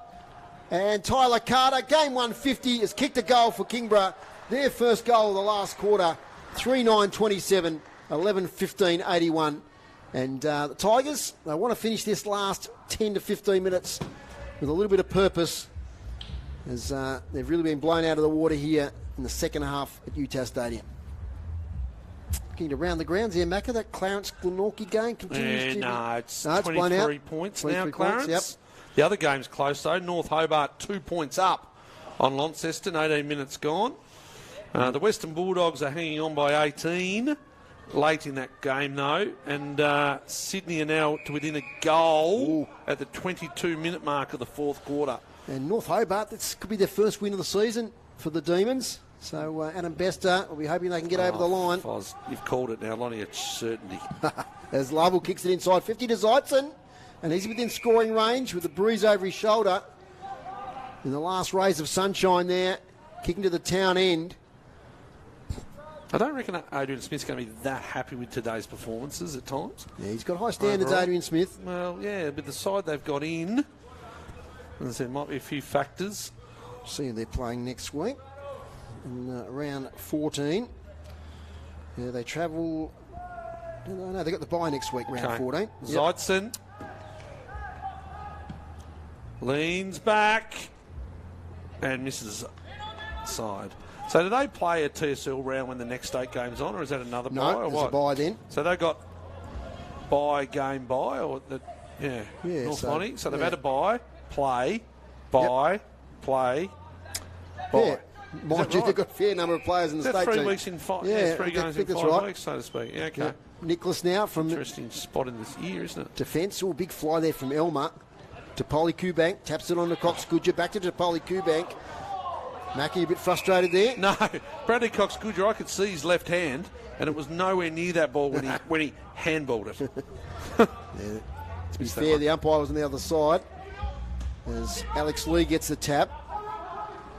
And Tyler Carter, game 150, has kicked a goal for Kingborough. Their first goal of the last quarter, 3-9-27, 11-15-81. And the Tigers, they want to finish this last 10 to 15 minutes with a little bit of purpose. as they've really been blown out of the water here in the second half at UTAS Stadium. Looking around the grounds here, Macca, that Clarence-Glenorchy game continues to it's blown 23 out. points 23 now, Clarence. points, yep. The other game's close, though. North Hobart 2 points up on Launceston, 18 minutes gone. The Western Bulldogs are hanging on by 18 late in that game, though. And Sydney are now to within a goal at the 22-minute mark of the fourth quarter. And North Hobart, this could be their first win of the season for the Demons. So Adam Bester will be hoping they can get over the line. Foz, you've called it now, Lonnie. It's certainty. As Lovell kicks it inside 50 to Zeitzen. And he's within scoring range with a breeze over his shoulder. In the last rays of sunshine there, kicking to the town end. I don't reckon Adrian Smith's going to be that happy with today's performances at times. Yeah, he's got high standards, overall. Adrian Smith. Well, yeah, with the side they've got in, there might be a few factors. See who they're playing next week in round 14. Yeah, they travel. No, they got the bye next week, round 14. Zeitzen leans back and misses side. So do they play a TSL round when the next 8 games on, or is that another bye? No, or there's what? a bye then. So they got bye, or North so, Lonnie. So they've had a bye, play, play. Yeah. Mind you, right? they've got a fair number of players in the Is that state 3 team. weeks in 5? Yeah, 3 I games think in that's 5 right. weeks, so to speak. Yeah, okay. Yeah. Nicholas now from Interesting spot in this year, isn't it? defence. Oh, big fly there from Elmer to Polly Kubank. Taps it on to Cox Goodger. Back to Polly Kubank. Mackie a bit frustrated there. No, Bradley Cox Goodger, I could see his left hand, and it was nowhere near that ball when he handballed it. To be fair, the umpire was on the other side as Alex Lee gets the tap.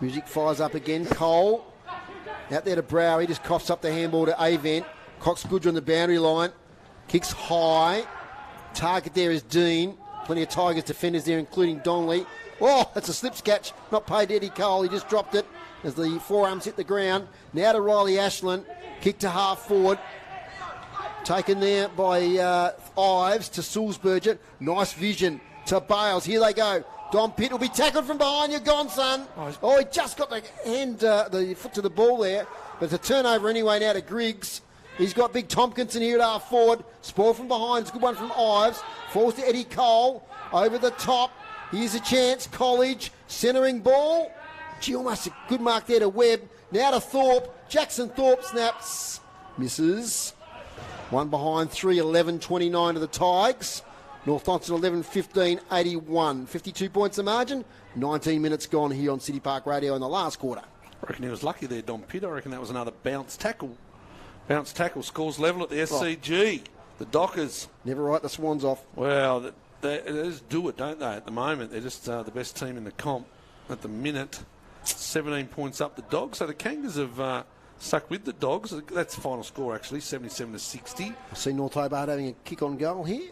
Music fires up again. Cole out there to Brow. He just coughs up the handball to Avent. Cox Goodger on the boundary line. Kicks high. Target there is Dean. Plenty of Tigers defenders there, including Donnelly. Oh, that's a slips catch. Not paid to Eddie Cole. He just dropped it as the forearms hit the ground. Now to Riley Ashland. Kick to half forward. Taken there by Ives to Sulzberger. Nice vision to Bales. Here they go. Dom Pitt will be tackled from behind. You're gone, son. Oh, he just got the foot to the ball there. But it's a turnover anyway now to Griggs. He's got big Tompkinson here at half forward. Spoil from behind. It's a good one from Ives. Falls to Eddie Cole. Over the top. Here's a chance. College. Centering ball. Gee, almost a good mark there to Webb. Now to Thorpe. Jackson Thorpe snaps. Misses. One behind 3, 11-29 to the Tigers. North Launceston 11-15-81. 52 points the margin. 19 minutes gone here on City Park Radio in the last quarter. I reckon he was lucky there, Dom Pitt. I reckon that was another bounce tackle. Bounce tackle scores level at the SCG. The Dockers. Never write the Swans off. Well, they just do it, don't they, at the moment? They're just the best team in the comp at the minute. 17 points up the Dogs. So the Kangas have stuck with the Dogs. That's the final score, actually, 77-60. I see North Hobart having a kick on goal here.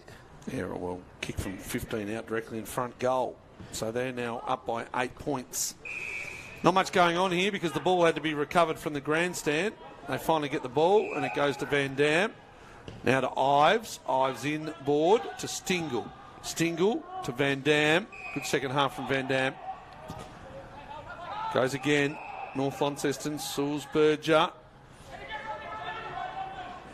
Yeah, well, kick from 15 out directly in front goal. So they're now up by 8 points. Not much going on here because the ball had to be recovered from the grandstand. They finally get the ball and it goes to Van Dam. Now to Ives. Ives in board to Stingle. Stingle to Van Dam. Good second half from Van Dam. Goes again. North Launceston, Sulzberger.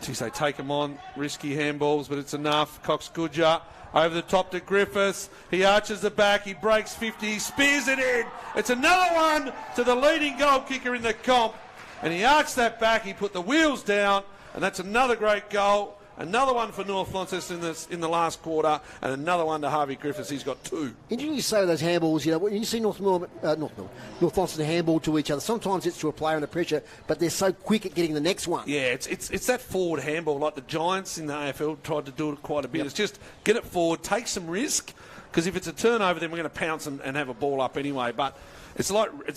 Geez, they take him on. Risky handballs, but it's enough. Cox Goodger over the top to Griffiths. He arches the back. He breaks 50. He spears it in. It's another one to the leading goal kicker in the comp. And he arched that back. He put the wheels down. And that's another great goal. Another one for North Launceston in the last quarter. And another one to Harvey Griffiths. He's got 2. Interesting you say those handballs, when you see North Launceston handball to each other, sometimes it's to a player under pressure, but they're so quick at getting the next one. Yeah, it's that forward handball, like the Giants in the AFL tried to do it quite a bit. Yep. It's just get it forward, take some risk, because if it's a turnover, then we're going to pounce and have a ball up anyway. But it's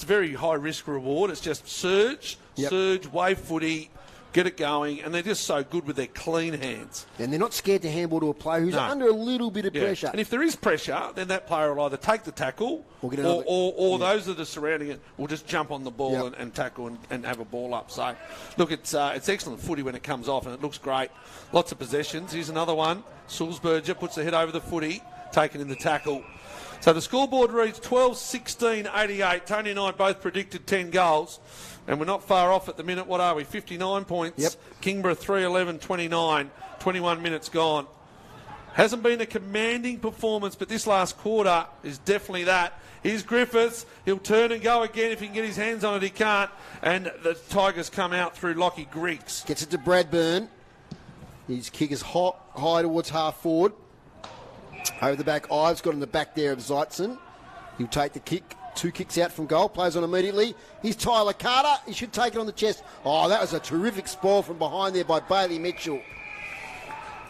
very high risk reward. It's just surge, wave footy, get it going, and they're just so good with their clean hands. And they're not scared to handball to a player who's under a little bit of pressure. And if there is pressure, then that player will either take the tackle or those that are surrounding it will just jump on the ball and tackle and have a ball up. So, look, it's excellent footy when it comes off, and it looks great. Lots of possessions. Here's another one. Sulzberger puts the head over the footy taken in the tackle. So the scoreboard reads 12-16-88. Tony and I both predicted 10 goals, and we're not far off at the minute. What are we, 59 points? Yep. Kingborough 3-11-29, 21 minutes gone. Hasn't been a commanding performance, but this last quarter is definitely that. Here's Griffiths. He'll turn and go again. If he can get his hands on it, he can't. And the Tigers come out through Lockie Griggs. Gets it to Bradburn. His kick is high towards half forward. Over the back, Ives got in the back there of Zeitzen. He'll take the kick. 2 kicks out from goal. Plays on immediately. Here's Tyler Carter. He should take it on the chest. Oh, that was a terrific spoil from behind there by Bailey Mitchell.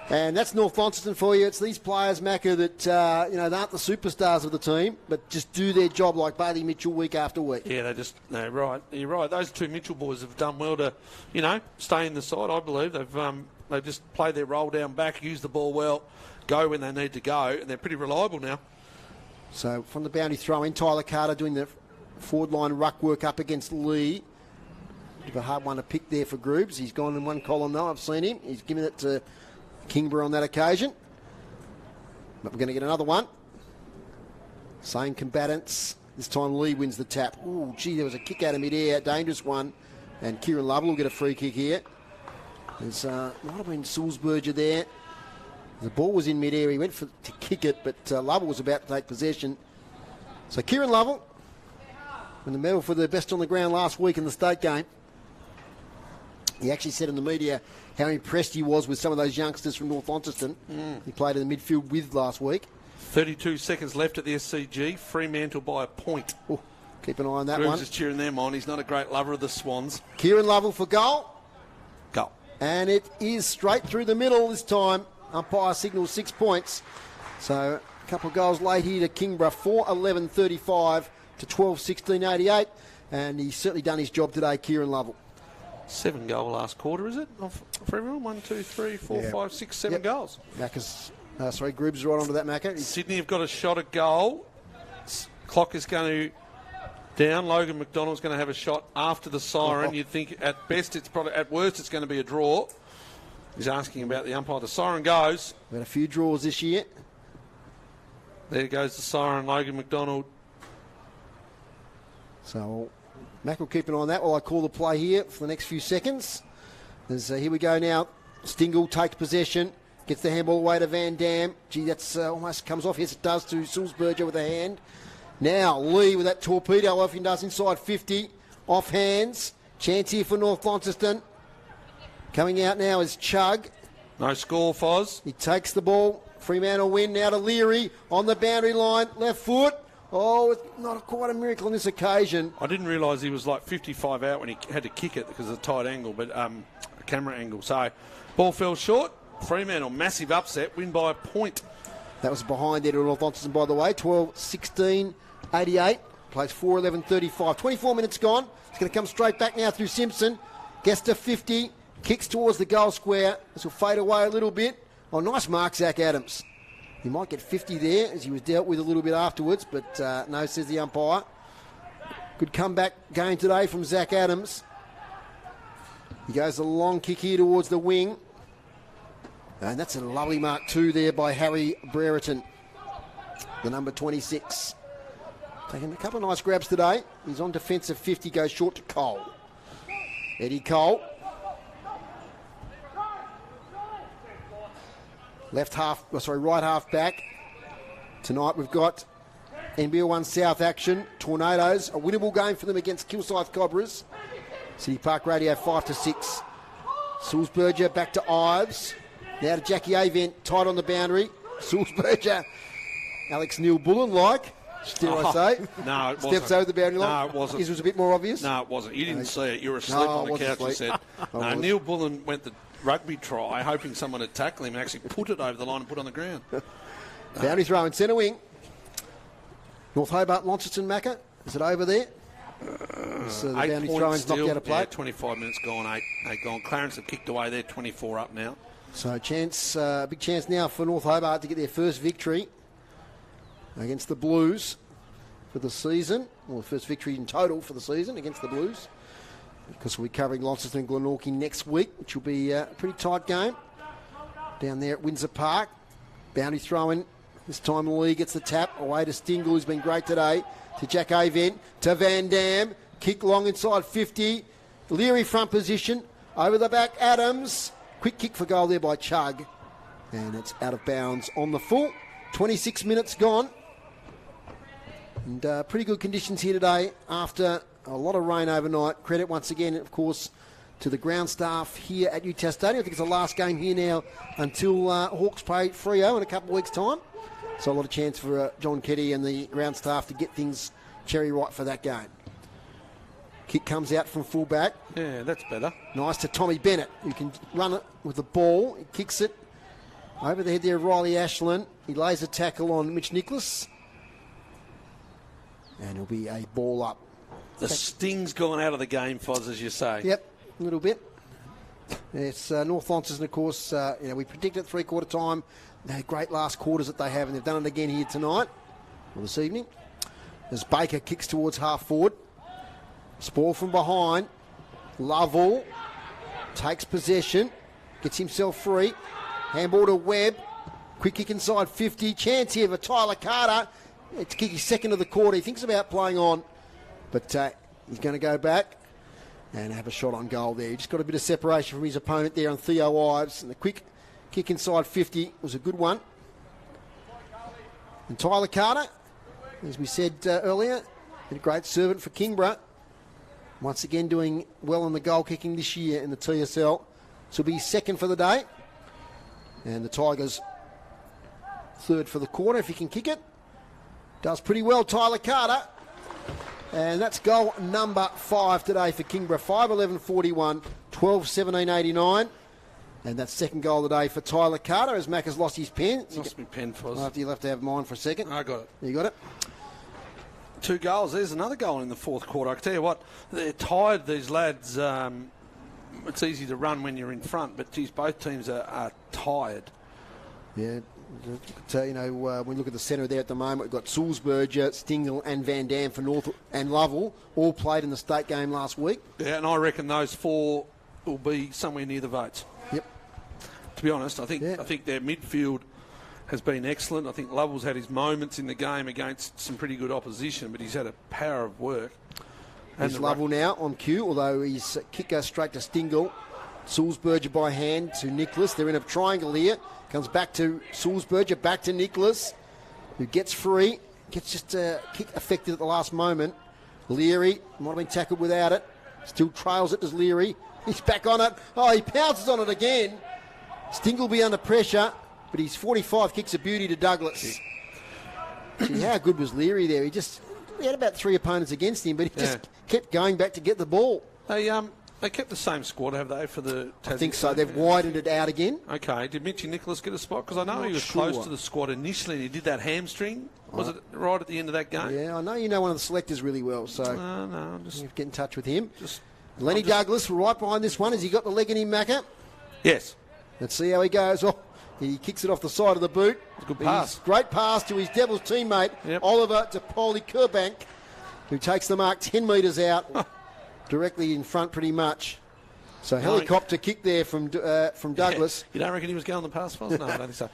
And that's North Launceston for you. It's these players, Macca, that they aren't the superstars of the team, but just do their job like Bailey Mitchell week after week. Yeah, they're right. You're right. Those 2 Mitchell boys have done well to, stay in the side. I believe they've just played their role down back, used the ball well, go when they need to go, and they're pretty reliable now. So from the boundary throw in, Tyler Carter doing the forward line ruck work up against Lee. Bit of a hard one to pick there for Groobs. He's gone in one column though. I've seen him. He's given it to Kingborough on that occasion. But we're going to get another one. Same combatants. This time Lee wins the tap. Ooh, gee, there was a kick out of mid-air. Dangerous one. And Kieran Lovell will get a free kick here. There's might have been Sulzberger there. The ball was in mid-air. He went to kick it, but Lovell was about to take possession. So Kieran Lovell won the medal for the best on the ground last week in the state game. He actually said in the media how impressed he was with some of those youngsters from North Launceston. He played in the midfield with last week. 32 seconds left at the SCG. Fremantle by a point. Ooh, keep an eye on that Groves one. is cheering them on. He's not a great lover of the Swans. Kieran Lovell for goal. Goal. And it is straight through the middle this time. Umpire signals 6 points. So a couple of goals late here to Kingborough. 4-11-35 to 12-16-88. And he's certainly done his job today, Kieran Lovell. 7 goal last quarter, is it? For everyone? 1, 2, 3, 4, 5, 6, 7 goals. Macca's, Groobs is right onto that, Macca. Sydney have got a shot at goal. Clock is going to down. Logan McDonald's going to have a shot after the siren. You'd think at best it's probably, at worst it's going to be a draw. He's asking about the umpire. The siren goes. We've had a few draws this year. There goes the siren, Logan McDonald. So Mac will keep an eye on that while I call the play here for the next few seconds. Here we go now. Stingle takes possession. Gets the handball away to Van Dam. Gee, that's almost comes off. Yes, it does to Sulzberger with a hand. Now Lee with that torpedo off. He does inside 50. Off hands. Chance here for North Launceston. Coming out now is Chug. No score, Foz. He takes the ball. Fremantle win now to Leary on the boundary line. Left foot. Oh, it's not quite a miracle on this occasion. I didn't realise he was like 55 out when he had to kick it because of the tight angle, but a camera angle. So, ball fell short. Fremantle, massive upset, win by a point. That was behind there to North Launceston, by the way. 12-16-88. Plays 4-11-35. 24 minutes gone. It's going to come straight back now through Simpson. Gets to 50. Kicks towards the goal square. This will fade away a little bit. Oh, nice mark, Zach Adams. He might get 50 there as he was dealt with a little bit afterwards, but no, says the umpire. Good comeback game today from Zach Adams. He goes a long kick here towards the wing. And that's a lovely mark too there by Harry Brereton, the number 26. Taking a couple of nice grabs today. He's on defensive 50, goes short to Cole. Eddie Cole. Right half back. Tonight we've got NBL 1 South action. Tornadoes, a winnable game for them against Kilsyth Cobras. City Park Radio 5-6. Sulzberger back to Ives. Now to Jackie Avent, tight on the boundary. Sulzberger, Alex Neil Bullen-like, I say. No, it wasn't. Steps over the boundary line. No, it wasn't. His was a bit more obvious. No, it wasn't. You didn't see it. You were asleep on the couch and said, no, Neil Bullen went the rugby try, hoping someone would tackle him and actually put it over the line and put it on the ground. Boundary throw in centre wing. North Hobart, Launceston, Macca. Is it over there? So the boundary throw in's knocked out of play. Yeah, 25 minutes gone, 8 gone. Clarence have kicked away there, 24 up now. So big chance now for North Hobart to get their first victory against the Blues for the season. Well, first victory in total for the season against the Blues. Because we'll be covering Launceston and Glenorchy next week, which will be a pretty tight game down there at Windsor Park. Boundary throw-in This time Lee gets the tap away to Stingle, who's been great today. To Jack Avent, to Van Dam. Kick long inside 50. Leary front position. Over the back, Adams. Quick kick for goal there by Chug. And it's out of bounds on the full. 26 minutes gone. And pretty good conditions here today after a lot of rain overnight. Credit once again, of course, to the ground staff here at UTAS Stadium. I think it's the last game here now until Hawks play Freo in a couple of weeks' time. So a lot of chance for John Keddy and the ground staff to get things cherry right for that game. Kick comes out from full back. Yeah, that's better. Nice to Tommy Bennett, who can run it with the ball. He kicks it over the head there of Riley Ashland. He lays a tackle on Mitch Nicholas. And it'll be a ball up. The sting's gone out of the game, Foz, as you say. Yep, a little bit. It's North Launceston, of course. We predicted three-quarter time. They're great last quarters that they have, and they've done it again here tonight, or this evening. As Baker kicks towards half forward. Spoil from behind. Lovell takes possession. Gets himself free. Handball to Webb. Quick kick inside 50. Chance here for Tyler Carter. It's kick his second of the quarter. He thinks about playing on, but he's going to go back and have a shot on goal there. He just got a bit of separation from his opponent there on Theo Ives. And the quick kick inside 50 was a good one. And Tyler Carter, as we said earlier, a great servant for Kingborough. Once again doing well in the goal kicking this year in the TSL. So he'll be second for the day. And the Tigers third for the quarter if he can kick it. Does pretty well, Tyler Carter. And that's goal number 5 today for Kingborough. 5-11-41, 12-17-89. And that's second goal of the day for Tyler Carter as Mac has lost his pen. Lost my pen, Foz. You'll have to have mine for a second. I got it. You got it? 2 goals. There's another goal in the fourth quarter. I can tell you what, they're tired, these lads. It's easy to run when you're in front, but geez, both teams are tired. Yeah. When we look at the centre there at the moment, we've got Sulzberger, Stingle and Van Dam for North and Lovell, all played in the state game last week. Yeah, and I reckon those 4 will be somewhere near the votes. Yep. To be honest, I think their midfield has been excellent. I think Lovell's had his moments in the game against some pretty good opposition, but he's had a power of work. And There's Lovell now on cue, although his kicker straight to Stingle. Sulzberger by hand to Nicholas. They're in a triangle here. Comes back to Sulzberger, back to Nicholas, who gets free. Gets just a kick affected at the last moment. Leary might have been tackled without it. Still trails it as Leary. He's back on it. Oh, he pounces on it again. Stingle will be under pressure, but his 45 kicks a beauty to Douglas. See, how good was Leary there? He had about 3 opponents against him, but he just kept going back to get the ball. They kept the same squad, have they, for the Tassie? I think so. They've widened it out again. Okay. Did Mitchy Nicholas get a spot? Because I know he was close to the squad initially and he did that hamstring. Was it right at the end of that game? Yeah, I know you know one of the selectors really well, so I'm just you get in touch with him. Lenny Douglas right behind this one. Has he got the leg in him, Macca? Yes. Let's see how he goes. Oh, he kicks it off the side of the boot. Good pass. Great pass to his Devils teammate, Oliver Topoli-Kurbank, who takes the mark 10 metres out, directly in front pretty much. So helicopter kick there from Douglas. You don't reckon he was going the pass pass? No, I don't think so.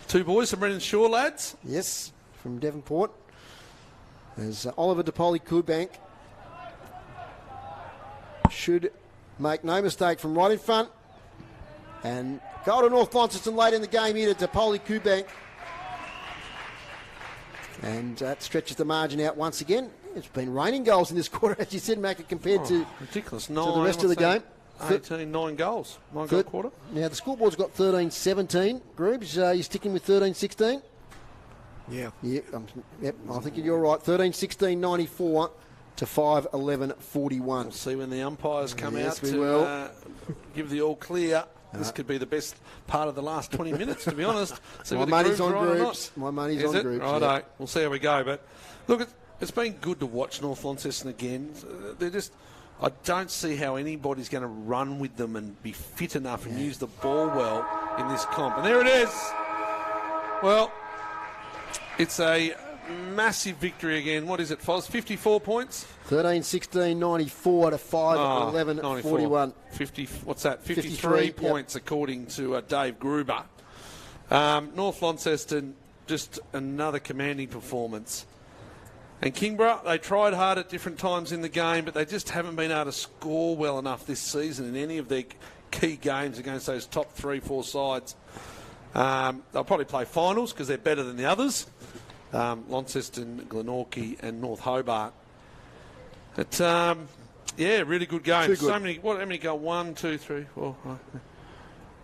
2 boys from Brendan Shaw, lads. Yes, from Devonport. There's Oliver Topoli-Kurbank. Should make no mistake from right in front. And goal to North Launceston late in the game here to Topoli-Kurbank. And that stretches the margin out once again. It's been raining goals in this quarter, as you said, Macca, compared to ridiculous. To the rest of the game. 9 goals. 9 goal quarter. Now, the scoreboard's got 13-17. Groups, you sticking with 13-16? Yeah. I think you're right. 13-16, 94 to 5-11-41. We'll see when the umpires come out to give the all clear. This could be the best part of the last 20 minutes, to be honest. See My money's on groups. My money's on groups. Righto. Yeah. We'll see how we go. But look, it's been good to watch North Launceston again. I don't see how anybody's going to run with them and be fit enough and use the ball well in this comp. And there it is. Well, it's a massive victory again. What is it, Foz? 54 points? 13-16, 94 to 5-11, 41. 50, what's that? 53 points according to Dave Gruber. North Launceston just another commanding performance. And Kingborough, they tried hard at different times in the game, but they just haven't been able to score well enough this season in any of their key games against those top 3-4 sides. They'll probably play finals because they're better than the others. Launceston, Glenorchy and North Hobart. But, really good game. Too good. So many, how many goal? 1, 2, 3, 4, 5,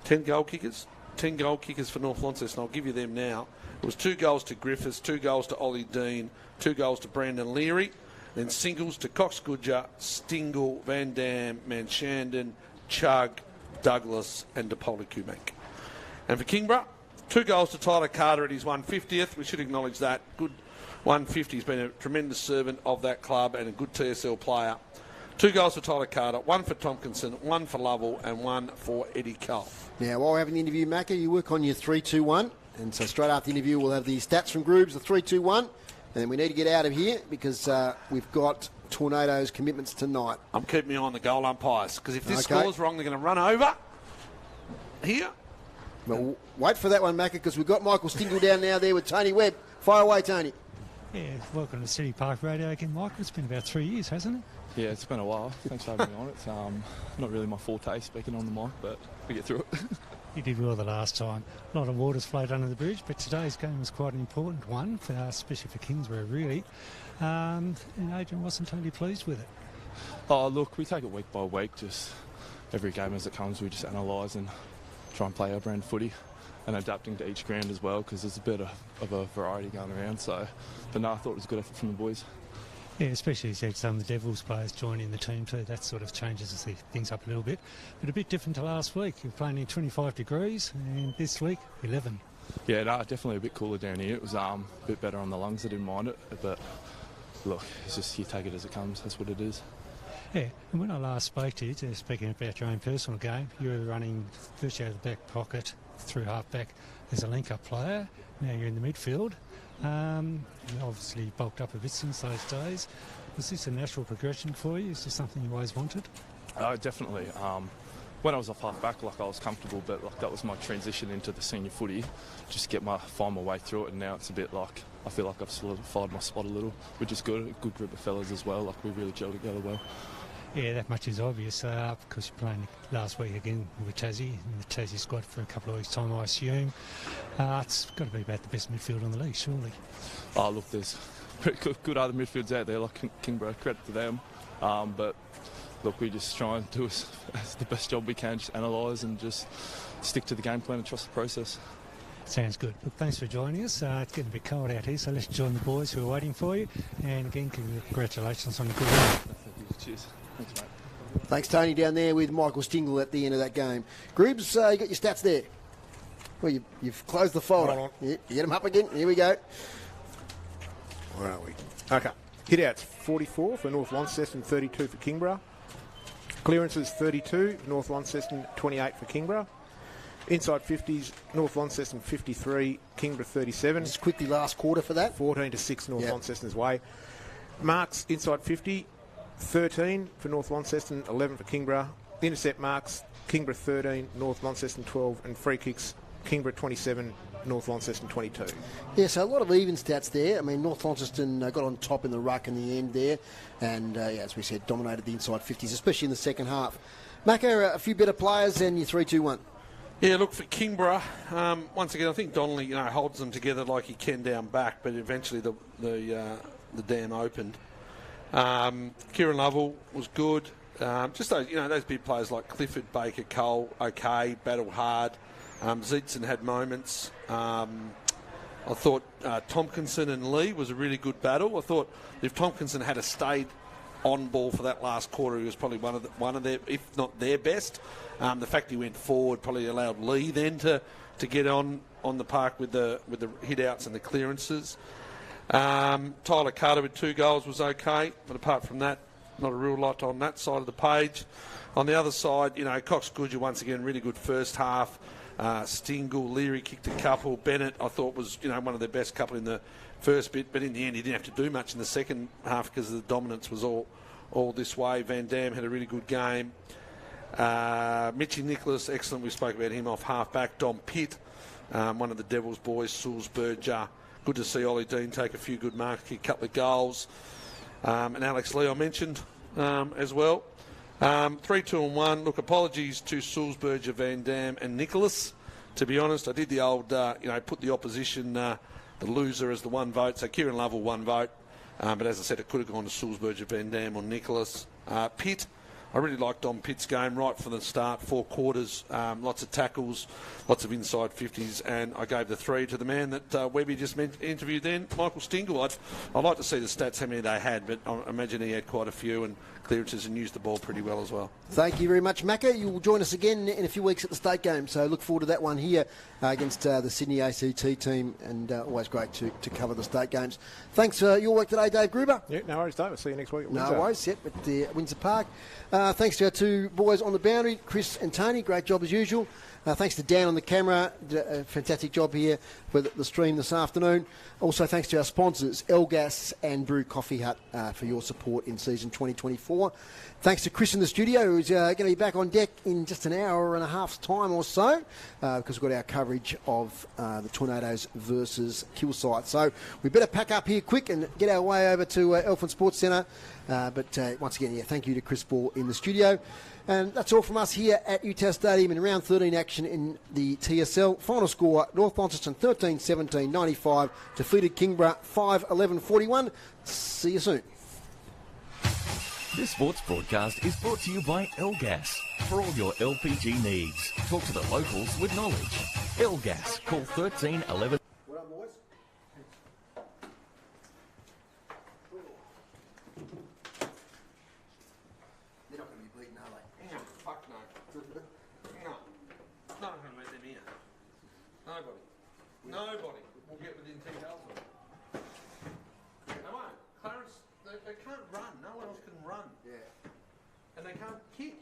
10 goal kickers. 10 goal kickers for North Launceston. I'll give you them now. It was 2 goals to Griffiths, 2 goals to Ollie Dean, 2 goals to Brandon Leary, then singles to Cox Goodger, Stingle, Van Dam, Manshandon, Chug, Douglas and DePolicumek. And for Kingborough, 2 goals to Tyler Carter at his 150th. We should acknowledge that. Good 150. He's been a tremendous servant of that club and a good TSL player. 2 goals for Tyler Carter, 1 for Tompkinson, 1 for Lovell and 1 for Eddie Cole. Now, while we're having the interview, Macca, you work on your 3-2-1. And so straight after the interview, we'll have the stats from Groobs, the 3-2-1. And then we need to get out of here because we've got Tornadoes commitments tonight. I'm keeping me on the goal umpires because if this score's wrong, they're going to run over here. Well, wait for that one, Macca, because we've got Michael Stingle down now there with Tony Webb. Fire away, Tony. Yeah, welcome to City Park Radio again, Michael. It's been about 3 years, hasn't it? Yeah, it's been a while. Thanks for having me on. It's not really my forte speaking on the mic, but we get through it. You did well the last time. A lot of waters flowed under the bridge, but today's game was quite an important one, especially for Kingsborough, really. And Adrian wasn't totally pleased with it. Oh, look, we take it week by week. Just every game as it comes, we just analyse and try and play our brand footy and adapting to each ground as well because there's a bit of a variety going around. But no, I thought it was a good effort from the boys. Yeah, especially as you had some of the Devils players joining the team too. That sort of changes things up a little bit. But a bit different to last week. You're playing in 25 degrees and this week, 11. Yeah, no, definitely a bit cooler down here. It was a bit better on the lungs. I didn't mind it. But look, it's just you take it as it comes. That's what it is. Yeah, and when I last spoke to you, speaking about your own personal game, you were running first out of the back pocket through half-back as a link-up player. Now you're in the midfield. You obviously bulked up a bit since those days. Was this a natural progression for you? Is this something you always wanted? Definitely. When I was off half-back, I was comfortable, but that was my transition into the senior footy. Just find my way through it, and now it's a bit like I feel like I've solidified my spot a little, which is good. A good group of fellas as well. We really gel together well. Yeah, that much is obvious because you're playing last week again with Tassie in the Tassie squad for a couple of weeks' time, I assume. It's got to be about the best midfield in the league, surely. Oh, look, there's good other midfields out there, like Kingborough, credit to them. But look, we just try and do the best job we can, just analyse and just stick to the game plan and trust the process. Sounds good. Look, thanks for joining us. It's getting a bit cold out here, so let's join the boys who are waiting for you. And again, congratulations on the good win. Cheers. Thanks, mate. Thanks, Tony, down there with Michael Stingle at the end of that game. Groobs, you got your stats there. Well, you've closed the folder. Yeah, you get them up again. Here we go. Where are we? Okay. Hit-outs, 44 for North Launceston, 32 for Kingborough. Clearances, 32 for North Launceston, 28 for Kingborough. Inside 50s, North Launceston 53, Kingborough 37. Just quickly, last quarter for that. 14-6 North Launceston's way. Marks inside 50, 13 for North Launceston, 11 for Kingborough. Intercept marks, Kingborough 13, North Launceston 12, and free kicks, Kingborough 27, North Launceston 22. Yeah, so a lot of even stats there. I mean, North Launceston got on top in the ruck in the end there, and as we said, dominated the inside 50s, especially in the second half. Macca, a few better players than your 3-2-1. Yeah, look, for Kingborough, once again, I think Donnelly, holds them together like he can down back, but eventually the dam opened. Kieran Lovell was good. Just those, those big players like Clifford, Baker, Cole, okay, battled hard. Zeitson had moments. I thought Tompkinson and Lee was a really good battle. I thought if Tompkinson had stayed on ball for that last quarter, he was probably one of their, if not their best. The fact he went forward probably allowed Lee then to get on the park with the hit outs and the clearances. Tyler Carter with 2 goals was okay, but apart from that, not a real lot on that side of the page. On the other side, Cox Goodger once again really good first half. Stingle, Leary kicked a couple. Bennett I thought was one of their best couple in the first bit, but in the end he didn't have to do much in the second half because the dominance was all this way. Van Dam had a really good game. Mitchie Nicholas, excellent. We spoke about him off half back. Dom Pitt one of the Devils boys, Sulzberger. Good to see Ollie Dean take a few good marks, kick a couple of goals. And Alex Lee I mentioned as well. 3, 2 and 1. Look, apologies to Sulzberger, Van Dam and Nicholas. To be honest, I did the old, put the opposition, the loser as the one vote. So Kieran Lovell, one vote. But as I said, it could have gone to Sulzberger, Van Dam or Nicholas. Pitt, I really liked Dom Pitt's game right from the start, 4 quarters, lots of tackles, lots of inside 50s, and I gave the 3 to the man that Webby just interviewed then, Michael Stingle. I'd like to see the stats, how many they had, but I imagine he had quite a few and clearances and used the ball pretty well as well. Thank you very much, Macca. You will join us again in a few weeks at the state game, so look forward to that one here against the Sydney ACT team, and always great to cover the state games. Thanks for your work today, Dave Gruber. Yeah, no worries, Dave. I'll see you next week at Windsor. No worries, yep, at the Windsor Park. Thanks to our 2 boys on the boundary, Chris and Tony. Great job as usual. Thanks to Dan on the camera. A fantastic job here for the stream this afternoon. Also, thanks to our sponsors, Elgas and Brew Coffee Hut, for your support in season 2024. Thanks to Chris in the studio, who's going to be back on deck in just an hour and a half's time or so, because we've got our coverage of the Tornadoes versus Hillside. So we better pack up here quick and get our way over to Elfin Sports Centre. But once again, thank you to Chris Ball in the studio. And that's all from us here at UTAS Stadium in round 13 action in the TSL. Final score, North Launceston 13-17-95, defeated Kingborough 5-11-41. See you soon. This sports broadcast is brought to you by Elgas. For all your LPG needs, talk to the locals with knowledge. Elgas, call 13 11. What up, boys? They're not going to be beaten, are they? No, fuck no. No. No one can let them in. Nobody will get within 10 goals of them. They won't. Clarence, they can't run. No one else can run. Yeah. And they can't kick.